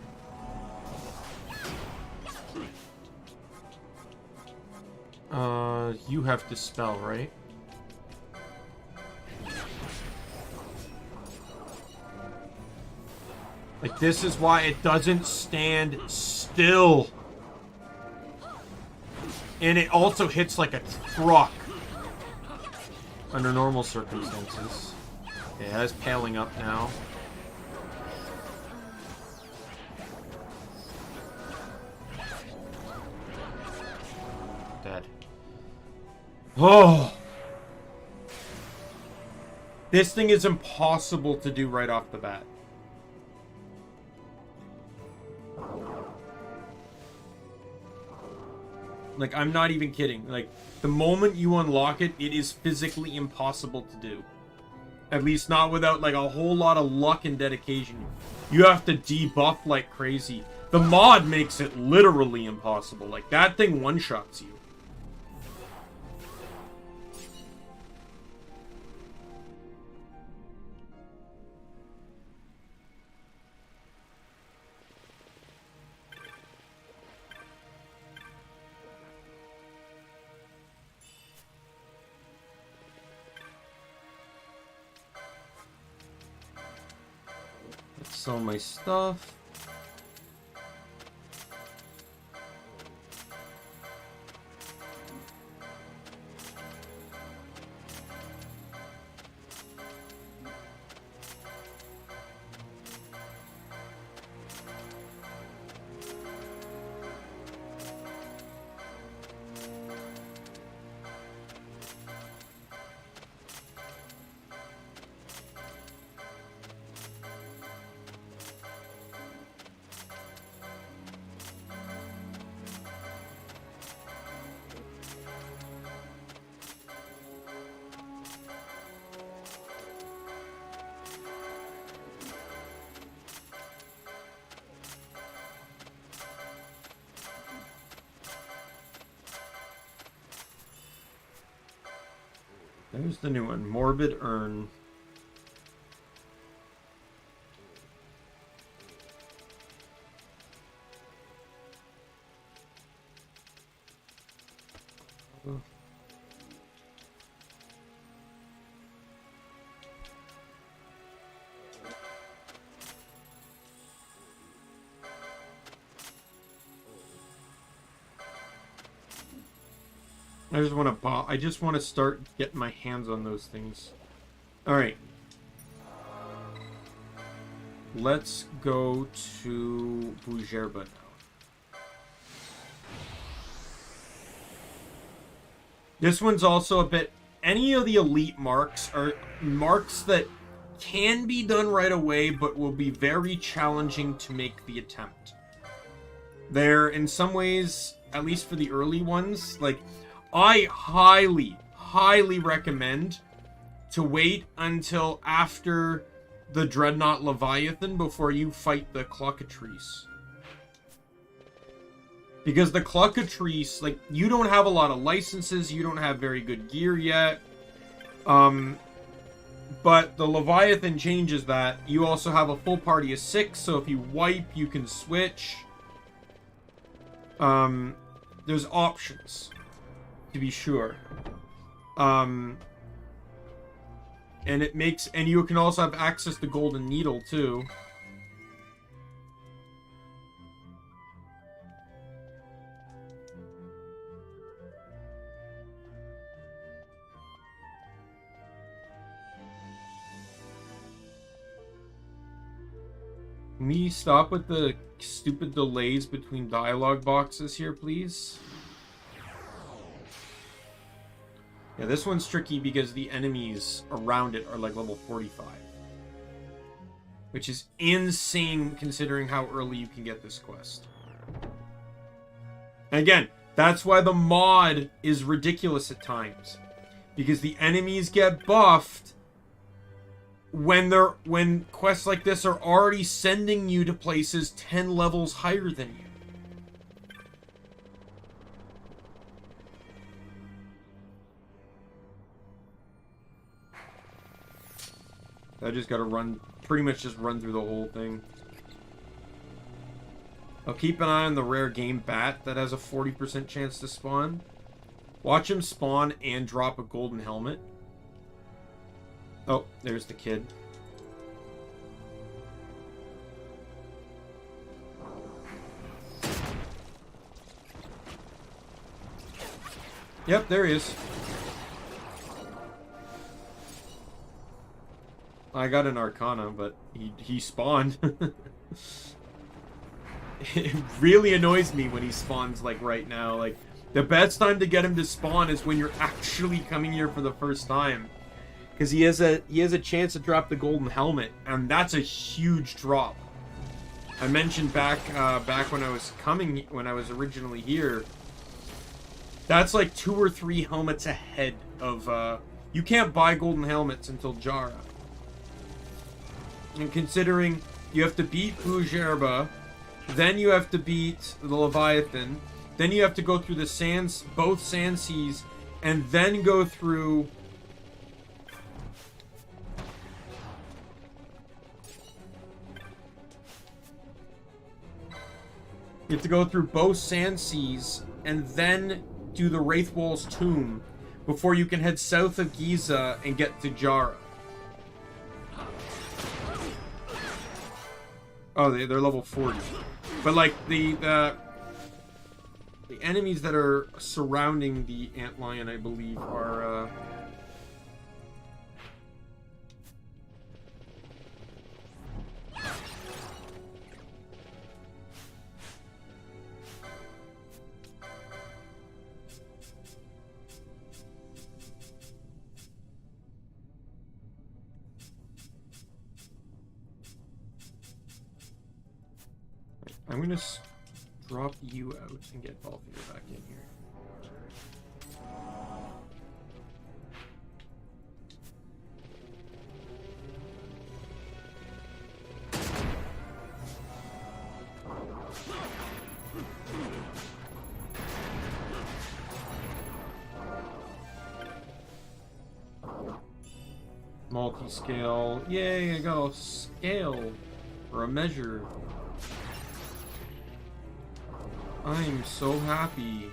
You have Dispel, right? Like, this is why it doesn't stand still. And it also hits like a truck. Under normal circumstances. Yeah, it's paling up now. Dead. Oh! This thing is impossible to do right off the bat. Like, I'm not even kidding. Like, the moment you unlock it, it is physically impossible to do. At least not without, like, a whole lot of luck and dedication. You have to debuff like crazy. The mod makes it literally impossible. Like, that thing one-shots you. Sell my stuff. There's the new one, Morbid Urn. I just want to start getting my hands on those things. All right. Let's go to Bujerba now. This one's also a bit... Any of the elite marks are marks that can be done right away, but will be very challenging to make the attempt. They're, in some ways, at least for the early ones, like, I highly, highly recommend to wait until after the Dreadnought Leviathan before you fight the Cluckatrice. Because the Cluckatrice, like, you don't have a lot of licenses, you don't have very good gear yet. But the Leviathan changes that. You also have a full party of 6, so if you wipe, you can switch. There's options, to be sure. And it makes... And you can also have access to Golden Needle, too. Can we stop with the stupid delays between dialogue boxes here, please? Yeah, this one's tricky because the enemies around it are like level 45. Which is insane considering how early you can get this quest. And again, that's why the mod is ridiculous at times. Because the enemies get buffed when quests like this are already sending you to places 10 levels higher than you. I just gotta run, pretty much just run through the whole thing. I'll keep an eye on the rare game Bat that has a 40% chance to spawn. Watch him spawn and drop a golden helmet. Oh, there's the kid. Yep, there he is. I got an Arcana, but he spawned. It really annoys me when he spawns like right now. Like, the best time to get him to spawn is when you're actually coming here for the first time. Because he has a chance to drop the golden helmet, and that's a huge drop. I mentioned back when I was originally here. That's like 2 or 3 helmets ahead of. You can't buy golden helmets until Jara. And considering you have to beat Bujerba, then you have to beat the Leviathan, then you have to go through the both Sand Seas, and then go through. You have to go through both Sand Seas and then do the Wraithwall's Tomb before you can head south of Giza and get to Jara. Oh, they're level 40. But like the enemies that are surrounding the Antlion, I believe, are I'm gonna drop you out and get Balthier back in here. Multi-scale. Yay, I got a scale for a measure. I'm so happy.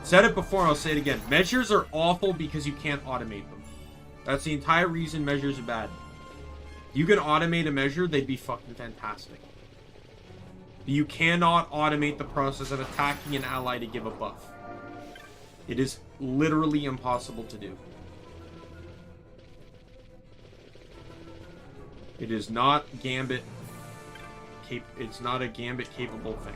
Said it before, I'll say it again. Measures are awful because you can't automate them. That's the entire reason measures are bad. If you can automate a measure, they'd be fucking fantastic. You cannot automate the process of attacking an ally to give a buff. It is literally impossible to do. It is not Gambit. It's not a Gambit capable thing.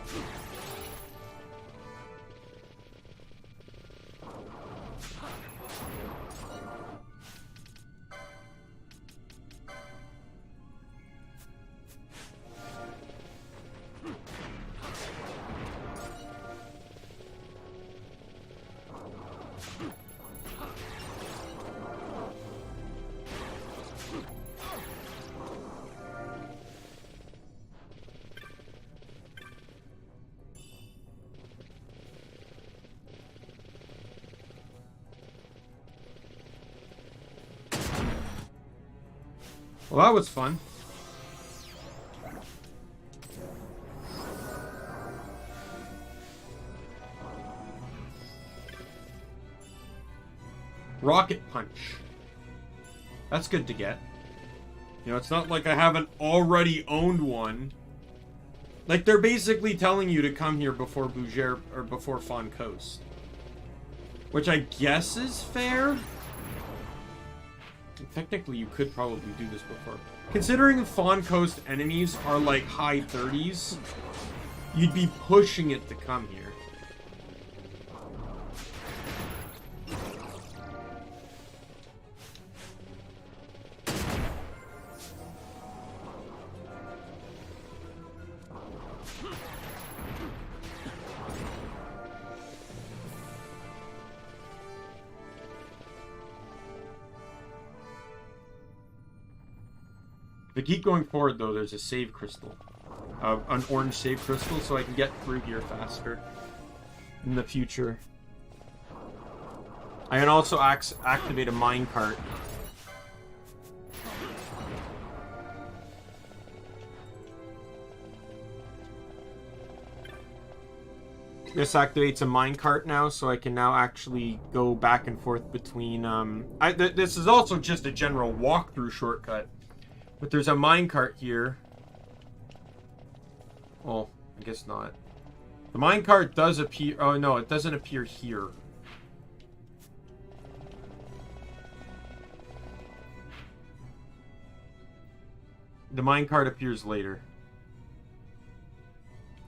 Well, that was fun. Rocket Punch. That's good to get. You know, it's not like I haven't already owned one. Like, they're basically telling you to come here before Bougere, or before Fawn Coast. Which I guess is fair. Technically, you could probably do this before. Considering Fawn Coast enemies are like high 30s, you'd be pushing it to come here. If I keep going forward, though, there's a save crystal. An orange save crystal, so I can get through here faster in the future. I can also activate a minecart. This activates a minecart now, so I can now actually go back and forth between... this is also just a general walkthrough shortcut. But there's a minecart here. Well, I guess not. The minecart does appear... Oh, no, it doesn't appear here. The minecart appears later.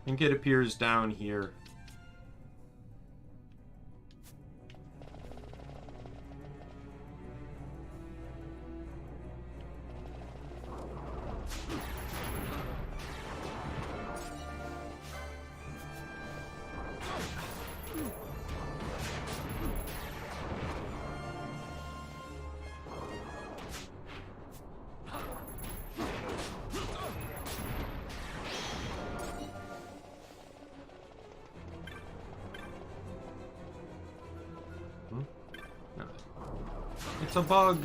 I think it appears down here. It's a bug.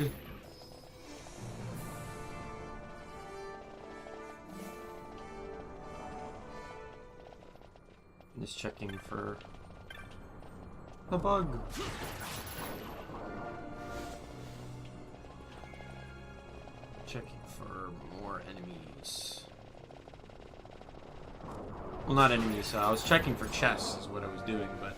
Just checking for the bug. Checking for more enemies. Well, not enemies. I was checking for chests is what I was doing, but...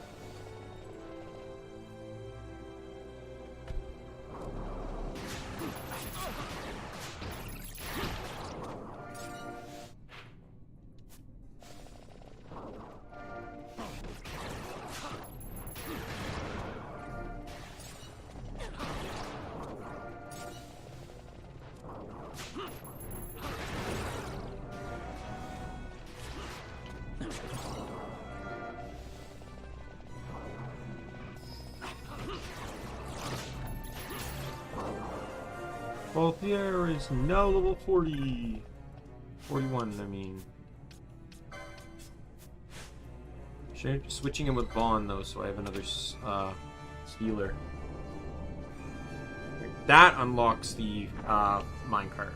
Balthier is now level 40. 41, I mean. Switching him with Vaan, though, so I have another stealer. That unlocks the minecart.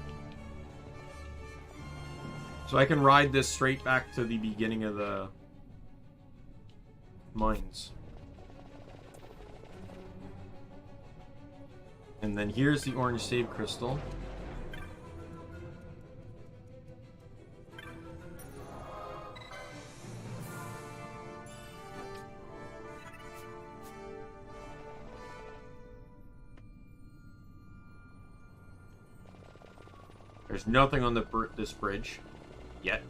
So I can ride this straight back to the beginning of the mines. And then here's the orange save crystal. There's nothing on this bridge yet.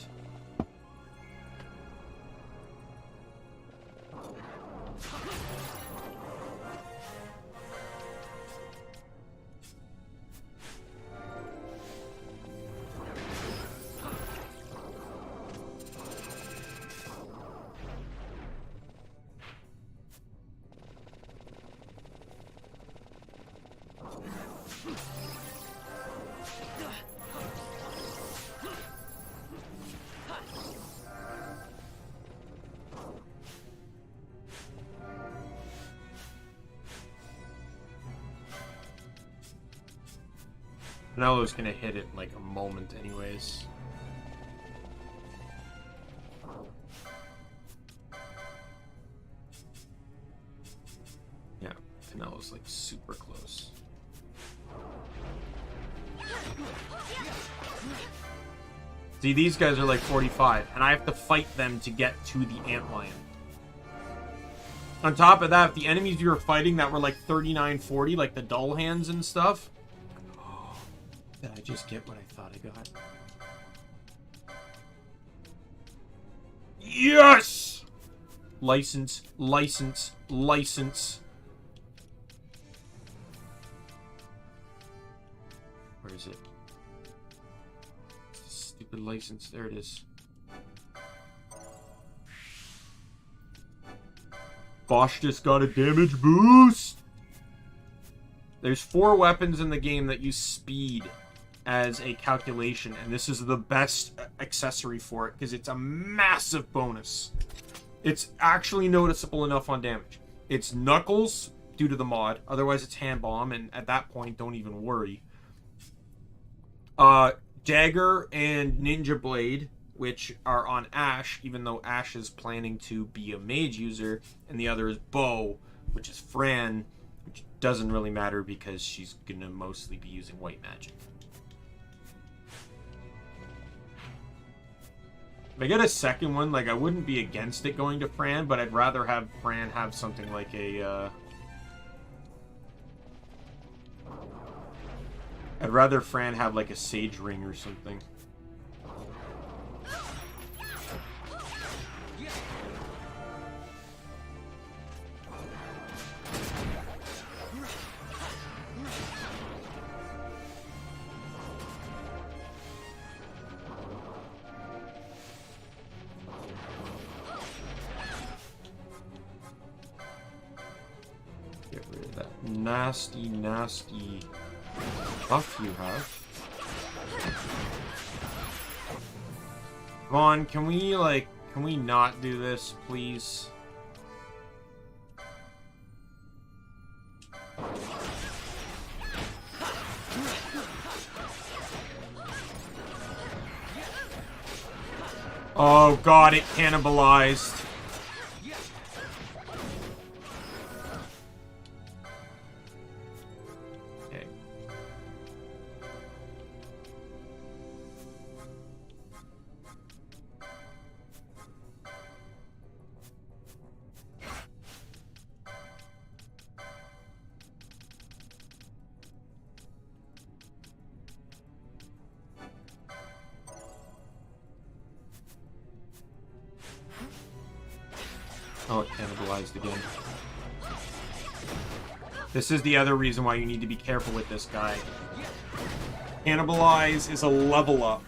Penello's gonna hit it in like a moment anyways. Yeah, Penello's like super close. See, these guys are like 45, and I have to fight them to get to the antlion. On top of that, if the enemies you were fighting that were like 39, 40, like the dull hands and stuff, did I just get what I thought I got? Yes! License, license, license. Where is it? Stupid license. There it is. Basch just got a damage boost. There's 4 weapons in the game that use speed as a calculation, and this is the best accessory for it because it's a massive bonus. It's actually noticeable enough on damage. It's Knuckles due to the mod, otherwise it's Hand Bomb, and at that point don't even worry. Dagger and Ninja Blade, which are on Ashe, even though Ashe is planning to be a Mage user, and the other is Bow, which is Fran, which doesn't really matter because she's gonna mostly be using white magic. If I get a second one, like, I wouldn't be against it going to Fran, but I'd rather have Fran have something like a, I'd rather Fran have, like, a Sage Ring or something. Nasty, nasty buff you have. Vaan, can we not do this, please? Oh god, it cannibalized. Oh, it cannibalized again. This is the other reason why you need to be careful with this guy. Cannibalize is a level up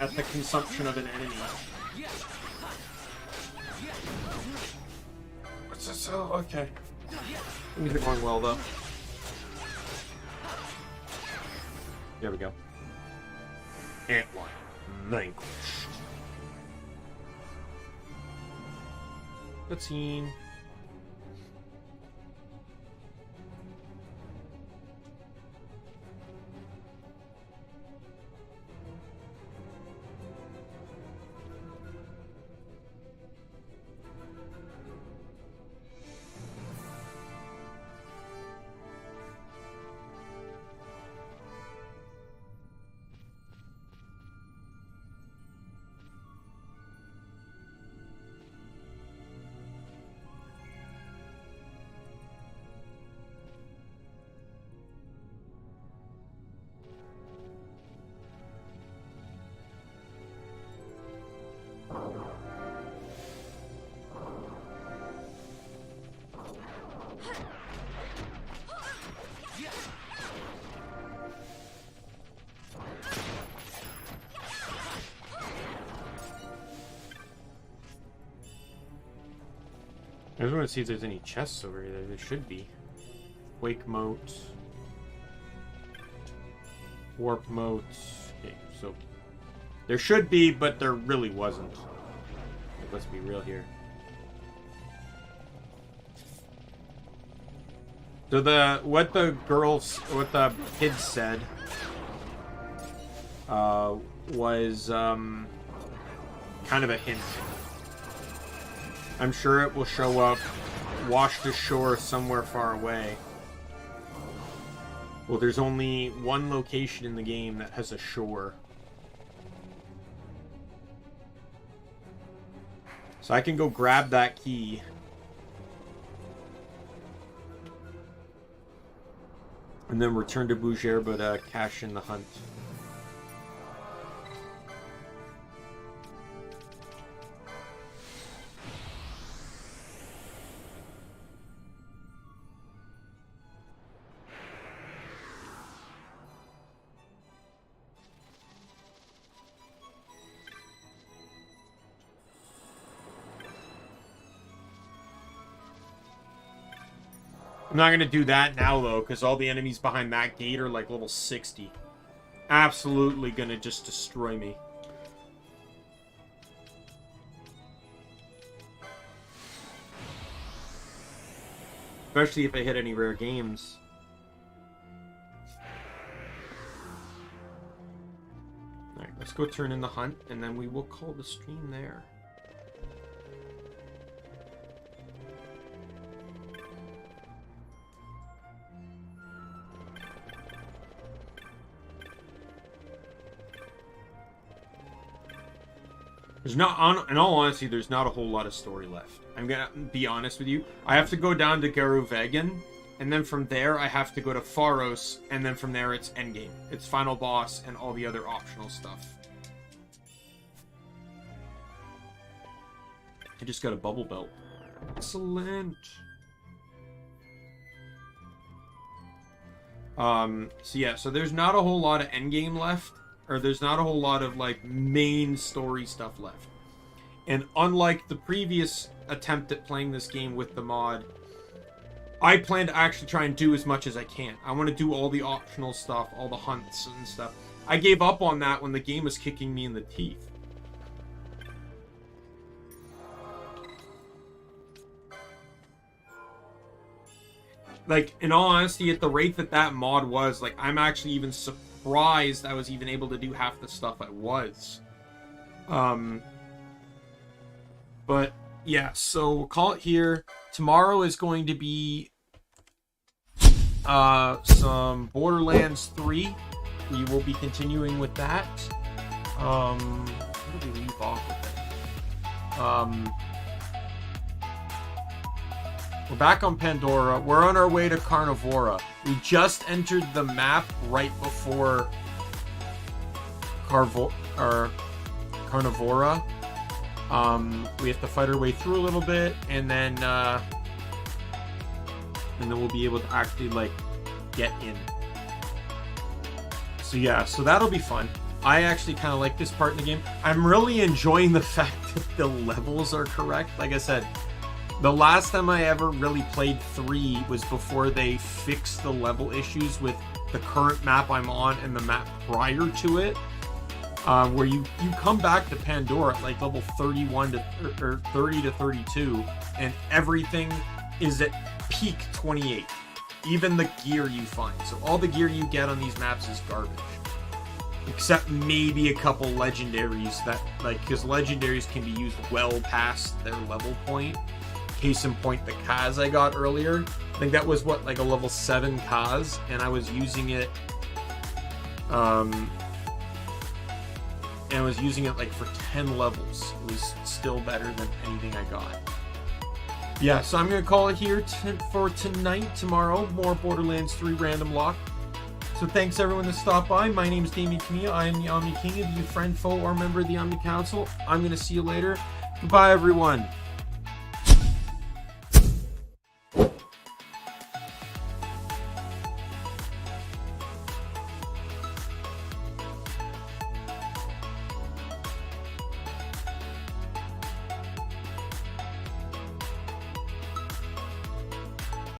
at the consumption of an enemy. What's this? Oh, okay. Things are going well, though. There we go. Antlion vanquished. Cutscene. I just want to see if there's any chests over here. There should be. Wake moat. Warp moats. Okay, so there should be, but there really wasn't. Let's be real here. So what the kids said was kind of a hint. I'm sure it will show up washed ashore somewhere far away. Well, there's only one location in the game that has a shore. So I can go grab that key. And then return to Bouger, but cash in the hunt. I'm not going to do that now, though, because all the enemies behind that gate are like level 60. Absolutely going to just destroy me. Especially if I hit any rare games. Alright, let's go turn in the hunt, and then we will call the stream there. There's not, in all honesty, there's not a whole lot of story left. I'm gonna be honest with you. I have to go down to Geruvegan, and then from there I have to go to Pharos, and then from there it's endgame. It's final boss and all the other optional stuff. I just got a bubble belt. Excellent. So yeah, so there's not a whole lot of endgame left. Or there's not a whole lot of, like, main story stuff left. And unlike the previous attempt at playing this game with the mod, I plan to actually try and do as much as I can. I want to do all the optional stuff, all the hunts and stuff. I gave up on that when the game was kicking me in the teeth. Like, in all honesty, at the rate that mod was, like, I'm actually even surprised I was even able to do half the stuff I was. But yeah, so we'll call it here. Tomorrow is going to be some Borderlands 3. We will be continuing with that. Where did we leave off with it? We're back on Pandora. We're on our way to Carnivora. We just entered the map right before Carnivora. We have to fight our way through a little bit, and then we'll be able to actually, like, get in. So yeah, so that'll be fun. I actually kind of like this part in the game. I'm really enjoying the fact that the levels are correct. Like I said, the last time I ever really played 3 was before they fixed the level issues with the current map I'm on and the map prior to it, where you come back to Pandora at like level 31 or 30 to 32, and everything is at peak 28. Even the gear you find. So all the gear you get on these maps is garbage. Except maybe a couple legendaries that, like, because legendaries can be used well past their level point. Case in point, the Kaz I got earlier. I think that was, what, like a level 7 Kaz, and I was using it, like for 10 levels. It was still better than anything I got. Yeah, so I'm going to call it here for tonight. Tomorrow, more Borderlands 3 random lock. So thanks everyone that stopped by. My name is Daimien Kamiya. I am the Omni King. If you friend, foe, or member of the Omni Council, I'm going to see you later. Goodbye, everyone.